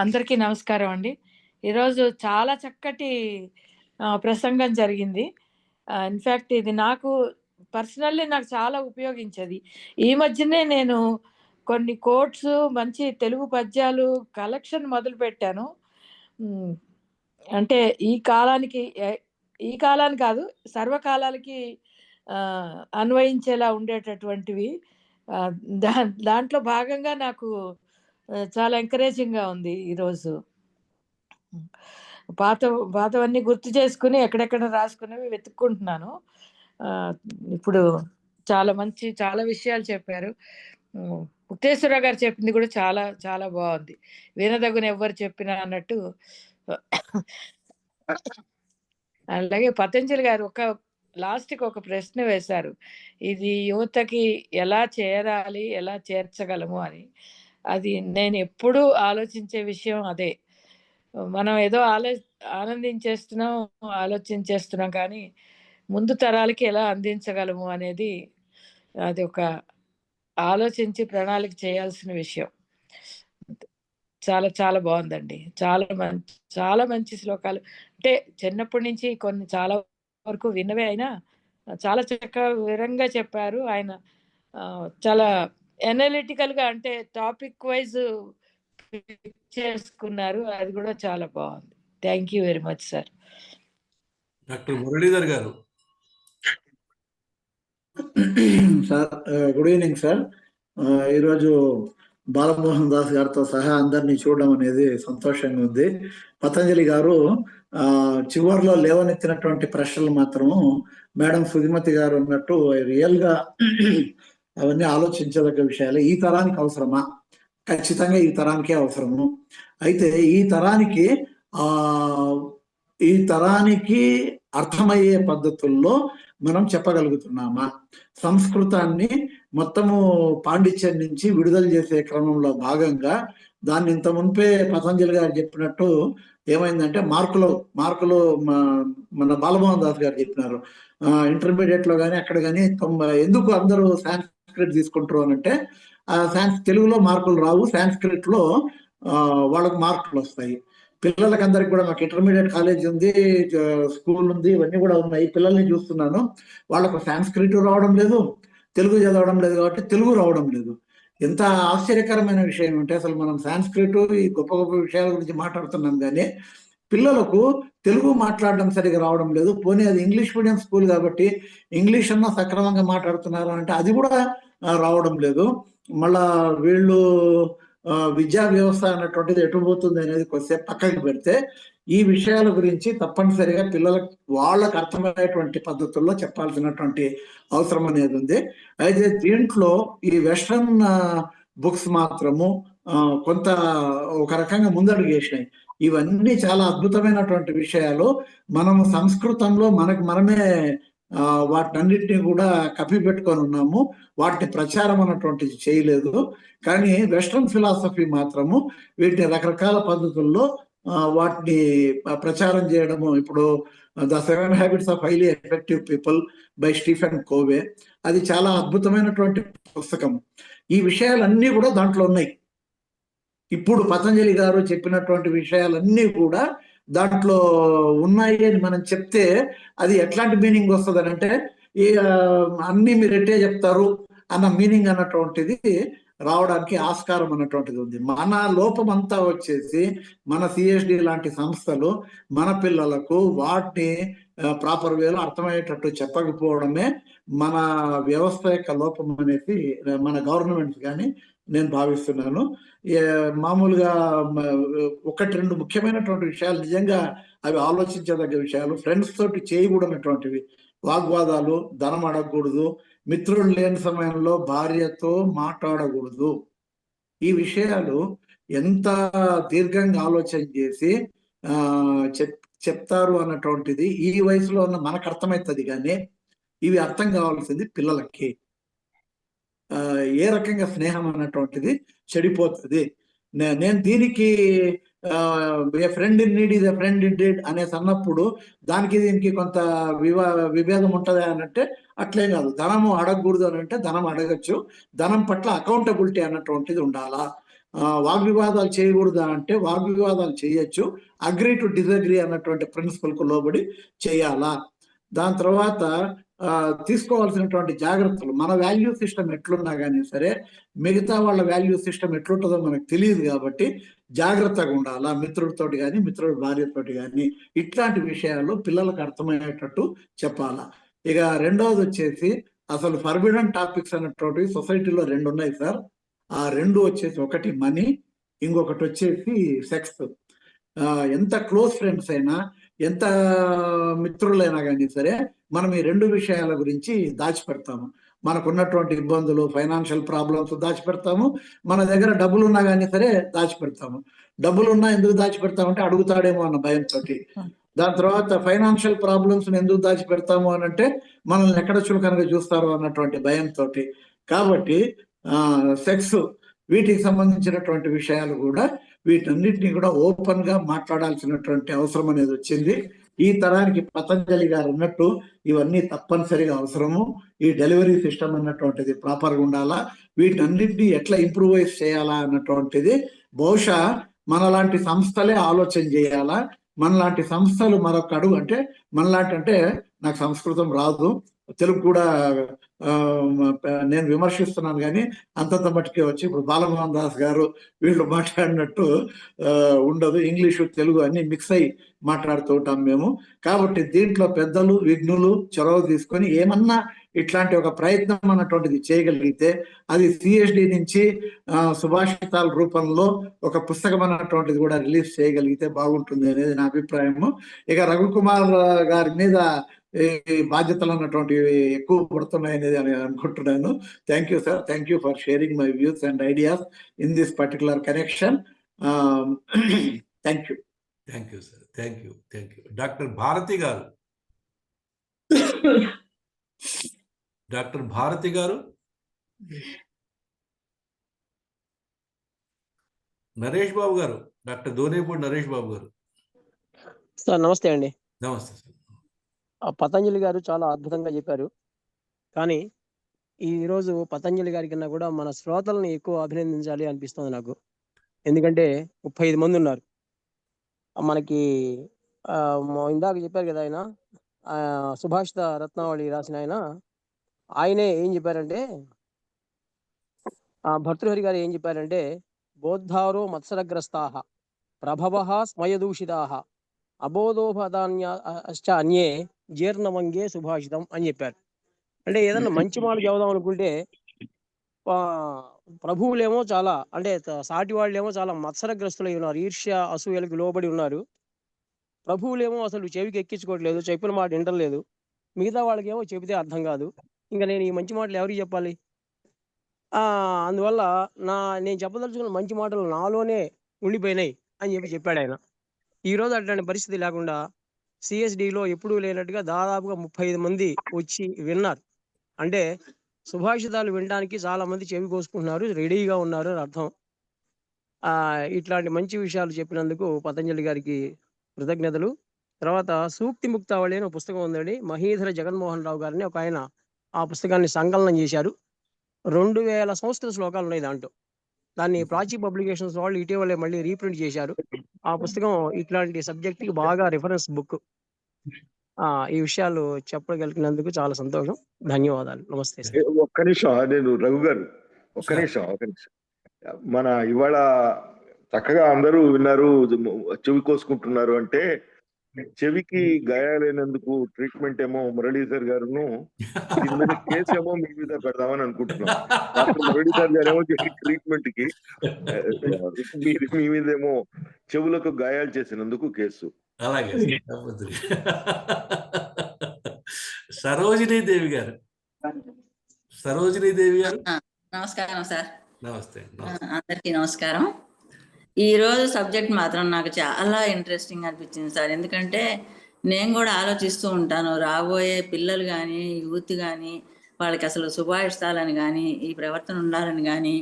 అందరికీ నమస్కారం అండి. ఈరోజు చాలా చక్కటి ప్రసంగం జరిగింది. ఇన్ఫ్యాక్ట్ ఇది నాకు పర్సనల్లీ నాకు చాలా ఉపయోగించేది. ఈ మధ్యనే నేను కొన్ని కోట్స్, మంచి తెలుగు పద్యాలు కలెక్షన్ మొదలుపెట్టాను. అంటే ఈ కాలానికి కాదు, సర్వకాలాలకి అన్వయించేలా ఉండేటటువంటివి. దాంట్లో భాగంగా నాకు చాలా ఎంకరేజింగ్గా ఉంది ఈరోజు. పాతవన్నీ గుర్తు చేసుకుని ఎక్కడెక్కడ రాసుకునేవి వెతుక్కుంటున్నాను. ఇప్పుడు చాలా విషయాలు చెప్పారు. ముక్తేశ్వరరావు గారు చెప్పింది కూడా చాలా చాలా బాగుంది. వినదగున ఎవ్వరు చెప్పినా అన్నట్టు. అలాగే పతంజలి గారు లాస్ట్కి ఒక ప్రశ్న వేశారు, ఇది యువతకి ఎలా చేరాలి, ఎలా చేర్చగలము అని. అది నేను ఎప్పుడూ ఆలోచించే విషయం అదే. మనం ఏదో ఆలోచించేస్తున్నాం కానీ ముందు తరాలకి ఎలా అందించగలము అనేది అది ఒక ఆలోచించి ప్రణాళిక చేయాల్సిన విషయం. చాలా చాలా బాగుందండి. చాలా మంచి శ్లోకాలు. అంటే చిన్నప్పటి నుంచి కొన్ని చాలా వరకు విన్నవే అయినా చాలా చక్కగా వివరంగా చెప్పారు ఆయన. చాలా ఎనలిటికల్గా, అంటే టాపిక్ వైజ్ చేసుకున్నారు. అది కూడా చాలా బాగుంది. Thank you very much sir.
Doctor Muralidhar garu.
Sir good evening sir. ఈరోజు బాలమోహన్ దాస్ గారితో సహా అందరినీ చూడడం అనేది సంతోషంగా ఉంది. పతంజలి గారు చివరిలో లేవనెత్తినటువంటి ప్రశ్నలు మాత్రము మేడం సుధిమతి గారు అన్నట్టు రియల్ గా అవన్నీ ఆలోచించదగ్గ విషయాలే. ఈ తరానికి అవసరమా? ఖచ్చితంగా ఈ తరానికే అవసరము. అయితే ఈ తరానికి అర్థమయ్యే పద్ధతుల్లో మనం చెప్పగలుగుతున్నామా? సంస్కృతాన్ని మొత్తము పాండిత్యం నుంచి విడుదల చేసే క్రమంలో భాగంగా దాన్ని ఇంత మునిపే పతంజలి గారు చెప్పినట్టు ఏమైందంటే మార్కులు మన బాలమోహన్ దాస్ గారు చెప్పినారు, ఇంటర్మీడియట్ లో కానీ అక్కడ కానీ ఎందుకు అందరూ సాంస్క్రిట్ తీసుకుంటారు అని అంటే తెలుగులో మార్కులు రావు, సాంస్క్రిట్ లో వాళ్ళకు మార్కులు వస్తాయి. పిల్లలకి అందరికి కూడా మాకు ఇంటర్మీడియట్ కాలేజ్ ఉంది, స్కూల్ ఉంది, ఇవన్నీ కూడా ఉన్నాయి. పిల్లల్ని చూస్తున్నాను, వాళ్ళకు సాంస్క్రిట్ రావడం లేదు, తెలుగు చదవడం లేదు, కాబట్టి తెలుగు రావడం లేదు. ఎంత ఆశ్చర్యకరమైన విషయం అంటే అసలు మనం సాంస్క్రిట్ ఈ గొప్ప గొప్ప విషయాల గురించి మాట్లాడుతున్నాం కానీ పిల్లలకు తెలుగు మాట్లాడడం సరిగా రావడం లేదు. పోనీ అది ఇంగ్లీష్ మీడియం స్కూల్ కాబట్టి ఇంగ్లీష్ అన్నా సక్రమంగా మాట్లాడుతున్నారు అంటే అది కూడా రావడం లేదు. మళ్ళా వీళ్ళు విద్యా వ్యవస్థ అన్నటువంటిది ఎటు పోతుంది అనేది కొద్దిసేపు పక్కకి పెడితే ఈ విషయాల గురించి తప్పనిసరిగా పిల్లలకు వాళ్ళకు అర్థమయ్యేటువంటి పద్ధతుల్లో చెప్పాల్సినటువంటి అవసరం అనేది ఉంది. అయితే దీంట్లో ఈ వెస్ట్రన్ బుక్స్ మాత్రము కొంత ఒక రకంగా ముందడుగు వేసినాయి. ఇవన్నీ చాలా అద్భుతమైనటువంటి విషయాలు. మనము సంస్కృతంలో మనమే వాటినన్నింటినీ కూడా కప్పిపెట్టుకొని ఉన్నాము, వాటిని ప్రచారం అన్నటువంటిది చేయలేదు. కానీ వెస్ట్రన్ ఫిలాసఫీ మాత్రము వీటిని రకరకాల పద్ధతుల్లో వాటిని ప్రచారం చేయడము. ఇప్పుడు the 7 habits of highly effective people by Stephen Covey, అది చాలా అద్భుతమైనటువంటి పుస్తకం. ఈ విషయాలన్నీ కూడా దాంట్లో ఉన్నాయి. ఇప్పుడు పతంజలి గారు చెప్పినటువంటి విషయాలన్నీ కూడా దాంట్లో ఉన్నాయి అని మనం చెప్తే అది ఎట్లాంటి మీనింగ్ వస్తుంది అని అంటే అన్ని మీరు ఎట్టే చెప్తారు అన్న మీనింగ్ అన్నటువంటిది రావడానికి ఆస్కారం అన్నటువంటిది ఉంది. మన లోపం అంతా వచ్చేసి మన సిఎస్డి లాంటి సంస్థలు మన పిల్లలకు వాటిని ప్రాపర్ వేలో అర్థమయ్యేటట్టు చెప్పకపోవడమే మన వ్యవస్థ యొక్క లోపం అనేది మన గవర్నమెంట్ కానీ నేను భావిస్తున్నాను. మామూలుగా 1-2 ముఖ్యమైనటువంటి విషయాలు నిజంగా అవి ఆలోచించదగ్గ విషయాలు. ఫ్రెండ్స్ తోటి చేయకూడనటువంటివి వాగ్వాదాలు, ధనం అడగకూడదు, మిత్రులు లేని సమయంలో భార్యతో మాట్లాడకూడదు. ఈ విషయాలు ఎంత దీర్ఘంగా ఆలోచన చేసి చెప్తారు అన్నటువంటిది ఈ వయసులో ఉన్న మనకు అర్థమవుతుంది. కానీ ఇవి అర్థం కావాల్సింది పిల్లలకి. ఏ రకంగా స్నేహం అన్నటువంటిది చెడిపోతుంది. నేను దీనికి a friend in need is a friend in deed అనేసి అన్నప్పుడు దానికి దీనికి కొంత విభేదం ఉంటుంది అనంటే అట్లే కాదు. ధనము అడగకూడదు అని అంటే ధనం అడగచ్చు, ధనం పట్ల అకౌంటబిలిటీ అన్నటువంటిది ఉండాలా. వాగ్వివాదాలు చేయకూడదా అంటే వాగ్వివాదాలు చేయొచ్చు, అగ్రీ టు డిజగ్రీ అన్నటువంటి ప్రిన్సిపల్కు లోబడి చేయాలా. దాని తర్వాత తీసుకోవాల్సినటువంటి జాగ్రత్తలు, మన వాల్యూ సిస్టమ్ ఎట్లున్నా కానీ సరే మిగతా వాళ్ళ వాల్యూ సిస్టమ్ ఎట్లుంటుందో మనకు తెలియదు కాబట్టి జాగ్రత్తగా ఉండాలా. మిత్రుడితోటి కానీ మిత్రుడి భార్యతోటి కానీ ఇట్లాంటి విషయాలు పిల్లలకు అర్థమయ్యేటట్టు చెప్పాలా. ఇక రెండవది వచ్చేసి అసలు ఫర్బిడన్ టాపిక్స్ అన్నటువంటి సొసైటీలో 2 ఉన్నాయి సార్. ఆ 2 వచ్చేసి ఒకటి మనీ, ఇంకొకటి వచ్చేసి సెక్స్. ఎంత క్లోజ్ ఫ్రెండ్స్ అయినా ఎంత మిత్రులైనా కానీ సరే మనం ఈ 2 విషయాల గురించి దాచిపెడతాము. మనకున్నటువంటి ఇబ్బందులు, ఫైనాన్షియల్ ప్రాబ్లమ్స్ దాచిపెడతాము. మన దగ్గర డబ్బులు ఉన్నా కానీ సరే దాచిపెడతాము. డబ్బులు ఉన్నా ఎందుకు దాచిపెడతామంటే అడుగుతాడేమో అన్న భయంతో. దాని తర్వాత ఫైనాన్షియల్ ప్రాబ్లమ్స్ ఎందుకు దాచిపెడతాము అని అంటే మనల్ని ఎక్కడ చులకనగా చూస్తారు అన్నటువంటి భయంతో. కాబట్టి సెక్స్ వీటికి సంబంధించినటువంటి విషయాలు కూడా వీటన్నిటిని కూడా ఓపెన్ గా మాట్లాడాల్సినటువంటి అవసరం అనేది వచ్చింది. ఈ తరానికి పతంజలి గారు అన్నట్టు ఇవన్నీ తప్పనిసరిగా అవసరము. ఈ డెలివరీ సిస్టమ్ అన్నటువంటిది ప్రాపర్గా ఉండాలా. వీటన్నిటిని ఎట్లా ఇంప్రూవైజ్ చేయాలా అన్నటువంటిది బహుశా మనలాంటి సంస్థలే ఆలోచన చేయాలా. మనలాంటి సంస్థలు మరొక అడుగు, అంటే మనలాంటి అంటే నాకు సంస్కృతం రాదు, తెలుగు కూడా నేను విమర్శిస్తున్నాను కానీ అంతంత మట్టుకే వచ్చి ఇప్పుడు బాలమోహన్ దాస్ గారు వీళ్ళు మాట్లాడినట్టు ఉండదు. ఇంగ్లీషు తెలుగు అన్ని మిక్స్ అయ్యి మాట్లాడుతూ ఉంటాం మేము. కాబట్టి దీంట్లో పెద్దలు విఘ్నులు చొరవ తీసుకొని ఏమన్నా ఇట్లాంటి ఒక ప్రయత్నం అన్నటువంటిది చేయగలిగితే అది సిఎస్డి నుంచి సుభాషితాల రూపంలో ఒక పుస్తకం అన్నటువంటిది కూడా రిలీజ్ చేయగలిగితే బాగుంటుంది అనేది నా అభిప్రాయము. ఇక రఘుకుమార్ గారి మీద ఈ బాధ్యతలు అన్నటువంటివి ఎక్కువ పడుతున్నాయి అనేది అని అనుకుంటున్నాను. Thank you sir, thank you for sharing my views and ideas in this particular connection. Thank you.
Thank you sir, thank you, thank you. Doctor Bharati garu, doctor Bharati గారు, నరేష్ బాబు గారు, డాక్టర్ దోనేపూడి నరేష్ బాబు గారు.
సార్ నమస్తే అండి.
నమస్తే సార్.
పతంజలి గారు చాలా అద్భుతంగా చెప్పారు. కానీ ఈరోజు పతంజలి గారి కన్నా కూడా మన శ్రోతలను ఎక్కువ అభినందించాలి అనిపిస్తుంది నాకు. ఎందుకంటే 35 మంది ఉన్నారు మనకి. ఇందాక చెప్పారు కదా ఆయన సుభాషిత రత్నావళి రాసిన ఆయనే ఏం చెప్పారంటే, భర్తృహరి గారు ఏం చెప్పారంటే, బోద్ధారో మత్సరగ్రస్తాః ప్రభవః స్మయదూషితాః అబోధోపదాన్య అన్యే జీర్ణవంగే సుభాషితం అని చెప్పారు. అంటే ఏదన్నా మంచి మాట చెబుదాం అనుకుంటే ప్రభువులేమో చాలా, అంటే సాటి వాళ్ళేమో చాలా మత్సరగ్రస్తులై ఉన్నారు, ఈర్ష్య అసూయలకు లోబడి ఉన్నారు. ప్రభువులేమో అసలు చెవికి ఎక్కించుకోవట్లేదు, చెప్పిన మాట వింటలేదు. మిగతా వాళ్ళకేమో చెబితే అర్థం కాదు. ఇంకా నేను ఈ మంచి మాటలు ఎవరికి చెప్పాలి? అందువల్ల నేను చెప్పదలుచుకున్న మంచి మాటలు నాలోనే ఉండిపోయినాయి అని చెప్పాడు ఆయన. ఈరోజు అట్లాంటి పరిస్థితి లేకుండా సిఎస్డిలో ఎప్పుడూ లేనట్టుగా దాదాపుగా 35 మంది వచ్చి విన్నారు. అంటే సుభాషితాలు వినడానికి చాలా మంది చెవి కోసుకుంటున్నారు, రెడీగా ఉన్నారు అని అర్థం. ఇట్లాంటి మంచి విషయాలు చెప్పినందుకు పతంజలి గారికి కృతజ్ఞతలు. తర్వాత సూక్తి ముక్తావళి అని ఒక పుస్తకం ఉందండి, మహీధర జగన్మోహన్ రావు గారిని ఒక ఆయన ఆ పుస్తకాన్ని సంకలనం చేశారు. 2000 సంస్కృత శ్లోకాలు ఉన్నాయి దాంట్లో. దాన్ని ప్రాచీ పబ్లికేషన్స్ వాళ్ళు ఇటీవలే మళ్ళీ రీప్రింట్ చేశారు. ఆ పుస్తకం ఇట్లాంటి సబ్జెక్ట్ కి బాగా రిఫరెన్స్ బుక్. ఈ విషయాలు చెప్పగలిగినందుకు చాలా సంతోషం. ధన్యవాదాలు. నమస్తే సార్.
ఒక్క నిమిషం, నేను రఘు గారు ఒక్క నిమిషం. మన ఇవాళ చక్కగా అందరూ విన్నారు, చెవి కోసుకుంటున్నారు. అంటే చెవికి గాయాలైనందుకు ట్రీట్మెంట్ ఏమో మురళీధర్ గారును, దీని మీద కేసు ఏమో మీ మీద పెడదామని అనుకుంటున్నాం. డాక్టర్ మురళీధర్ గారు ఏమో ట్రీట్మెంట్ కి, మీ మీద ఏమో చెవులకు గాయాలు చేసినందుకు కేసు.
అలాగే. సరోజినీ దేవి గారు, సరోజినీ దేవి గారు.
నమస్కారం సార్.
నమస్తే.
అందరికీ నమస్కారం. ఈరోజు సబ్జెక్ట్ మాత్రం నాకు చాలా ఇంట్రెస్టింగ్ అనిపించింది సార్. ఎందుకంటే నేను కూడా ఆలోచిస్తూ ఉంటాను, రాబోయే పిల్లలు కానీ యూత్ కానీ వాళ్ళకి అసలు సుభాషితాలని కానీ ఈ ప్రవర్తన ఉండాలని కానీ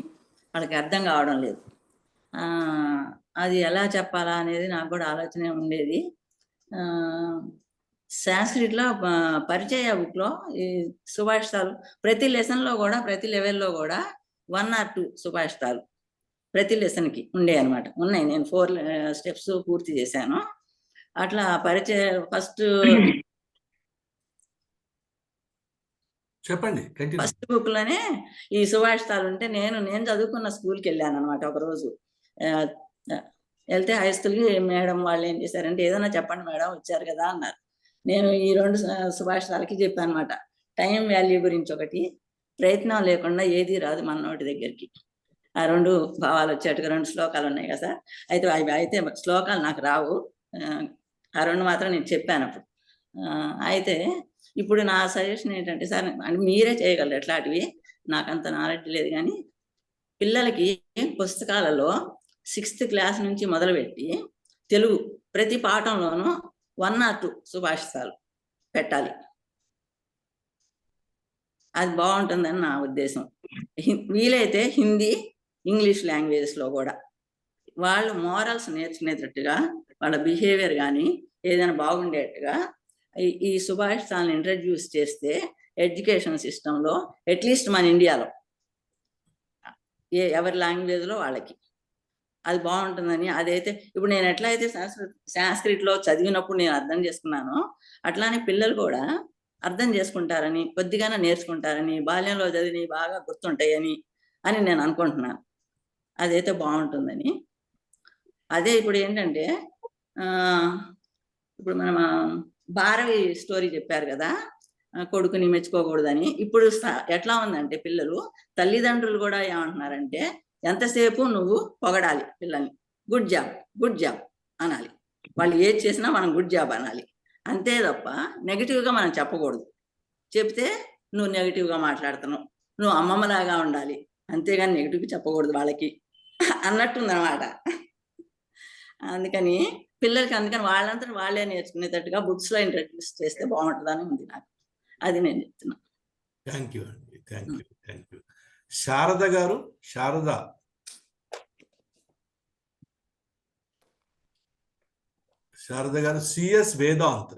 వాళ్ళకి అర్థం కావడం లేదు. అది ఎలా చెప్పాలా అనేది నాకు కూడా ఆలోచనే ఉండేది. సాంస్క్రిట్లో పరిచయ బుక్లో ఈ సుభాషితాలు ప్రతి లెసన్లో కూడా, ప్రతి లెవెల్లో కూడా 1 or 2 సుభాషితాలు ప్రతి లెసన్కి ఉండే అనమాట. ఉన్నాయి, నేను 4 స్టెప్స్ పూర్తి చేశాను. అట్లా పరిచయం ఫస్ట్
చెప్పండి, కంటిన్యూ.
ఫస్ట్ బుక్లోనే ఈ సుభాషితాలు ఉంటే నేను చదువుకున్న స్కూల్కి వెళ్ళాను అనమాట ఒకరోజు. వెళ్తే హై స్కూల్కి మేడం వాళ్ళు ఏం చేశారంటే, ఏదైనా చెప్పండి మేడం వచ్చారు కదా అన్నారు. నేను ఈ 2 సుభాషితాలకి చెప్పాను అనమాట. టైం వాల్యూ గురించి ఒకటి, ప్రయత్నం లేకుండా ఏది రాదు మన నోటి దగ్గరికి. ఆ 2 భావాలు వచ్చేట్టుగా 2 శ్లోకాలు ఉన్నాయి కదా సార్. అయితే శ్లోకాలు నాకు రావు, ఆ 2 మాత్రం నేను చెప్పాను అప్పుడు. అయితే ఇప్పుడు నా సజెషన్ ఏంటంటే సార్, అంటే మీరే చేయగలరు ఎట్లాంటివి, నాకంత నాలెడ్జ్ లేదు, కానీ పిల్లలకి పుస్తకాలలో 6th క్లాస్ నుంచి మొదలుపెట్టి తెలుగు ప్రతి పాఠంలోనూ 1 or 2 సుభాషితాలు పెట్టాలి. అది బాగుంటుందని నా ఉద్దేశం. వీలైతే హిందీ, ఇంగ్లీష్ లాంగ్వేజెస్లో కూడా వాళ్ళు మోరల్స్ నేర్చుకునేటట్టుగా, వాళ్ళ బిహేవియర్ కానీ ఏదైనా బాగుండేట్టుగా ఈ సుభాషితాలను ఇంట్రడ్యూస్ చేస్తే ఎడ్యుకేషన్ సిస్టంలో, అట్లీస్ట్ మన ఇండియాలో ఎవరి లాంగ్వేజ్లో వాళ్ళకి అది బాగుంటుందని. అదైతే ఇప్పుడు నేను ఎట్లయితే సాంస్క్రిట్లో చదివినప్పుడు నేను అర్థం చేసుకున్నానో, అట్లానే పిల్లలు కూడా అర్థం చేసుకుంటారని, కొద్దిగానే నేర్చుకుంటారని, బాల్యంలో చదివి బాగా గుర్తుంటాయని నేను అనుకుంటున్నాను. అదైతే బాగుంటుందని. అదే ఇప్పుడు ఏంటంటే, ఇప్పుడు మనం భారవి స్టోరీ చెప్పారు కదా, కొడుకుని మెచ్చుకోకూడదని. ఇప్పుడు ఎట్లా ఉందంటే, పిల్లలు తల్లిదండ్రులు కూడా ఏమంటున్నారంటే, ఎంతసేపు నువ్వు పొగడాలి పిల్లల్ని, గుడ్ జాబ్ గుడ్ జాబ్ అనాలి. వాళ్ళు ఏది చేసినా మనం గుడ్ జాబ్ అనాలి, అంతే తప్ప నెగిటివ్గా మనం చెప్పకూడదు. చెప్తే నువ్వు నెగిటివ్గా మాట్లాడుతున్నావు, నువ్వు అమ్మమ్మలాగా ఉండాలి, అంతేగాని నెగిటివ్గా చెప్పకూడదు వాళ్ళకి అన్నట్టుందన్నమాట. అందుకని పిల్లలకి వాళ్ళంతా వాళ్ళే నేర్చుకునేటట్టుగా బుక్స్లో ఇంట్రడ్యూస్ చేస్తే బాగుంటుందని ఉంది నాకు. అది నేను చెప్తున్నా.
థ్యాంక్ యూ అండి, థ్యాంక్ యూ. శారద గారు, శారద గారు సిఎస్ వేదాంత్.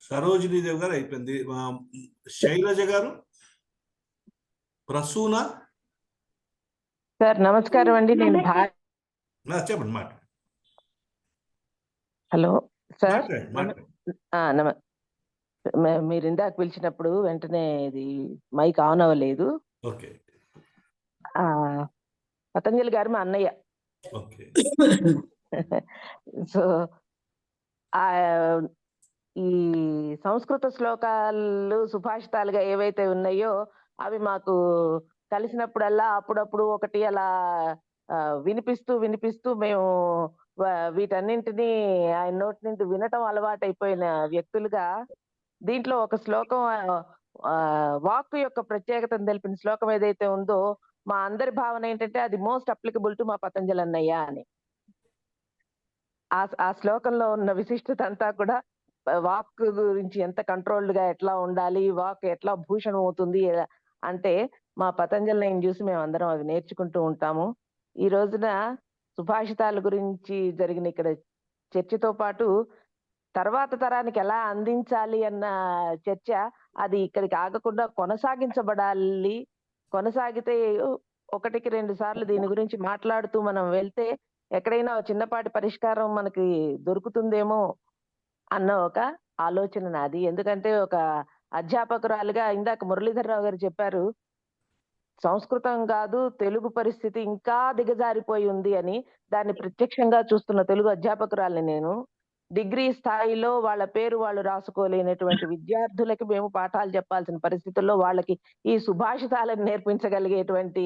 సరోజినీదేవి గారు అయిపోయింది. శైలజ గారు, ప్రసూన.
సార్ నమస్కారం అండి. నేను
చెప్పండి, మాట.
హలో సార్,
మాట్లాడండి.
మీరు ఇందాక పిలిచినప్పుడు వెంటనే ఇది మైక్ ఆన్ అవ్వలేదు.
ఓకే.
పతంజలి గారు మా అన్నయ్య.
ఓకే.
సో ఈ సంస్కృత శ్లోకాలు సుభాషితాలుగా ఏవైతే ఉన్నాయో అవి మాకు కలిసినప్పుడల్లా అప్పుడప్పుడు ఒకటి అలా వినిపిస్తూ మేము వీటన్నింటినీ ఆయన నోటి నుండి వినటం అలవాటైపోయిన వ్యక్తులుగా, దీంట్లో ఒక శ్లోకం వాక్కు యొక్క ప్రత్యేకతను తెలిపిన శ్లోకం ఏదైతే ఉందో, మా అందరి భావన ఏంటంటే అది మోస్ట్ అప్లికబుల్ టు మా పతంజలి అన్నయ్య అని. ఆ శ్లోకంలో ఉన్న విశిష్టత అంతా కూడా వాక్ గురించి ఎంత కంట్రోల్డ్ గా ఎట్లా ఉండాలి, వాక్ ఎట్లా భూషణం అవుతుంది అంటే మా పతంజలిని చూసి మేము అందరం అవి నేర్చుకుంటూ ఉంటాము. ఈ రోజున సుభాషితాల గురించి జరిగిన ఇక్కడ చర్చతో పాటు తర్వాత తరానికి ఎలా అందించాలి అన్న చర్చ, అది ఇక్కడికి ఆగకుండా కొనసాగించబడాలి. కొనసాగితే 1కి 2 సార్లు దీని గురించి మాట్లాడుతూ మనం వెళ్తే ఎక్కడైనా చిన్నపాటి పరిష్కారం మనకి దొరుకుతుందేమో అన్న ఒక ఆలోచన నాది. ఎందుకంటే ఒక అధ్యాపకురాలుగా ఇందాక మురళీధరరావు గారు చెప్పారు, సంస్కృతం కాదు తెలుగు పరిస్థితి ఇంకా దిగజారిపోయి ఉంది అని. దాన్ని ప్రత్యక్షంగా చూస్తున్న తెలుగు అధ్యాపకురాలని నేను. డిగ్రీ స్థాయిలో వాళ్ళ పేరు వాళ్ళు రాసుకోలేనటువంటి విద్యార్థులకి మేము పాఠాలు చెప్పాల్సిన పరిస్థితుల్లో వాళ్ళకి ఈ సుభాషితాలను నేర్పించగలిగేటువంటి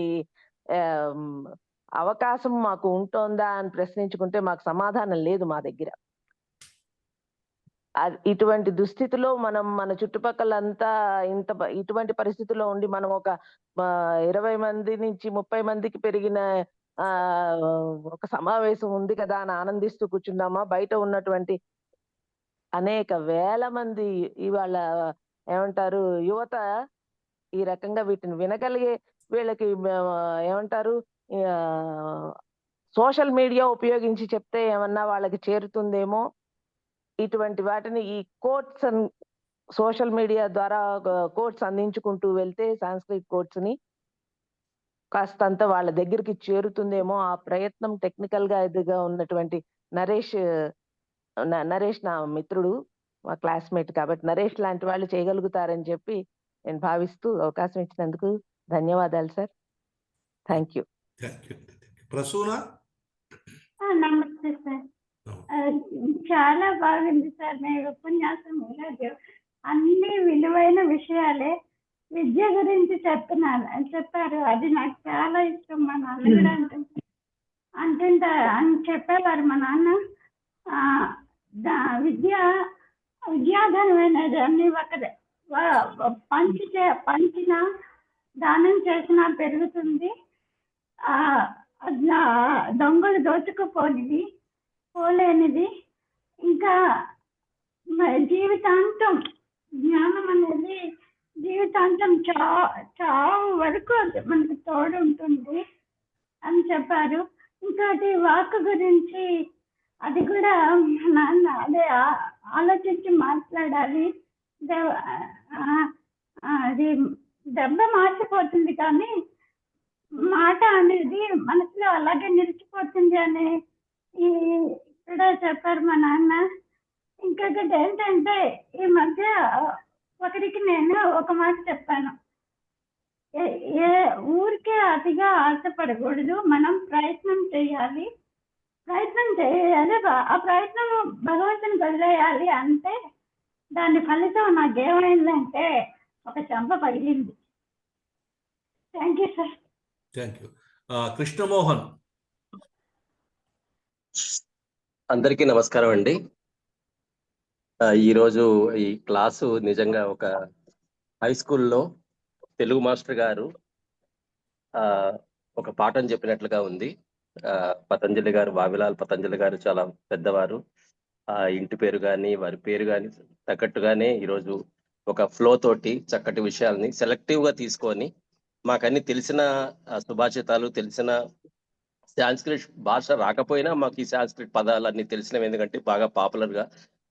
అవకాశం మాకు ఉంటోందా అని ప్రశ్నించుకుంటే మాకు సమాధానం లేదు మా దగ్గర. ఇటువంటి దుస్థితిలో మనం మన చుట్టుపక్కలంతా ఇటువంటి పరిస్థితుల్లో ఉండి మనం ఒక 20 మంది నుంచి 30 మందికి పెరిగిన ఒక సమావేశం ఉంది కదా అని ఆనందిస్తూ కూర్చున్నామా? బయట ఉన్నటువంటి అనేక వేల మంది ఇవాళ ఏమంటారు యువత ఈ రకంగా వీటిని వినగలిగే వీళ్ళకి ఏమంటారు సోషల్ మీడియా ఉపయోగించి చెప్తే ఏమన్నా వాళ్ళకి చేరుతుందేమో. ఇటువంటి వాటిని ఈ కోట్స్ సోషల్ మీడియా ద్వారా కోర్స్ అందించుకుంటూ వెళ్తే సాంస్క్రిట్ కోర్స్ ని కాస్తంత వాళ్ళ దగ్గరికి చేరుతుందేమో. ఆ ప్రయత్నం టెక్నికల్ గా ఎదుగా ఉన్నటువంటి నరేష్ నా మిత్రుడు, మా క్లాస్మేట్ కాబట్టి నరేష్ లాంటి వాళ్ళు చేయగలుగుతారని చెప్పి నేను భావిస్తూ అవకాశం ఇచ్చినందుకు ధన్యవాదాలు సార్. Thank you.
ప్రసూన.
నమస్తే సార్. చాలా బాగుంది సార్ మీ ఉపన్యాసం. ఈరోజు అన్ని విలువైన విషయాలే విద్య గురించి చెప్పారు. అది నాకు చాలా ఇష్టం. మా నాన్న కూడా అంటుంటా అని చెప్పేవారు. మా నాన్న విద్యాధనమైనది అన్ని ఒకటే, పంచిన దానం చేసినా పెరుగుతుంది, దొంగలు దోచుకుపోనిది పోలేనిది, ఇంకా జీవితాంతం జ్ఞానం అనేది జీవితాంతం చావు వరకు మనకు తోడు ఉంటుంది అని చెప్పారు. ఇంకోటి వాక్ గురించి అది కూడా నాన్న అదే ఆలోచించి మాట్లాడాలి. అది దెబ్బ మార్చిపోతుంది కానీ మాట అనేది మనసులో అలాగే నిలిచిపోతుంది అని ఇక్కడ చెప్పారు మా నాన్న. ఇంకొకటి ఏంటంటే ఈ మధ్య ఒకరికి నేను ఒక మాట చెప్పాను, ఊరికే అతిగా ఆశపడకూడదు, మనం ప్రయత్నం చేయాలి, ఆ ప్రయత్నం భగవంతుని వదిలేయాలి. అంటే దాని ఫలితం నాకేమైందంటే ఒక చెంప పగిలింది. Thank you sir.
Thank you. Krishnamohan.
అందరికీ నమస్కారం అండి. ఈరోజు ఈ క్లాసు నిజంగా ఒక హై స్కూల్లో తెలుగు మాస్టర్ గారు ఒక పాఠం చెప్పినట్లుగా ఉంది. పతంజలి గారు, వావిలాల్ పతంజలి గారు చాలా పెద్దవారు. ఇంటి పేరు కానీ వారి పేరు కానీ తగ్గట్టుగానే ఈరోజు ఒక ఫ్లో తోటి చక్కటి విషయాల్ని సెలెక్టివ్ గా తీసుకొని మాకన్నీ తెలిసిన సుభాషితాలు, తెలిసిన సాంస్క్రిట్ భాష రాకపోయినా మాకు ఈ సాంస్క్రిట్ పదాలన్నీ తెలిసినవి. ఎందుకంటే బాగా పాపులర్ గా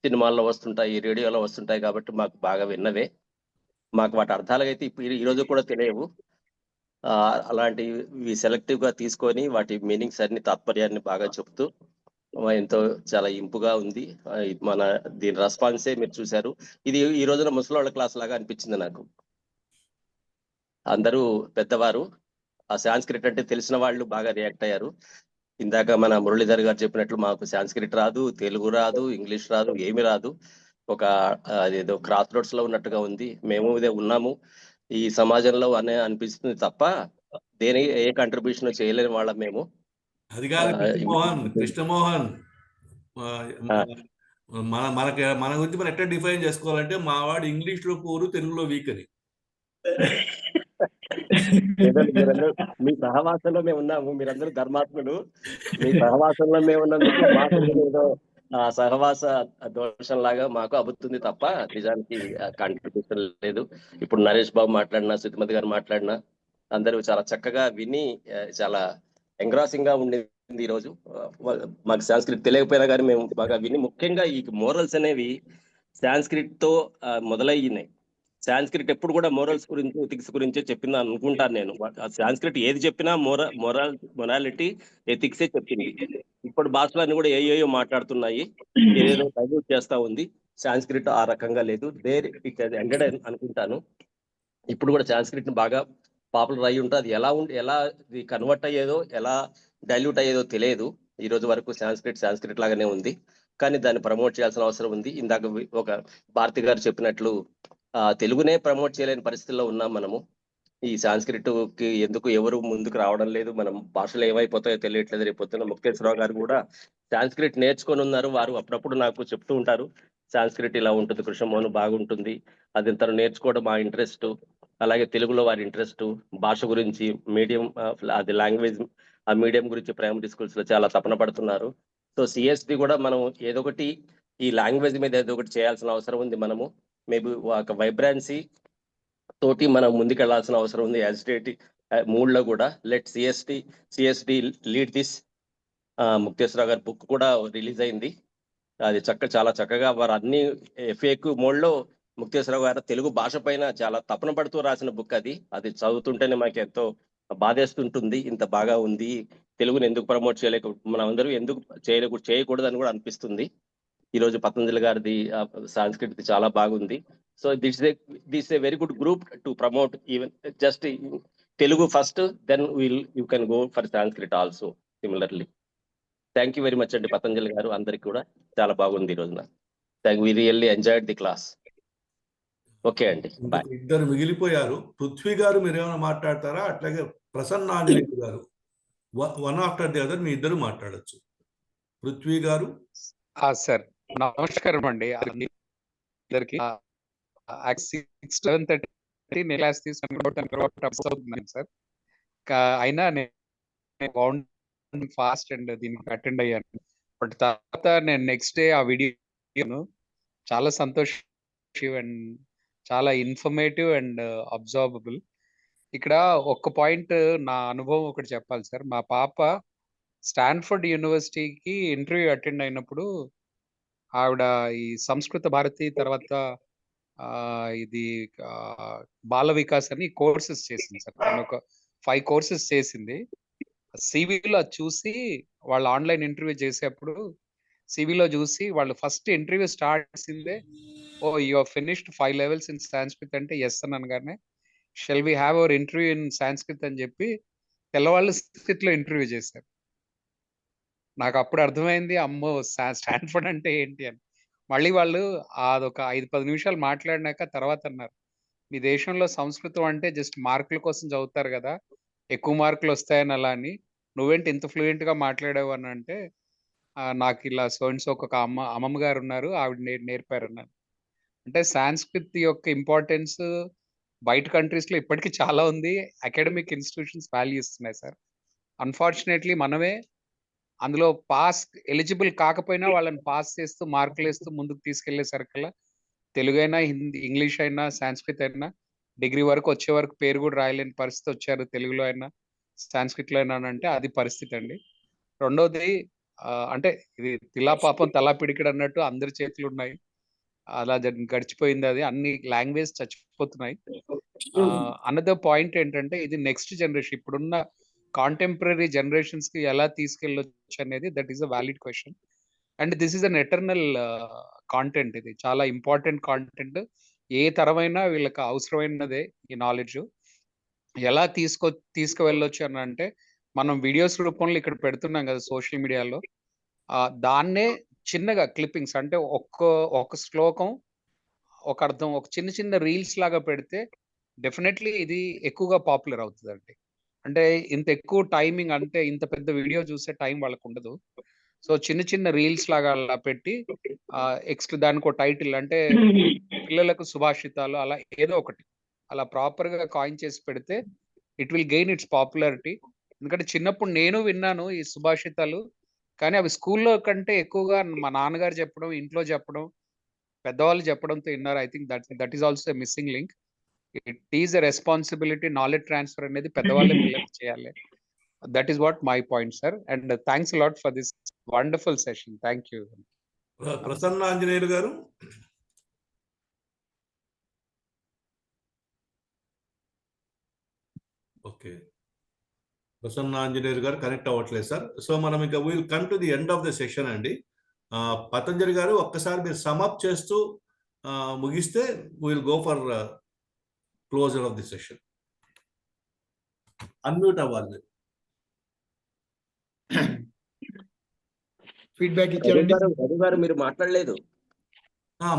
సినిమాల్లో వస్తుంటాయి, రేడియోలో వస్తుంటాయి కాబట్టి మాకు బాగా విన్నవే. మాకు వాటి అర్థాలకైతే ఈ రోజు కూడా తెలియవు. అలాంటివి సెలెక్టివ్ గా తీసుకొని వాటి మీనింగ్స్ అన్ని, తాత్పర్యాన్ని బాగా చెప్తూ ఎంతో చాలా ఇంపుగా ఉంది. మన దీని రెస్పాన్సే మీరు చూశారు. ఇది ఈ రోజున ముసలోళ్ళ క్లాస్ లాగా అనిపించింది నాకు. అందరూ పెద్దవారు, ఆ సాంస్క్రిట్ అంటే తెలిసిన వాళ్ళు బాగా రియాక్ట్ అయ్యారు. ఇందాక మన మురళీధర్ గారు చెప్పినట్లు మాకు సాంస్క్రిట్ రాదు, తెలుగు రాదు, ఇంగ్లీష్ రాదు, ఏమి రాదు. ఒక అదేదో క్రాస్ రోడ్స్ లో ఉన్నట్టుగా ఉంది. మేము ఇదే ఉన్నాము ఈ సమాజంలో అనే అనిపిస్తుంది తప్ప ఏ కంట్రిబ్యూషన్ చేయలేని వాళ్ళం మేము.
అది కాదు కృష్ణమోహన్, మన గురించి మనం ఎట్లా డిఫైన్ చేసుకోవాలంటే మా వాడు ఇంగ్లీష్ లో పూరు, తెలుగులో వీక్ అని.
మీ సహవాసంలో మేము ఉన్నాము, మీరందరూ ధర్మాత్ములు. మీ సహవాసంలో మేము ఉన్నందుకు మాకు ఏదో సహవాస దోషం లాగా మాకు అబుతుంది తప్ప నిజానికి కాంట్రిబ్యూషన్ లేదు. ఇప్పుడు నరేష్ బాబు మాట్లాడినా, సుతిమతి గారు మాట్లాడినా అందరూ చాలా చక్కగా విని చాలా ఎంగ్రాసింగ్ గా ఉండేది. ఈ రోజు మాకు సాంస్క్రిట్ తెలియకపోయినా కానీ మేము బాగా విని, ముఖ్యంగా ఈ మోరల్స్ అనేవి సాంస్క్రిట్ తో మొదలయ్యినాయి. సాంస్క్రిట్ ఎప్పుడు కూడా మోరల్స్ గురించి, ఎథిక్స్ గురించే చెప్పింది అనుకుంటాను నేను. సాంస్క్రిట్ ఏది చెప్పినా మొరాలిటీ, ఎథిక్సే చెప్పింది. ఇప్పుడు భాషలన్నీ కూడా ఏయో మాట్లాడుతున్నాయి, ఏదో డైల్యూట్ చేస్తా ఉంది. సాంస్క్రిట్ ఆ రకంగా లేదు. ఎండెడ్ అనుకుంటాను. ఇప్పుడు కూడా సాంస్క్రిట్ ని బాగా పాపులర్ అయ్యి ఉంటుంది. అది ఎలా కన్వర్ట్ అయ్యేదో, ఎలా డైల్యూట్ అయ్యేదో తెలియదు. ఈ రోజు వరకు సాంస్క్రిట్ లాగానే ఉంది. కానీ దాన్ని ప్రమోట్ చేయాల్సిన అవసరం ఉంది. ఇందాక ఒక భారతి గారు చెప్పినట్లు తెలుగునే ప్రమోట్ చేయలేని పరిస్థితుల్లో ఉన్నాం మనము. ఈ సాంస్క్రిట్ కి ఎందుకు ఎవరు ముందుకు రావడం లేదు, మనం భాషలు ఏమైపోతాయో తెలియట్లేదు. రేపొద్దున ముక్తేశ్వరరావు గారు కూడా సాంస్క్రిట్ నేర్చుకొని ఉన్నారు. వారు అప్పుడప్పుడు నాకు చెప్తూ ఉంటారు, సాంస్క్రిట్ ఇలా ఉంటుంది కృష్ణమోహన్, బాగుంటుంది, అది తను నేర్చుకోవడం మా ఇంట్రెస్ట్. అలాగే తెలుగులో వారి ఇంట్రెస్ట్, భాష గురించి, మీడియం అది లాంగ్వేజ్, ఆ మీడియం గురించి ప్రైమరీ స్కూల్స్ లో చాలా తపన పడుతున్నారు. సో సిఎస్డి కూడా మనం ఏదో ఒకటి ఈ లాంగ్వేజ్ మీద ఏదో ఒకటి చేయాల్సిన అవసరం ఉంది. మనము మేబీ ఒక వైబ్రాన్సీ తోటి మనం ముందుకెళ్లాల్సిన అవసరం ఉంది. యాజిటేటివ్ మూడ్ లో కూడా let CSD lead this. Mukteswararao గారి బుక్ కూడా రిలీజ్ అయింది. అది చాలా చక్కగా వారు అన్ని ఎఫ్ఏక్యూ మోడ్ లో ముక్తేశ్వరరావు గారు తెలుగు భాష పైన చాలా తపన పడుతూ రాసిన బుక్ అది. అది చదువుతుంటేనే మాకు ఎంతో బాధేస్తుంటుంది. ఇంత బాగా ఉంది, తెలుగుని ఎందుకు ప్రమోట్ మనం అందరూ ఎందుకు చేయకూడదు అని కూడా అనిపిస్తుంది. ఈ రోజు పతంజలి గారిది సాంస్క్రిట్ చాలా బాగుంది. So this a very good group to promote even just Telugu first, then you can go for Sanskrit also similarly. Thank you very much అండి పతంజలి గారు. అందరికి కూడా చాలా బాగుంది ఈ రోజున. We really enjoyed the class. Okay అండి, బాయ్.
ఇద్దరు మిగిలిపోయారు. పృథ్వీ గారు మీరు ఏమైనా మాట్లాడతారా? అట్లాగే ప్రసన్న ఆంజనేయులు గారు, వన్ ఆఫ్టర్ ది అదర్ మీ ఇద్దరు మాట్లాడచ్చు. పృథ్వీ గారు.
సార్ నమస్కారం అండి అందరికి. 7:30 క్లాస్ తీసుకుని సార్, అయినా నేను ఫాస్ట్ అండ్ దీనికి అటెండ్ అయ్యాను. బట్ తర్వాత నేను నెక్స్ట్ డే ఆ వీడియోను చాలా సంతోషం అండ్ చాలా ఇన్ఫర్మేటివ్ అండ్ అబ్జర్వబుల్. ఇక్కడ ఒక్క పాయింట్ నా అనుభవం ఒకటి చెప్పాలి సార్. మా పాప స్టాన్ఫర్డ్ యూనివర్సిటీకి ఇంటర్వ్యూ అటెండ్ అయినప్పుడు ఆవిడ ఈ సంస్కృత భారతి తర్వాత ఇది బాల వికాస్ అని కోర్సెస్ చేసింది సార్. తను ఒక 5 కోర్సెస్ చేసింది. సివిలో చూసి వాళ్ళు ఆన్లైన్ ఇంటర్వ్యూ చేసేప్పుడు సివిలో చూసి వాళ్ళు ఫస్ట్ ఇంటర్వ్యూ స్టార్ట్ చేసిందే, oh you finished 5 levels in Sanskrit అంటే ఎస్ అని అనగానే, shall we have our interview in Sanskrit అని చెప్పి తెల్లవాళ్ళు సంస్కృత్లో ఇంటర్వ్యూ చేశారు. నాకు అప్పుడు అర్థమైంది, అమ్మో స్టాన్ఫర్డ్ అంటే ఏంటి అని. మళ్ళీ వాళ్ళు అదొక 5-10 నిమిషాలు మాట్లాడినాక తర్వాత అన్నారు, మీ దేశంలో సంస్కృతం అంటే జస్ట్ మార్కుల కోసం చదువుతారు కదా, ఎక్కువ మార్కులు వస్తాయని అలా అని, నువ్వేంటి ఇంత ఫ్లూయెంట్ గా మాట్లాడావు అని అంటే, నాకు ఇలా సో ఒక అమ్మమ్మ గారు ఉన్నారు, ఆవిడ నేర్పారు అన్నాను. అంటే సాంస్క్రిత్ యొక్క ఇంపార్టెన్స్ బయట కంట్రీస్ లో ఇప్పటికీ చాలా ఉంది. అకాడమిక్ ఇన్స్టిట్యూషన్స్ వాల్యూ ఇస్తున్నాయి సార్. అన్ఫార్చునేట్లీ మనమే అందులో పాస్ ఎలిజిబుల్ కాకపోయినా వాళ్ళని పాస్ చేస్తూ మార్కులు వేస్తూ ముందుకు తీసుకెళ్లేసరికల్లా తెలుగు అయినా, హిందీ, ఇంగ్లీష్ అయినా, సాంస్క్రిత్ అయినా డిగ్రీ వరకు వచ్చే వరకు పేరు కూడా రాయలేని పరిస్థితి వచ్చారు. తెలుగులో అయినా సాంస్క్రిట్లో అయినా అంటే అది పరిస్థితి అండి. రెండోది అంటే ఇది తిలా పాపం తలా పిడికిడు అన్నట్టు అందరి చేతులు ఉన్నాయి, అలా గడిచిపోయింది. అది అన్ని లాంగ్వేజ్ చచ్చిపోతున్నాయి. అనదర్ పాయింట్ ఏంటంటే, ఇది నెక్స్ట్ జనరేషన్, ఇప్పుడున్న కాంటెంపరీ జనరేషన్స్ కి ఎలా తీసుకెళ్ళొచ్చు అనేది that is a valid question. And this is an eternal content. ఇది చాలా ఇంపార్టెంట్ కాంటెంట్. ఏ తరమైనా వీళ్ళకి అవసరమైనదే ఈ నాలెడ్జ్. ఎలా తీసుకువెళ్ళొచ్చు అని అంటే, మనం వీడియోస్ రూపంలో ఇక్కడ పెడుతున్నాం కదా సోషల్ మీడియాలో, దాన్నే చిన్నగా క్లిప్పింగ్స్ అంటే ఒక్క శ్లోకం, ఒక అర్థం, ఒక చిన్న చిన్న రీల్స్ లాగా పెడితే డెఫినెట్లీ ఇది ఎక్కువగా పాపులర్ అవుతుందండి. అంటే ఇంత ఎక్కువ టైమింగ్, అంటే ఇంత పెద్ద వీడియో చూసే టైం వాళ్ళకు ఉండదు. సో చిన్న చిన్న రీల్స్ లాగా అలా పెట్టి దానికి ఒక టైటిల్, అంటే పిల్లలకు సుభాషితాలు అలా ఏదో ఒకటి అలా ప్రాపర్ గా కాయిన్ చేసి పెడితే it will gain it's popularity. ఎందుకంటే చిన్నప్పుడు నేను విన్నాను ఈ సుభాషితాలు, కానీ అవి స్కూల్లో కంటే ఎక్కువగా మా నాన్నగారు చెప్పడం, ఇంట్లో చెప్పడం, పెద్దవాళ్ళు చెప్పడంతో విన్నారు. I think that is also missing link. It is a responsibility. Knowledge transfer అనేది పెద్దవాళ్ళే పిల్లలకు చేయాలి. That is what my point sir. And thanks lot for this wonderful session. Thank you.
Prasanna Anjaneyulu గారు. ఓకే, ప్రసన్న ఆంజనేయులు గారు కనెక్ట్ అవ్వట్లేదు సార్. సో మనం ఇంకా will come to the end of the session అండి. పతంజలి గారు ఒక్కసారి మీరు సమ్అప్ చేస్తూ ముగిస్తే will go for closure of the session. Unmute అవ్వాలి.
ఫీడ్బ్యాక్ ఇచ్చారండి.
రవి గారు మీరు మాట్లాడలేదు.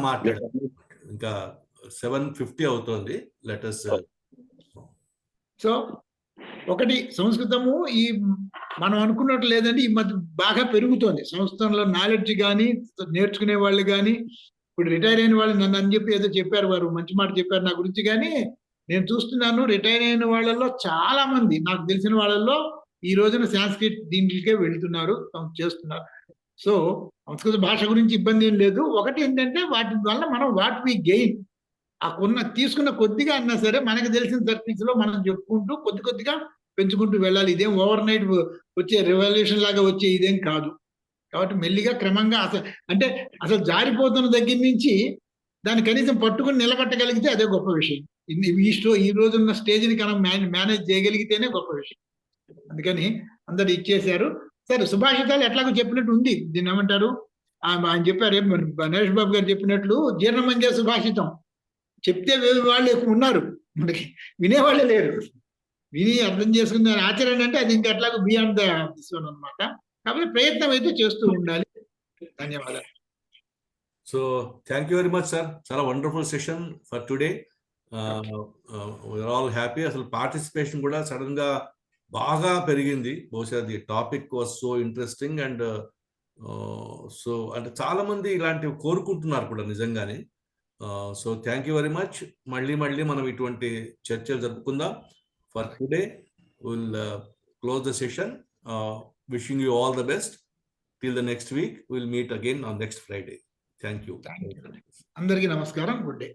మాట్లాడారు, ఇంకా 7:50 అవుతోంది. లెటర్స్.
సో ఒకటి, సంస్కృతము ఈ మనం అనుకున్నట్టు లేదండి, ఈ మధ్య బాగా పెరుగుతోంది. సంస్కృతంలో నాలెడ్జ్ కానీ, నేర్చుకునే వాళ్ళు కానీ, ఇప్పుడు రిటైర్ అయిన వాళ్ళు నన్ను అని చెప్పి ఏదో చెప్పారు, వారు మంచి మాట చెప్పారు నా గురించి. కానీ నేను చూస్తున్నాను, రిటైర్ అయిన వాళ్ళలో చాలా మంది, నాకు తెలిసిన వాళ్ళల్లో ఈ రోజున సాంస్క్రిట్ దీంట్లోకే వెళ్తున్నారు, చేస్తున్నారు. సో సంస్కృత భాష గురించి ఇబ్బంది ఏం లేదు. ఒకటి ఏంటంటే, వాటి వల్ల మనం వాట్ వి గెయిన్, తీసుకున్న కొద్దిగా అన్నా సరే మనకు తెలిసిన సర్కిల్స్ లో మనం చెప్పుకుంటూ కొద్ది కొద్దిగా పెంచుకుంటూ వెళ్ళాలి. ఇదేం ఓవర్ నైట్ వచ్చే రెవల్యూషన్ లాగా వచ్చే ఇదేం కాదు. కాబట్టి మెల్లిగా క్రమంగా అసలు జారిపోతున్న దగ్గర నుంచి దాన్ని కనీసం పట్టుకుని నిలబట్టగలిగితే అదే గొప్ప విషయం. ఈ రోజున్న స్టేజ్ని మనం మేనేజ్ చేయగలిగితేనే గొప్ప విషయం. అందుకని అందరు ఇచ్చేశారు. సరే, సుభాషితాలు ఎట్లాగో చెప్పినట్టు ఉంది. దీన్ని ఏమంటారు, ఆయన చెప్పారు, నరేష్ బాబు గారు చెప్పినట్లు జీర్ణమంజ సుభాషితం చెప్తే వాళ్ళు ఎక్కువ ఉన్నారు, మనకి వినేవాళ్ళే లేరు. విని అర్థం చేసుకున్న ఆచరణ అంటే అది ఇంకా ఎట్లాగో బియాండ్ ద దిస్ వన్ అనమాట. కాబట్టి ప్రయత్నం అయితే చేస్తూ ఉండాలి. ధన్యవాదాలు.
So thank you very much sir. చాలా wonderful session for today. We are all happy. అసలు పార్టిసిపేషన్ కూడా సడన్ గా బాగా పెరిగింది. బహుశా the topic was so interesting and so అంటే చాలా మంది ఇలాంటివి కోరుకుంటున్నారు కూడా నిజంగానే. So thank you very much. మళ్ళీ మనం ఇటువంటి చర్చలు జరుపుకుందాం. For today will close the session. Wishing you all the best. Till the next week will meet again on next Friday. Thank you.
అందరికీ నమస్కారం. Good day.